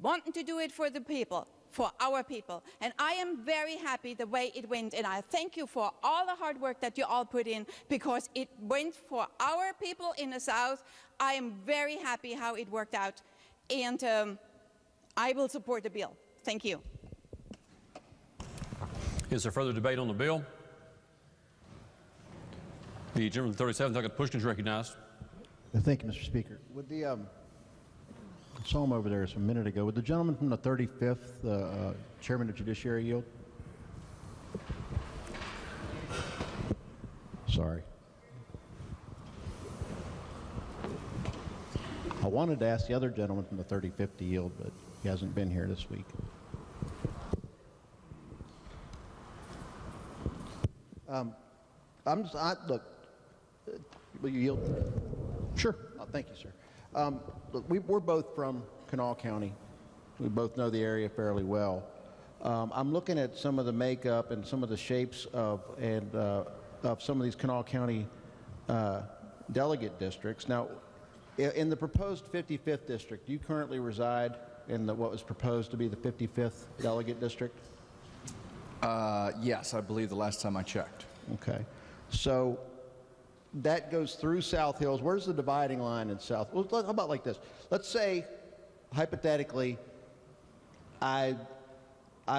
wanting to do it for the people, for our people. And I am very happy the way it went. And I thank you for all the hard work that you all put in because it went for our people in the South. I am very happy how it worked out. And I will support the bill. Thank you. Is there further debate on the bill? The gentleman from 37th, Delegate Pushkin, is recognized. Thank you, Mr. Speaker. Would the I saw him over there a minute ago. Would the gentleman from the 35th, Chairman of Judiciary, yield? Sorry. I wanted to ask the other gentleman from the 35th to yield, but he hasn't been here this week. Look, will you yield? Sure. Thank you, sir. Look, we're both from Kanawha County. We both know the area fairly well. I'm looking at some of the makeup and some of the shapes of some of these Kanawha County delegate districts. Now, in the proposed 55th district, do you currently reside in what was proposed to be the 55th delegate district? Yes, I believe the last time I checked. Okay. So that goes through South Hills. Where's the dividing line in South? Well, how about like this? Let's say, hypothetically, I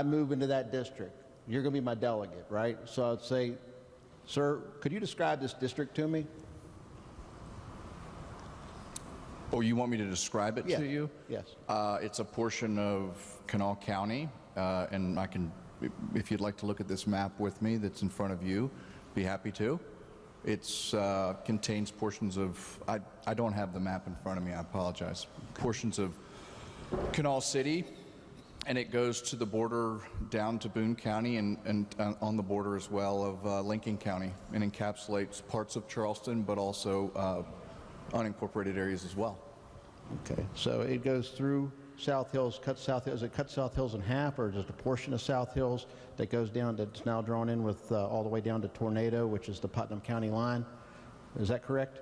move into that district. You're going to be my delegate, right? So I'd say, sir, could you describe this district to me? Oh, you want me to describe it to you? Yes. It's a portion of Kanawha County, and I can, if you'd like to look at this map with me that's in front of you, be happy to. It contains portions of, I don't have the map in front of me, I apologize. Portions of Kanawha City, and it goes to the border down to Boone County and on the border as well of Lincoln County, and encapsulates parts of Charleston, but also unincorporated areas as well. Okay, so it goes through South Hills, cuts South Hills. Is it cut South Hills in half, or just a portion of South Hills that goes down, that's now drawn in with all the way down to Tornado, which is the Putnam County line? Is that correct?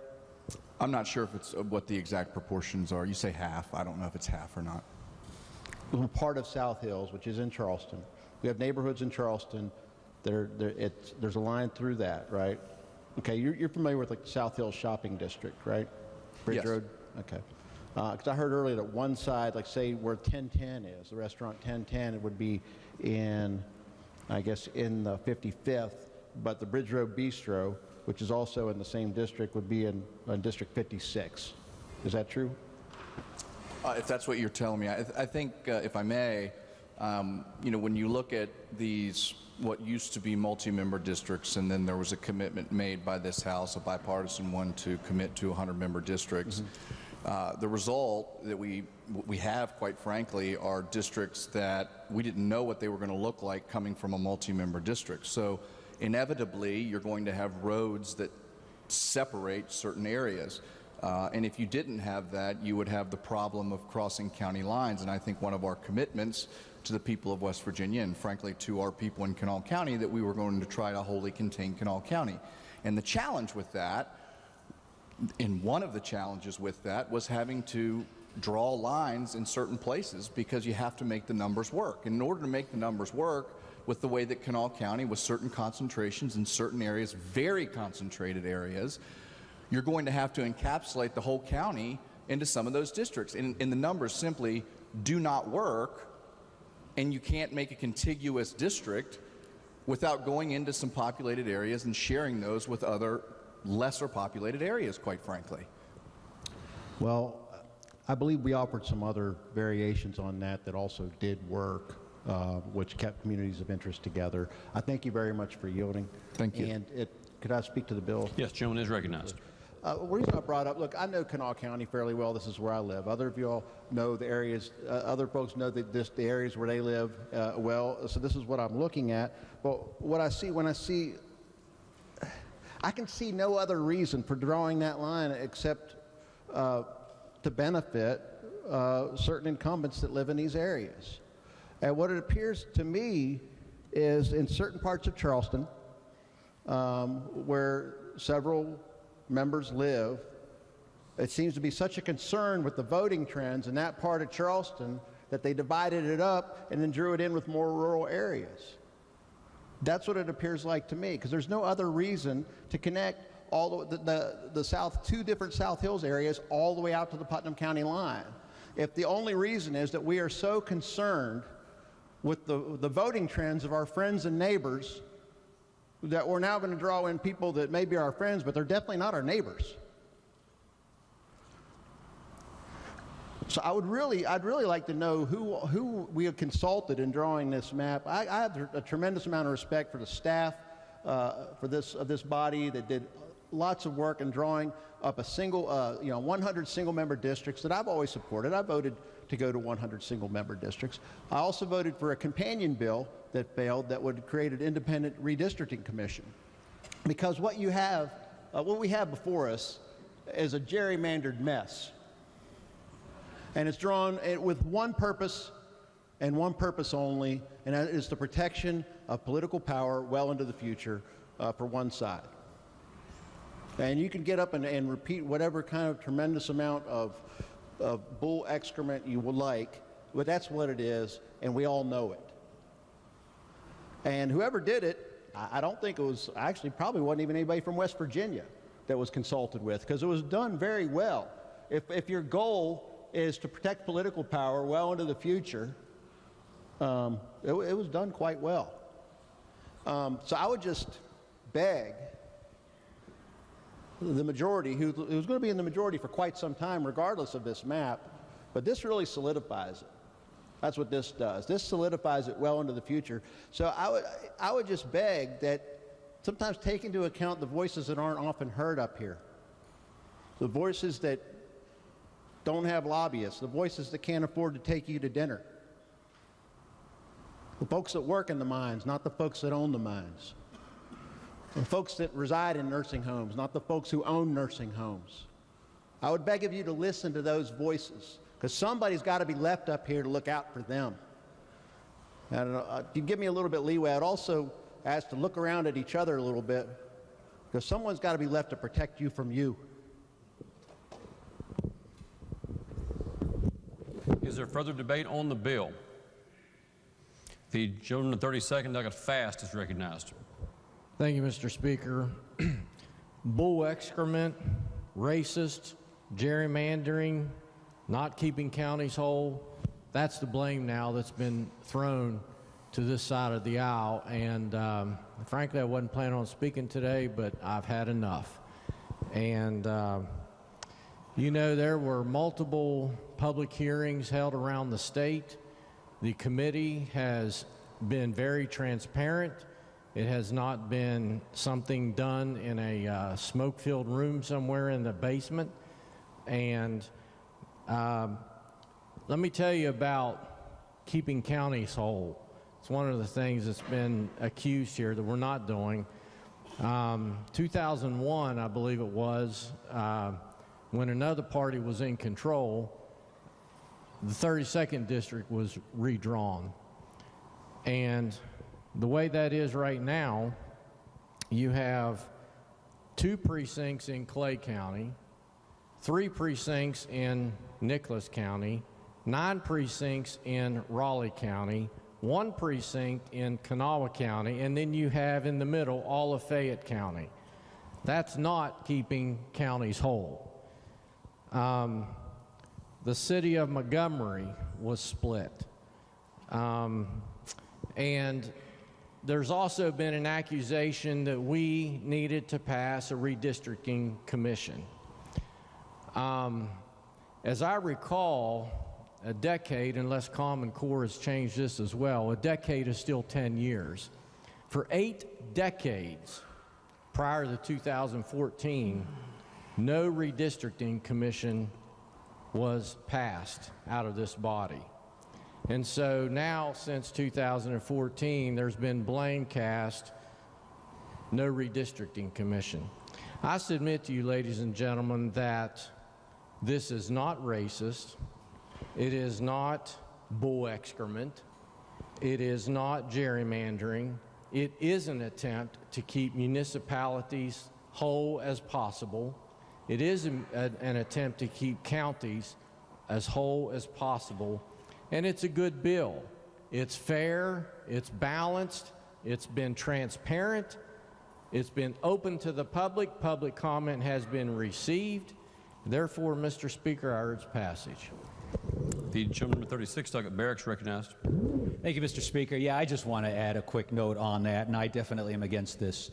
I'm not sure if it's what the exact proportions are. You say half. I don't know if it's half or not. Part of South Hills, which is in Charleston. We have neighborhoods in Charleston that there's a line through that, right? Okay, you're familiar with like the South Hills Shopping District, right? Bridge Yes. Road? Okay. Because I heard earlier that one side, like say where 1010 is, the restaurant 1010, it would be in, I guess, in the 55th, but the Bridge Road Bistro which is also in the same district, would be in District 56. Is that true? If that's what you're telling me, I think, if I may, you know, when you look at these, what used to be multi-member districts, and then there was a commitment made by this House, a bipartisan one, to commit to 100-member districts. The result that we have, quite frankly, are districts that we didn't know what they were going to look like coming from a multi-member district. So inevitably, you're going to have roads that separate certain areas. And if you didn't have that, you would have the problem of crossing county lines. And I think one of our commitments to the people of West Virginia, and frankly to our people in Kanawha County, that we were going to try to wholly contain Kanawha County. And the challenge with that, and one of the challenges with that, was having to draw lines in certain places because you have to make the numbers work. And in order to make the numbers work with the way that Kanawha County, with certain concentrations in certain areas, very concentrated areas, you're going to have to encapsulate the whole county into some of those districts. And the numbers simply do not work, and you can't make a contiguous district without going into some populated areas and sharing those with other lesser populated areas, quite frankly. Well, I believe we offered some other variations on that that also did work, which kept communities of interest together. I thank you very much for yielding. Thank you. And could I speak to the bill? Yes, gentleman is recognized. The reason I brought up, look, I know Kanawha County fairly well. This is where I live. Other of you all know the areas, other folks know the areas where they live well. So this is what I'm looking at. But what I see, I can see no other reason for drawing that line except to benefit certain incumbents that live in these areas. And what it appears to me is in certain parts of Charleston, where several members live, it seems to be such a concern with the voting trends in that part of Charleston that they divided it up and then drew it in with more rural areas. That's what it appears like to me, because there's no other reason to connect all the South, two different South Hills areas all the way out to the Putnam County line. If the only reason is that we are so concerned with the voting trends of our friends and neighbors that we're now going to draw in people that may be our friends, but they're definitely not our neighbors. So I'd really like to know who we have consulted in drawing this map. I have a tremendous amount of respect for the staff of this body that did lots of work in drawing up a single, 100 single-member districts that I've always supported. I voted to go to 100 single-member districts. I also voted for a companion bill that failed that would create an independent redistricting commission. Because what we have before us is a gerrymandered mess. And it's drawn with one purpose and one purpose only, and that is the protection of political power well into the future for one side. And you can get up and repeat whatever kind of tremendous amount of bull excrement you would like, but that's what it is, and we all know it. And whoever did it, I don't think it was, actually probably wasn't even anybody from West Virginia that was consulted with, because it was done very well. If your goal is to protect political power well into the future, it was done quite well. So I would just beg the majority, who's going to be in the majority for quite some time regardless of this map, but this really solidifies it. That's what this does. This solidifies it well into the future. So I would just beg that sometimes take into account the voices that aren't often heard up here, the voices that don't have lobbyists, the voices that can't afford to take you to dinner, the folks that work in the mines, not the folks that own the mines, the folks that reside in nursing homes, not the folks who own nursing homes. I would beg of you to listen to those voices, because somebody's got to be left up here to look out for them. And if you give me a little bit leeway, I'd also ask to look around at each other a little bit, because someone's got to be left to protect you from you. Is there further debate on the bill? The gentleman in the 32nd, Delegate Fast, is recognized. Thank you, Mr. Speaker. Bull excrement, racist, gerrymandering, not keeping counties whole, that's the blame now that's been thrown to this side of the aisle, and frankly, I wasn't planning on speaking today, but I've had enough. And you know, there were multiple public hearings held around the state. The committee has been very transparent. It has not been something done in a smoke-filled room somewhere in the basement. And let me tell you about keeping counties whole. It's one of the things that's been accused here that we're not doing. 2001, I believe it was, when another party was in control, the 32nd district was redrawn. And the way that is right now, you have 2 precincts in Clay County, 3 precincts in Nicholas County, 9 precincts in Raleigh County, 1 precinct in Kanawha County, and then you have in the middle all of Fayette County. That's not keeping counties whole. The city of Montgomery was split. And there's also been an accusation that we needed to pass a redistricting commission. As I recall, a decade, unless Common Core has changed this as well, a decade is still 10 years. For 8 decades prior to 2014, no redistricting commission was passed out of this body. And so now, since 2014, there's been blame cast, no redistricting commission. I submit to you, ladies and gentlemen, that this is not racist. It is not bull excrement. It is not gerrymandering. It is an attempt to keep municipalities whole as possible. It is an attempt to keep counties as whole as possible. And it's a good bill. It's fair, it's balanced, it's been transparent, it's been open to the public, public comment has been received. Therefore, Mr. Speaker, I urge passage. The gentleman number 36, Delegate Barracks, recognized. Thank you, Mr. Speaker. Yeah, I just want to add a quick note on that, and I definitely am against this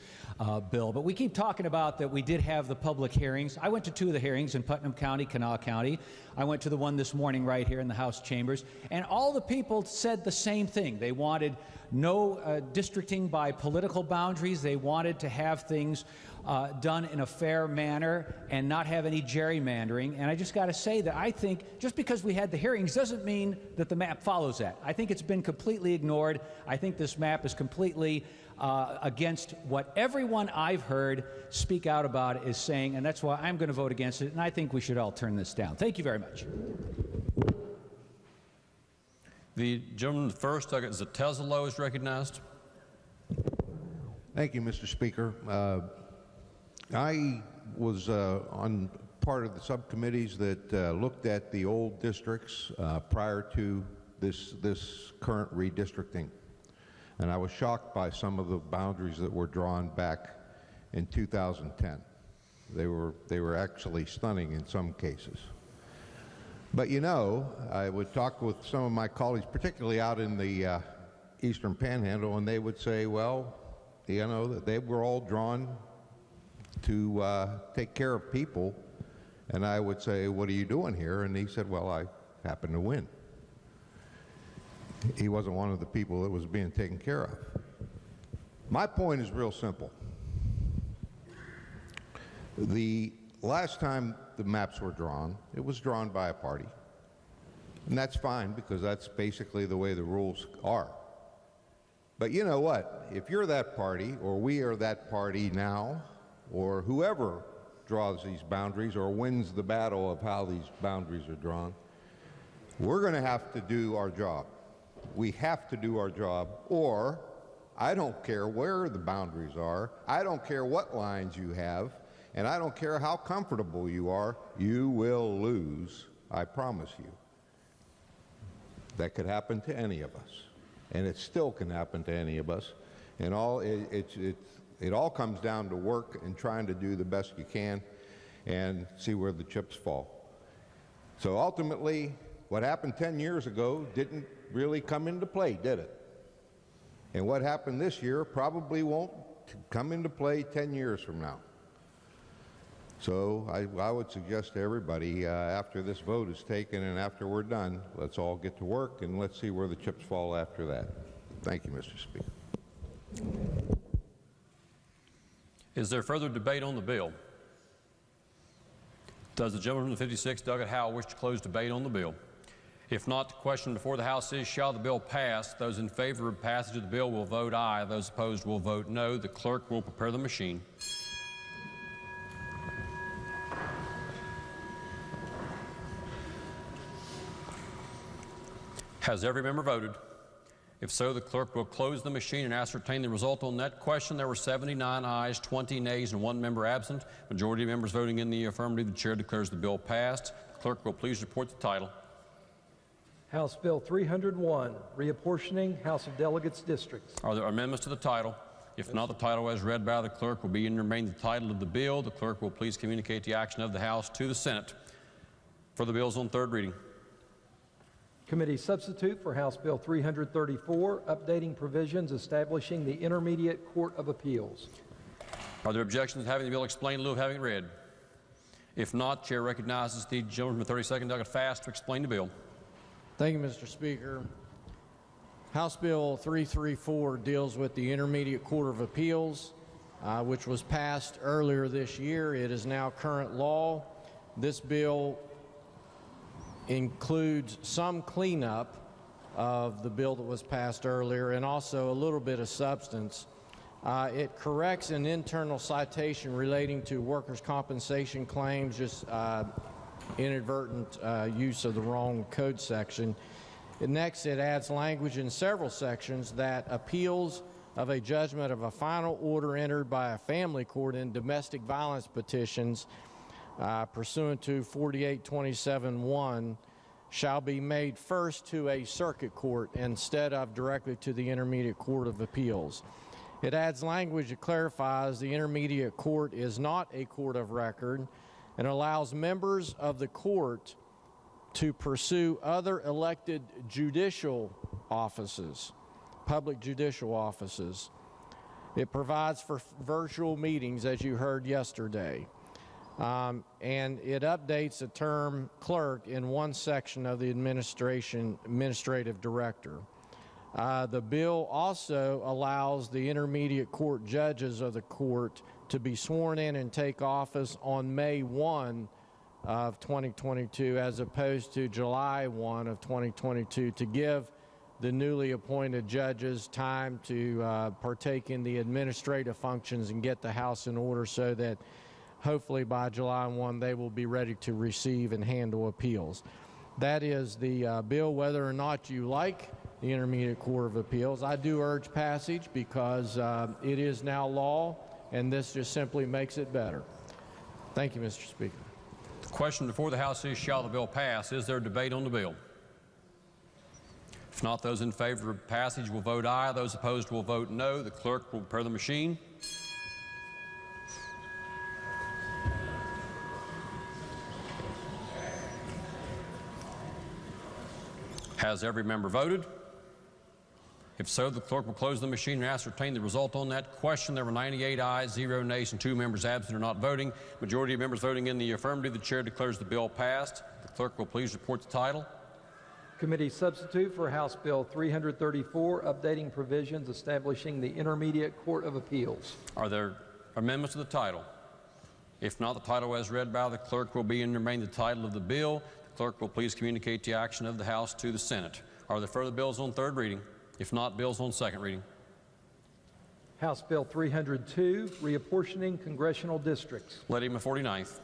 bill. But we keep talking about that we did have the public hearings. I went to 2 of the hearings in Putnam County, Kanawha County. I went to the one this morning right here in the House chambers, and all the people said the same thing. They wanted no districting by political boundaries. They wanted to have things done in a fair manner and not have any gerrymandering. And I just got to say that I think just because we had the hearings doesn't mean that the map follows that. I think it's been completely ignored. I think this map is completely against what everyone I've heard speak out about it is saying, and that's why I'm going to vote against it, and I think we should all turn this down. Thank you very much. The gentleman first, Delegate Zetezalo, is recognized. Thank you, Mr. Speaker. I was on part of the subcommittees that looked at the old districts prior to this current redistricting. And I was shocked by some of the boundaries that were drawn back in 2010. They were actually stunning in some cases. But you know, I would talk with some of my colleagues, particularly out in the Eastern Panhandle, and they would say, well, you know, that they were all drawn to take care of people. And I would say, what are you doing here? And he said, well, I happen to win. He wasn't one of the people that was being taken care of. My point is real simple. The last time the maps were drawn, it was drawn by a party. And that's fine, because that's basically the way the rules are. But you know what? If you're that party, or we are that party now, or whoever draws these boundaries or wins the battle of how these boundaries are drawn, we're going to have to do our job. We have to do our job, or I don't care where the boundaries are, I don't care what lines you have, and I don't care how comfortable you are, you will lose, I promise you. That could happen to any of us, and it still can happen to any of us. And it all comes down to work and trying to do the best you can and see where the chips fall. So ultimately, what happened 10 years ago didn't really come into play, did it? And what happened this year probably won't come into play 10 years from now. So I would suggest to everybody, after this vote is taken and after we're done, let's all get to work and let's see where the chips fall after that. Thank you, Mr. Speaker. Is there further debate on the bill? Does the gentleman from the 56th Delegate Howell wish to close debate on the bill? If not, the question before the House is, shall the bill pass? Those in favor of passage of the bill will vote aye. Those opposed will vote no. The clerk will prepare the machine. Has every member voted? If so, the clerk will close the machine and ascertain the result on that question. There were 79 ayes, 20 nays, and 1 member absent. Majority of members voting in the affirmative. The chair declares the bill passed. The clerk will please report the title. House Bill 301, Reapportioning House of Delegates Districts. Are there amendments to the title? If not, the title as read by the clerk will be and remain the title of the bill. The clerk will please communicate the action of the House to the Senate. For the bills on third reading. Committee substitute for House Bill 334, updating provisions establishing the Intermediate Court of Appeals. Are there objections to having the bill explained in lieu of having it read? If not, chair recognizes the gentleman from the 32nd Delegate Fast to explain the bill. Thank you, Mr. Speaker. House Bill 334 deals with the Intermediate Court of Appeals, which was passed earlier this year. It is now current law. This bill includes some cleanup of the bill that was passed earlier and also a little bit of substance. It corrects an internal citation relating to workers' compensation claims, just inadvertent use of the wrong code section. And next, it adds language in several sections that appeals of a judgment of a final order entered by a family court in domestic violence petitions pursuant to 4827(1) shall be made first to a circuit court instead of directly to the Intermediate Court of Appeals. It adds language that clarifies the Intermediate Court is not a court of record and allows members of the court to pursue other elected judicial offices, public judicial offices. It provides for virtual meetings, as you heard yesterday. And it updates the term clerk in one section of the administrative director. The bill also allows the intermediate court judges of the court to be sworn in and take office on May 1 of 2022 as opposed to July 1 of 2022 to give the newly appointed judges time to partake in the administrative functions and get the House in order so that hopefully by July 1 they will be ready to receive and handle appeals. That is the bill. Whether or not you like the Intermediate Court of Appeals, I do urge passage because it is now law, and this just simply makes it better. Thank you, Mr. Speaker. The question before the House is, shall the bill pass? Is there debate on the bill? If not, those in favor of passage will vote aye. Those opposed will vote no. The clerk will prepare the machine. Has every member voted? If so, the clerk will close the machine and ascertain the result on that question. There were 98 ayes, 0 nays, and 2 members absent or not voting. Majority of members voting in the affirmative. The chair declares the bill passed. The clerk will please report the title. Committee substitute for House Bill 334, updating provisions establishing the Intermediate Court of Appeals. Are there amendments to the title? If not, the title as read by the clerk will be and remain the title of the bill. The clerk will please communicate the action of the House to the Senate. Are there further bills on third reading? If not, bills on second reading. House Bill 302, reapportioning congressional districts. Lady in the 49th.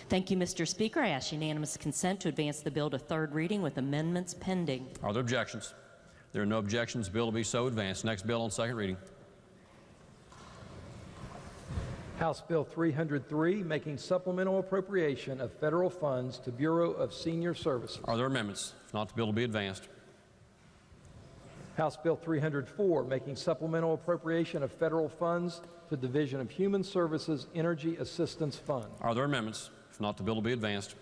Thank you, Mr. Speaker. I ask unanimous consent to advance the bill to third reading with amendments pending. Are there objections? There are no objections. The bill will be so advanced. Next bill on second reading. House Bill 303, making supplemental appropriation of federal funds to Bureau of Senior Services. Are there amendments? If not, the bill will be advanced. House Bill 304, making supplemental appropriation of federal funds to Division of Human Services Energy Assistance Fund. Are there amendments? If not, the bill will be advanced.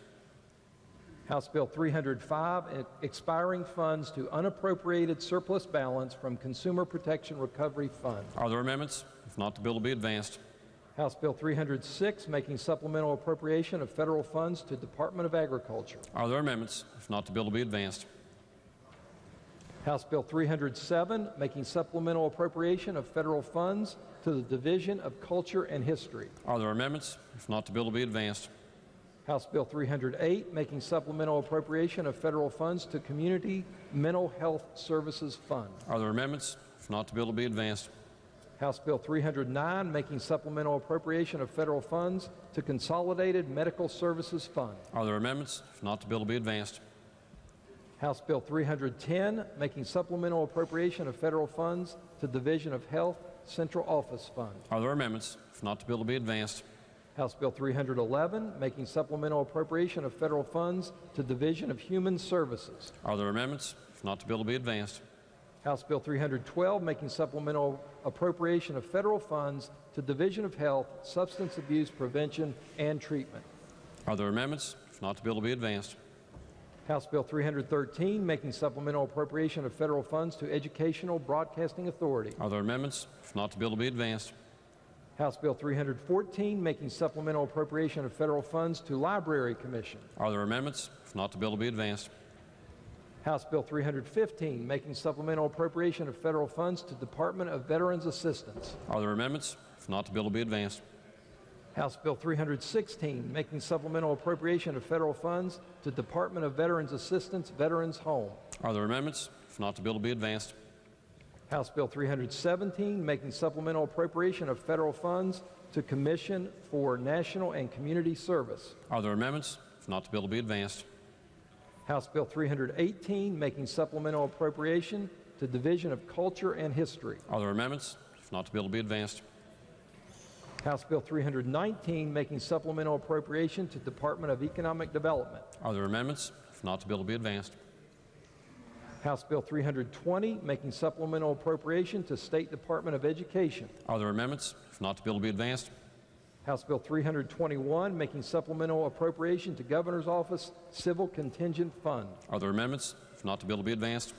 House Bill 305, expiring funds to unappropriated surplus balance from Consumer Protection Recovery Fund. Are there amendments? If not, the bill will be advanced. House Bill 306, making supplemental appropriation of federal funds to Department of Agriculture. Are there amendments? If not, the bill will be advanced. House Bill 307, making supplemental appropriation of federal funds to the Division of Culture and History. Are there amendments? If not, the bill will be advanced. House Bill 308, making supplemental appropriation of federal funds to Community Mental Health Services Fund. Are there amendments? If not, the bill will be advanced. House Bill 309, making supplemental appropriation of federal funds to Consolidated Medical Services Fund. Are there amendments? If not, the bill will be advanced. House Bill 310, making supplemental appropriation of federal funds to Division of Health Central Office Fund. Are there amendments? If not, the bill will be advanced. House Bill 311, making supplemental appropriation of federal funds to Division of Human Services. Are there amendments? If not, the bill will be advanced. House Bill 312, making supplemental appropriation of federal funds to Division of Health, Substance Abuse Prevention and Treatment. Are there amendments? If not, the bill will be advanced. House Bill 313, making supplemental appropriation of federal funds to Educational Broadcasting Authority. Are there amendments? If not, the bill will be advanced. House Bill 314, making supplemental appropriation of federal funds to Library Commission. Are there amendments? If not, the bill will be advanced. House Bill 315, making supplemental appropriation of federal funds to Department of Veterans Assistance. Are there amendments? If not, the bill will be advanced. House Bill 316, making supplemental appropriation of federal funds to Department of Veterans Assistance Veterans Home. Are there amendments? If not, the bill will be advanced. House Bill 317, making supplemental appropriation of federal funds to Commission for National and Community Service. Are there amendments? If not, the bill will be advanced. House Bill 318, making supplemental appropriation to Division of Culture and History. Are there amendments? If not, the bill will be advanced. House Bill 319, making supplemental appropriation to Department of Economic Development. Are there amendments? If not, the bill will be advanced. House Bill 320, making supplemental appropriation to State Department of Education. Are there amendments? If not, the bill will be advanced. House Bill 321, making supplemental appropriation to Governor's Office Civil Contingent Fund. Are there amendments? If not, the bill will be advanced.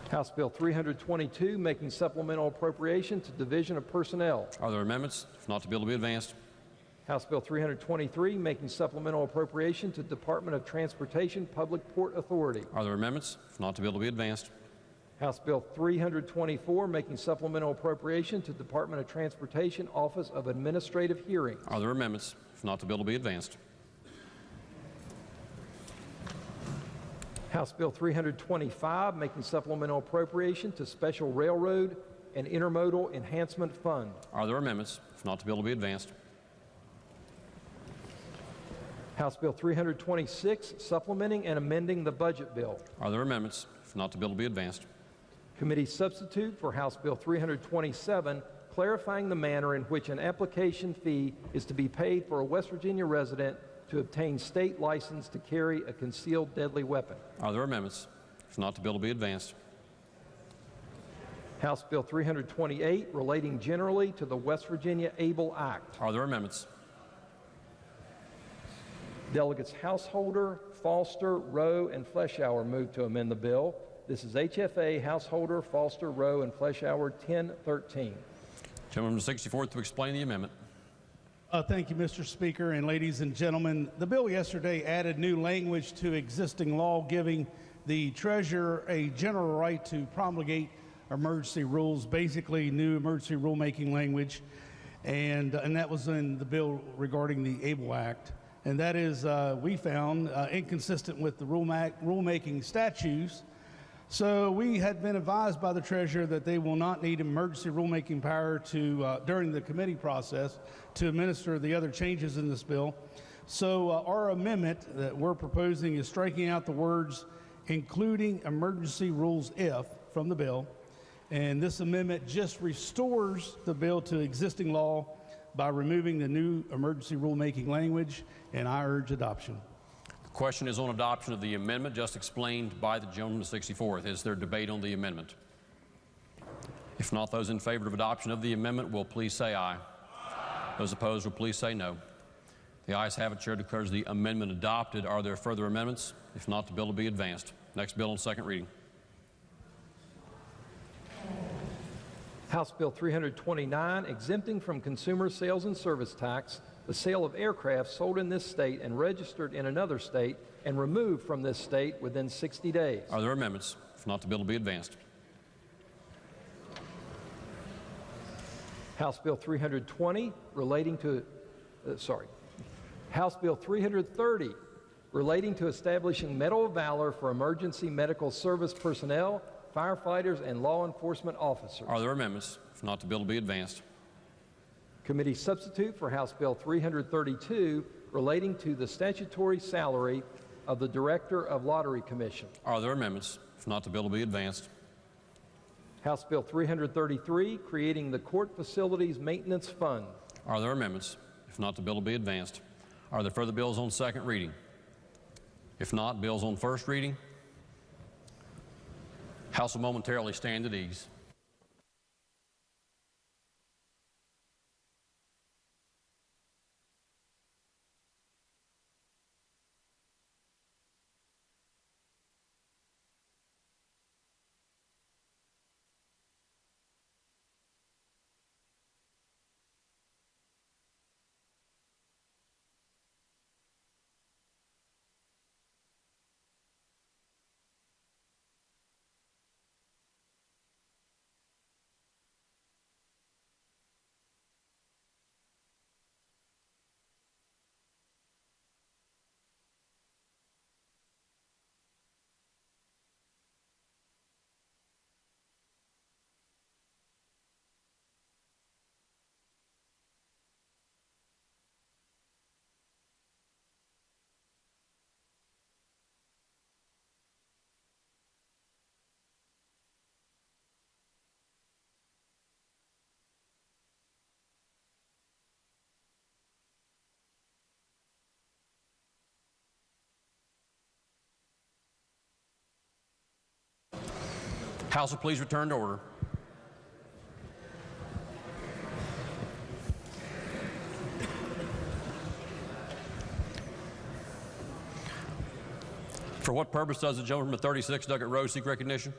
House Bill 322, making supplemental appropriation to Division of Personnel. Are there amendments? If not, the bill will be advanced. House Bill 323, making supplemental appropriation to Department of Transportation Public Port Authority. Are there amendments? If not, the bill will be advanced. House Bill 324, making supplemental appropriation to Department of Transportation Office of Administrative Hearings. Are there amendments? If not, the bill will be advanced. House Bill 325, making supplemental appropriation to Special Railroad and Intermodal Enhancement Fund. Are there amendments? If not, the bill will be advanced. House Bill 326, supplementing and amending the budget bill. Are there amendments? If not, the bill will be advanced. Committee substitute for House Bill 327, clarifying the manner in which an application fee is to be paid for a West Virginia resident to obtain state license to carry a concealed deadly weapon. Are there amendments? If not, the bill will be advanced. House Bill 328, relating generally to the West Virginia ABLE Act. Are there amendments? Delegates Householder, Foster, Rowe, and Fleshour move to amend the bill. This is HFA Householder, Foster, Rowe, and Fleshour 1013. Gentleman from 64th to explain the amendment. Thank you, Mr. Speaker, and ladies and gentlemen. The bill yesterday added new language to existing law, giving the Treasurer a general right to promulgate emergency rules, basically new emergency rulemaking language, and that was in the bill regarding the ABLE Act. And that is, we found, inconsistent with the rulemaking statutes. So we had been advised by the Treasurer that they will not need emergency rulemaking power to, during the committee process to administer the other changes in this bill. So our amendment that we're proposing is striking out the words including emergency rules if from the bill. And this amendment just restores the bill to existing law by removing the new emergency rulemaking language, and I urge adoption. The question is on adoption of the amendment just explained by the gentleman to 64th. Is there debate on the amendment? If not, those in favor of adoption of the amendment will please say aye. Those opposed will please say no. The ayes have it. Chair declares the amendment adopted. Are there further amendments? If not, the bill will be advanced. Next bill on second reading. House Bill 329, exempting from consumer sales and service tax the sale of aircraft sold in this state and registered in another state and removed from this state within 60 days. Are there amendments? If not, the bill will be advanced. House Bill 320, relating to, House Bill 330, relating to establishing Medal of Valor for emergency medical service personnel, firefighters, and law enforcement officers. Are there amendments? If not, the bill will be advanced. Committee substitute for House Bill 332, relating to the statutory salary of the Director of Lottery Commission. Are there amendments? If not, the bill will be advanced. House Bill 333, creating the Court Facilities Maintenance Fund. Are there amendments? If not, the bill will be advanced. Are there further bills on second reading? If not, bills on first reading. House will momentarily stand at ease. House will please return to order. For what purpose does the gentleman from 36 Duggett Road seek recognition?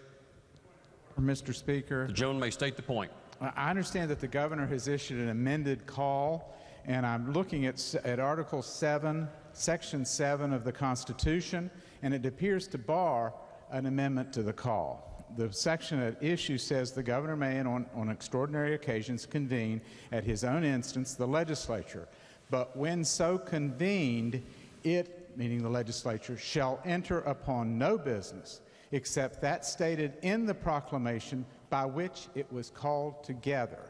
Mr. Speaker, the gentleman may state the point. I understand that the governor has issued an amended call, and I'm looking at Article 7, Section 7 of the Constitution, and it appears to bar an amendment to the call. The section at issue says the governor may, on extraordinary occasions, convene at his own instance the legislature. But when so convened, it, meaning the legislature, shall enter upon no business except that stated in the proclamation by which it was called together.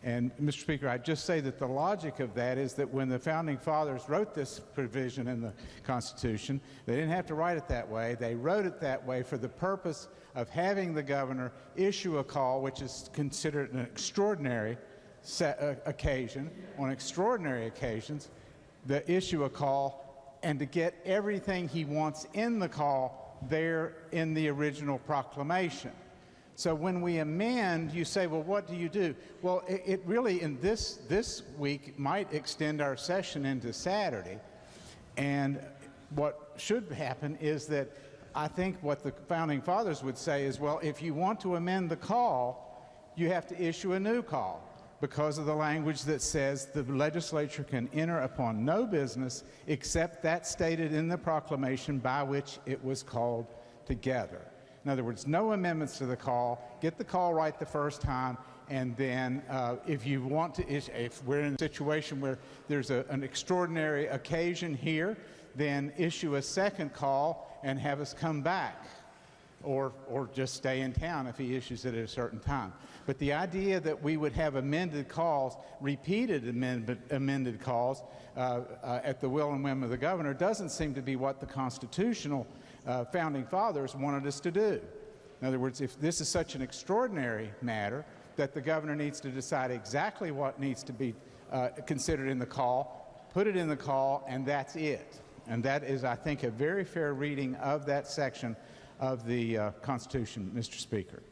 And, Mr. Speaker, I'd just say that the logic of that is that when the Founding Fathers wrote this provision in the Constitution, they didn't have to write it that way. They wrote it that way for the purpose of having the governor issue a call, which is considered an extraordinary occasion. On extraordinary occasions, the issue a call, and to get everything he wants in the call there in the original proclamation. So when we amend, you say, well, what do you do? Well, it really, in this week, might extend our session into Saturday. And what should happen is that I think what the Founding Fathers would say is, well, if you want to amend the call, you have to issue a new call because of the language that says the legislature can enter upon no business except that stated in the proclamation by which it was called together. In other words, no amendments to the call, get the call right the first time, and then if you want to, if we're in a situation where there's an extraordinary occasion here, then issue a second call and have us come back, or just stay in town if he issues it at a certain time. But the idea that we would have amended calls, repeated amended calls at the will and whim of the governor doesn't seem to be what the constitutional Founding Fathers wanted us to do. In other words, if this is such an extraordinary matter that the governor needs to decide exactly what needs to be considered in the call, put it in the call, and that's it. And that is, I think, a very fair reading of that section of the Constitution, Mr. Speaker.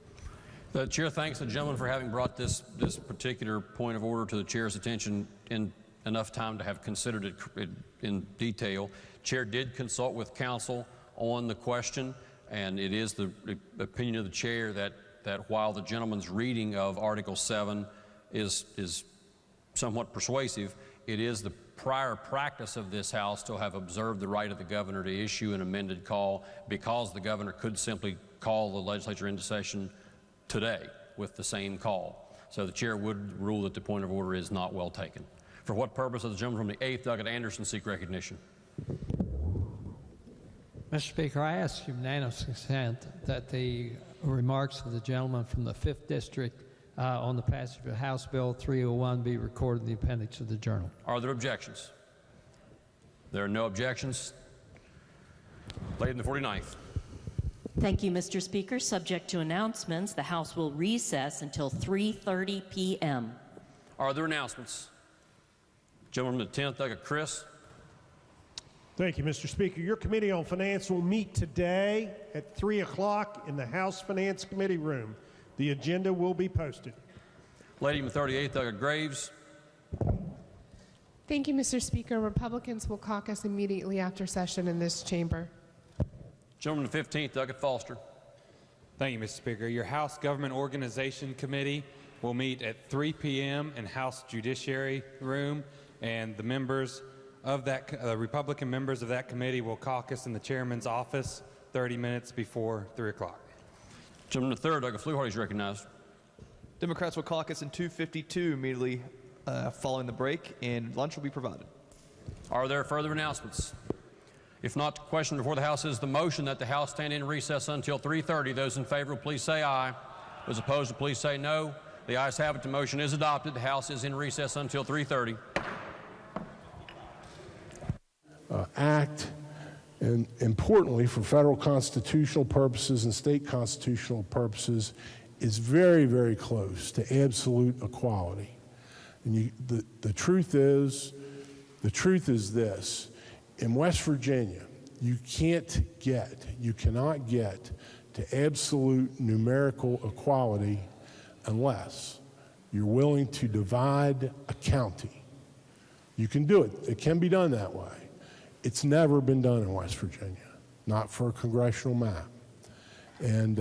The chair thanks the gentleman for having brought this particular point of order to the chair's attention in enough time to have considered it in detail. Chair did consult with counsel on the question, and it is the opinion of the chair that while the gentleman's reading of Article 7 is somewhat persuasive, it is the prior practice of this House to have observed the right of the governor to issue an amended call, because the governor could simply call the legislature into session today with the same call. So the chair would rule that the point of order is not well taken. For what purpose does the gentleman from the 8th, Delegate Anderson, seek recognition? Mr. Speaker, I ask unanimous consent that the remarks of the gentleman from the 5th District on the passage of House Bill 301 be recorded in the appendix of the journal. Are there objections? There are no objections. Lady in the 49th. Thank you, Mr. Speaker. Subject to announcements, the House will recess until 3:30 p.m. Are there announcements? Gentleman from the 10th, Delegate Chris. Thank you, Mr. Speaker. Your Committee on Finance will meet today at 3 o'clock in the House Finance Committee room. The agenda will be posted. Lady in the 38th, Delegate Graves. Thank you, Mr. Speaker. Republicans will caucus immediately after session in this chamber. Gentleman from the 15th, Delegate Foster. Thank you, Mr. Speaker. Your House Government Organization Committee will meet at 3 p.m. in House Judiciary Room, and the members of that, Republican members of that committee will caucus in the chairman's office 30 minutes before 3 o'clock. Gentleman from the 3rd, Delegate Fluharty is recognized. Democrats will caucus in 252 immediately following the break, and lunch will be provided. Are there further announcements? If not, the question before the House is the motion that the House stand in recess until 3:30. Those in favor, please say aye. Those opposed, please say no. The ayes have it. The motion is adopted. The House is in recess until 3:30. Act, and importantly for federal constitutional purposes and state constitutional purposes, is very, very close to absolute equality. And the truth is this: in West Virginia, you cannot get to absolute numerical equality unless you're willing to divide a county. You can do it. It can be done that way. It's never been done in West Virginia, not for a congressional map. And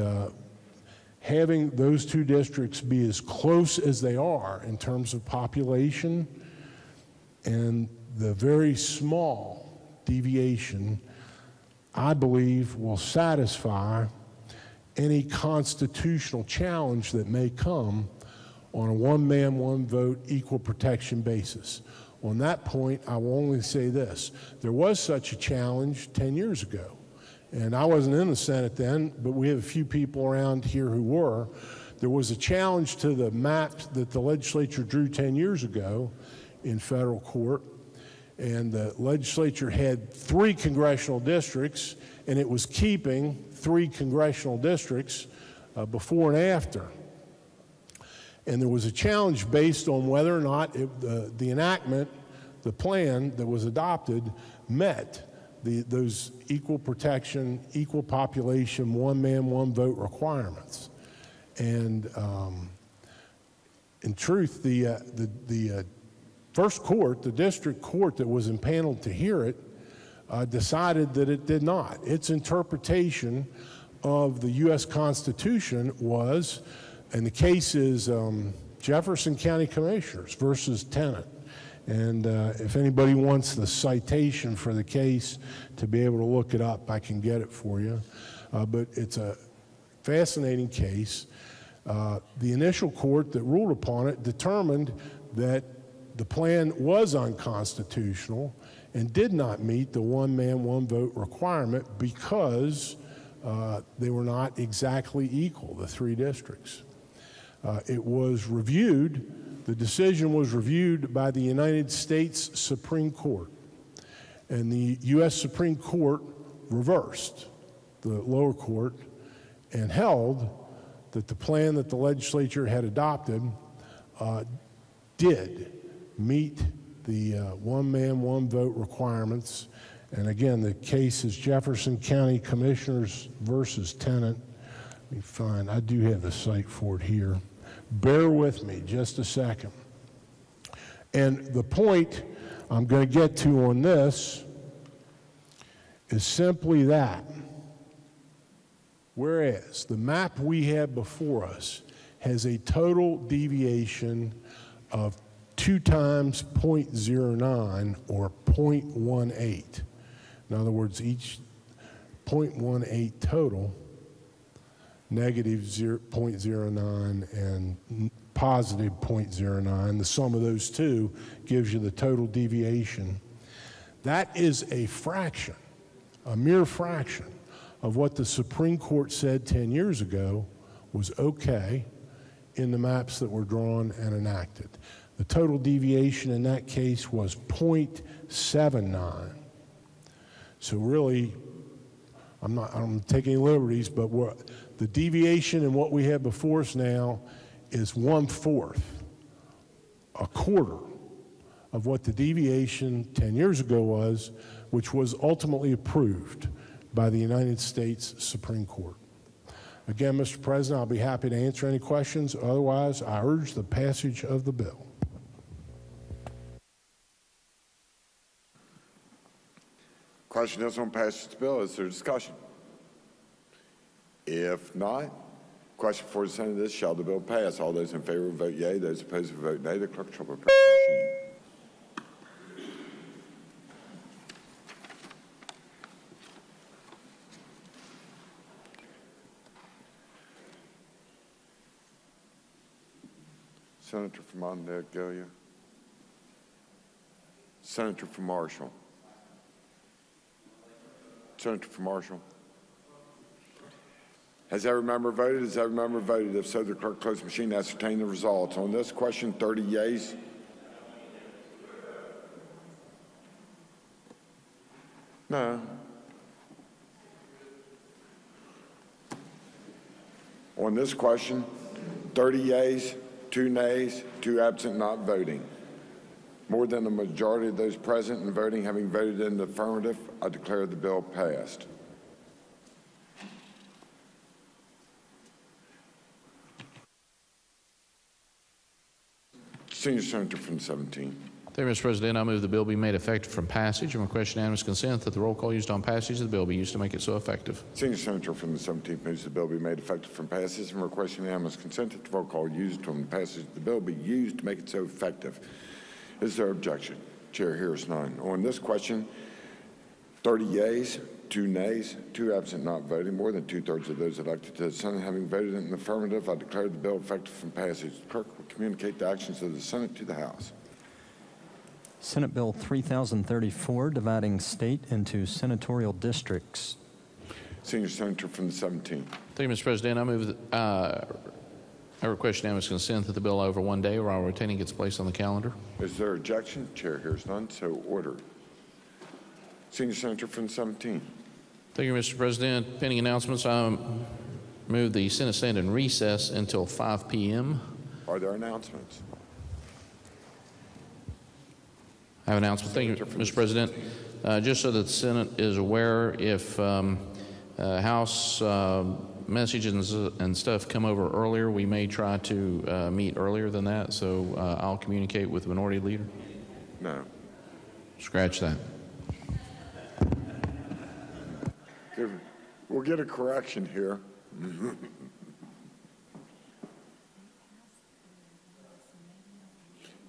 having those two districts be as close as they are in terms of population and the very small deviation, I believe, will satisfy any constitutional challenge that may come on a one-man, one-vote equal protection basis. On that point, I will only say this. There was such a challenge 10 years ago, and I wasn't in the Senate then, but we have a few people around here who were. There was a challenge to the maps that the legislature drew 10 years ago in federal court, and the legislature had 3 congressional districts, and it was keeping 3 congressional districts before and after. And there was a challenge based on whether or not the enactment, the plan that was adopted, met those equal protection, equal population, one man, one vote requirements. And in truth, the first court, the district court that was impaneled to hear it, decided that it did not. Its interpretation of the U.S. Constitution was, and the case is Jefferson County Commissioners versus Tennant. And if anybody wants the citation for the case to be able to look it up, I can get it for you. But it's a fascinating case. The initial court that ruled upon it determined that the plan was unconstitutional and did not meet the one man, one vote requirement because they were not exactly equal, the 3 districts. It was reviewed, the decision was reviewed by the United States Supreme Court. And the U.S. Supreme Court reversed the lower court and held that the plan that the legislature had adopted did meet the one man, one vote requirements. And again, the case is Jefferson County Commissioners versus Tennant. Let me find, I do have the site for it here. Bear with me just a second. And the point I'm going to get to on this is simply that. Whereas the map we have before us has a total deviation of 2 times 0.09 or 0.18. In other words, each 0.18 total, negative 0.09 and positive 0.09, the sum of those two gives you the total deviation. That is a fraction, a mere fraction of what the Supreme Court said 10 years ago was okay in the maps that were drawn and enacted. The total deviation in that case was 0.79. So really, I'm not taking any liberties, but the deviation in what we have before us now is 1/4, a quarter of what the deviation 10 years ago was, which was ultimately approved by the United States Supreme Court. Again, Mr. President, I'll be happy to answer any questions. Otherwise, I urge the passage of the bill. Question is on passage of the bill. Is there discussion? If not, question for the Senate is, shall the bill pass? All those in favor vote yea. Those opposed will vote nay. The clerk shall prepare the machine. Senator from Montague. Senator from Marshall. Senator from Marshall. Has every member voted? Has every member voted? If so, the clerk close the machine to ascertain the results. On this question, 30 yeas. No. On this question, 30 yeas, 2 nays, 2 absent not voting. More than the majority of those present and voting having voted in the affirmative, I declare the bill passed. Senior Senator from the 17th. Thank you, Mr. President. I move the bill be made effective from passage and request unanimous consent that the roll call used on passage of the bill be used to make it so effective. Senior Senator from the 17th moves the bill be made effective from passage and request unanimous consent that the roll call used on the passage of the bill be used to make it so effective. Is there objection? Chair hears none. On this question, 30 yeas, 2 nays, 2 absent not voting, more than 2/3 of those elected to the Senate having voted in the affirmative, I declare the bill effective from passage. The clerk will communicate the actions of the Senate to the House. Senate Bill 3034, dividing state into senatorial districts. Senior Senator from the 17th. Thank you, Mr. President. I move that I request unanimous consent that the bill over 1 day while retaining gets placed on the calendar. Is there objection? Chair hears none, so ordered. Senior Senator from the 17th. Thank you, Mr. President. Pending announcements, I move the Senate stand in recess until 5 p.m. Are there announcements? I have an announcement. Thank you, Mr. President. Just so that the Senate is aware, if House messages and stuff come over earlier, we may try to meet earlier than that. So I'll communicate with the minority leader. No. Scratch that. We'll get a correction here.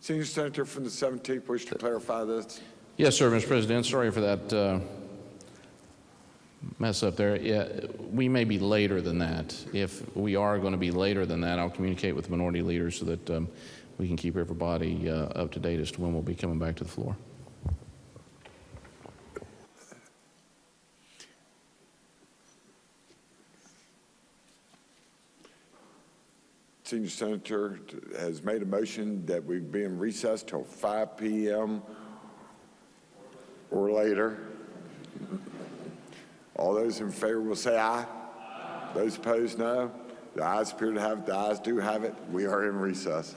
Senior Senator from the 17th, wish to clarify this? Yes, sir, Mr. President. Sorry for that mess up there. Yeah, we may be later than that. If we are going to be later than that, I'll communicate with the minority leaders so that we can keep everybody up to date as to when we'll be coming back to the floor. Senior Senator has made a motion that we be in recess till 5 p.m. or later. All those in favor will say aye. Those opposed, no. The ayes appear to have it. The ayes do have it. We are in recess.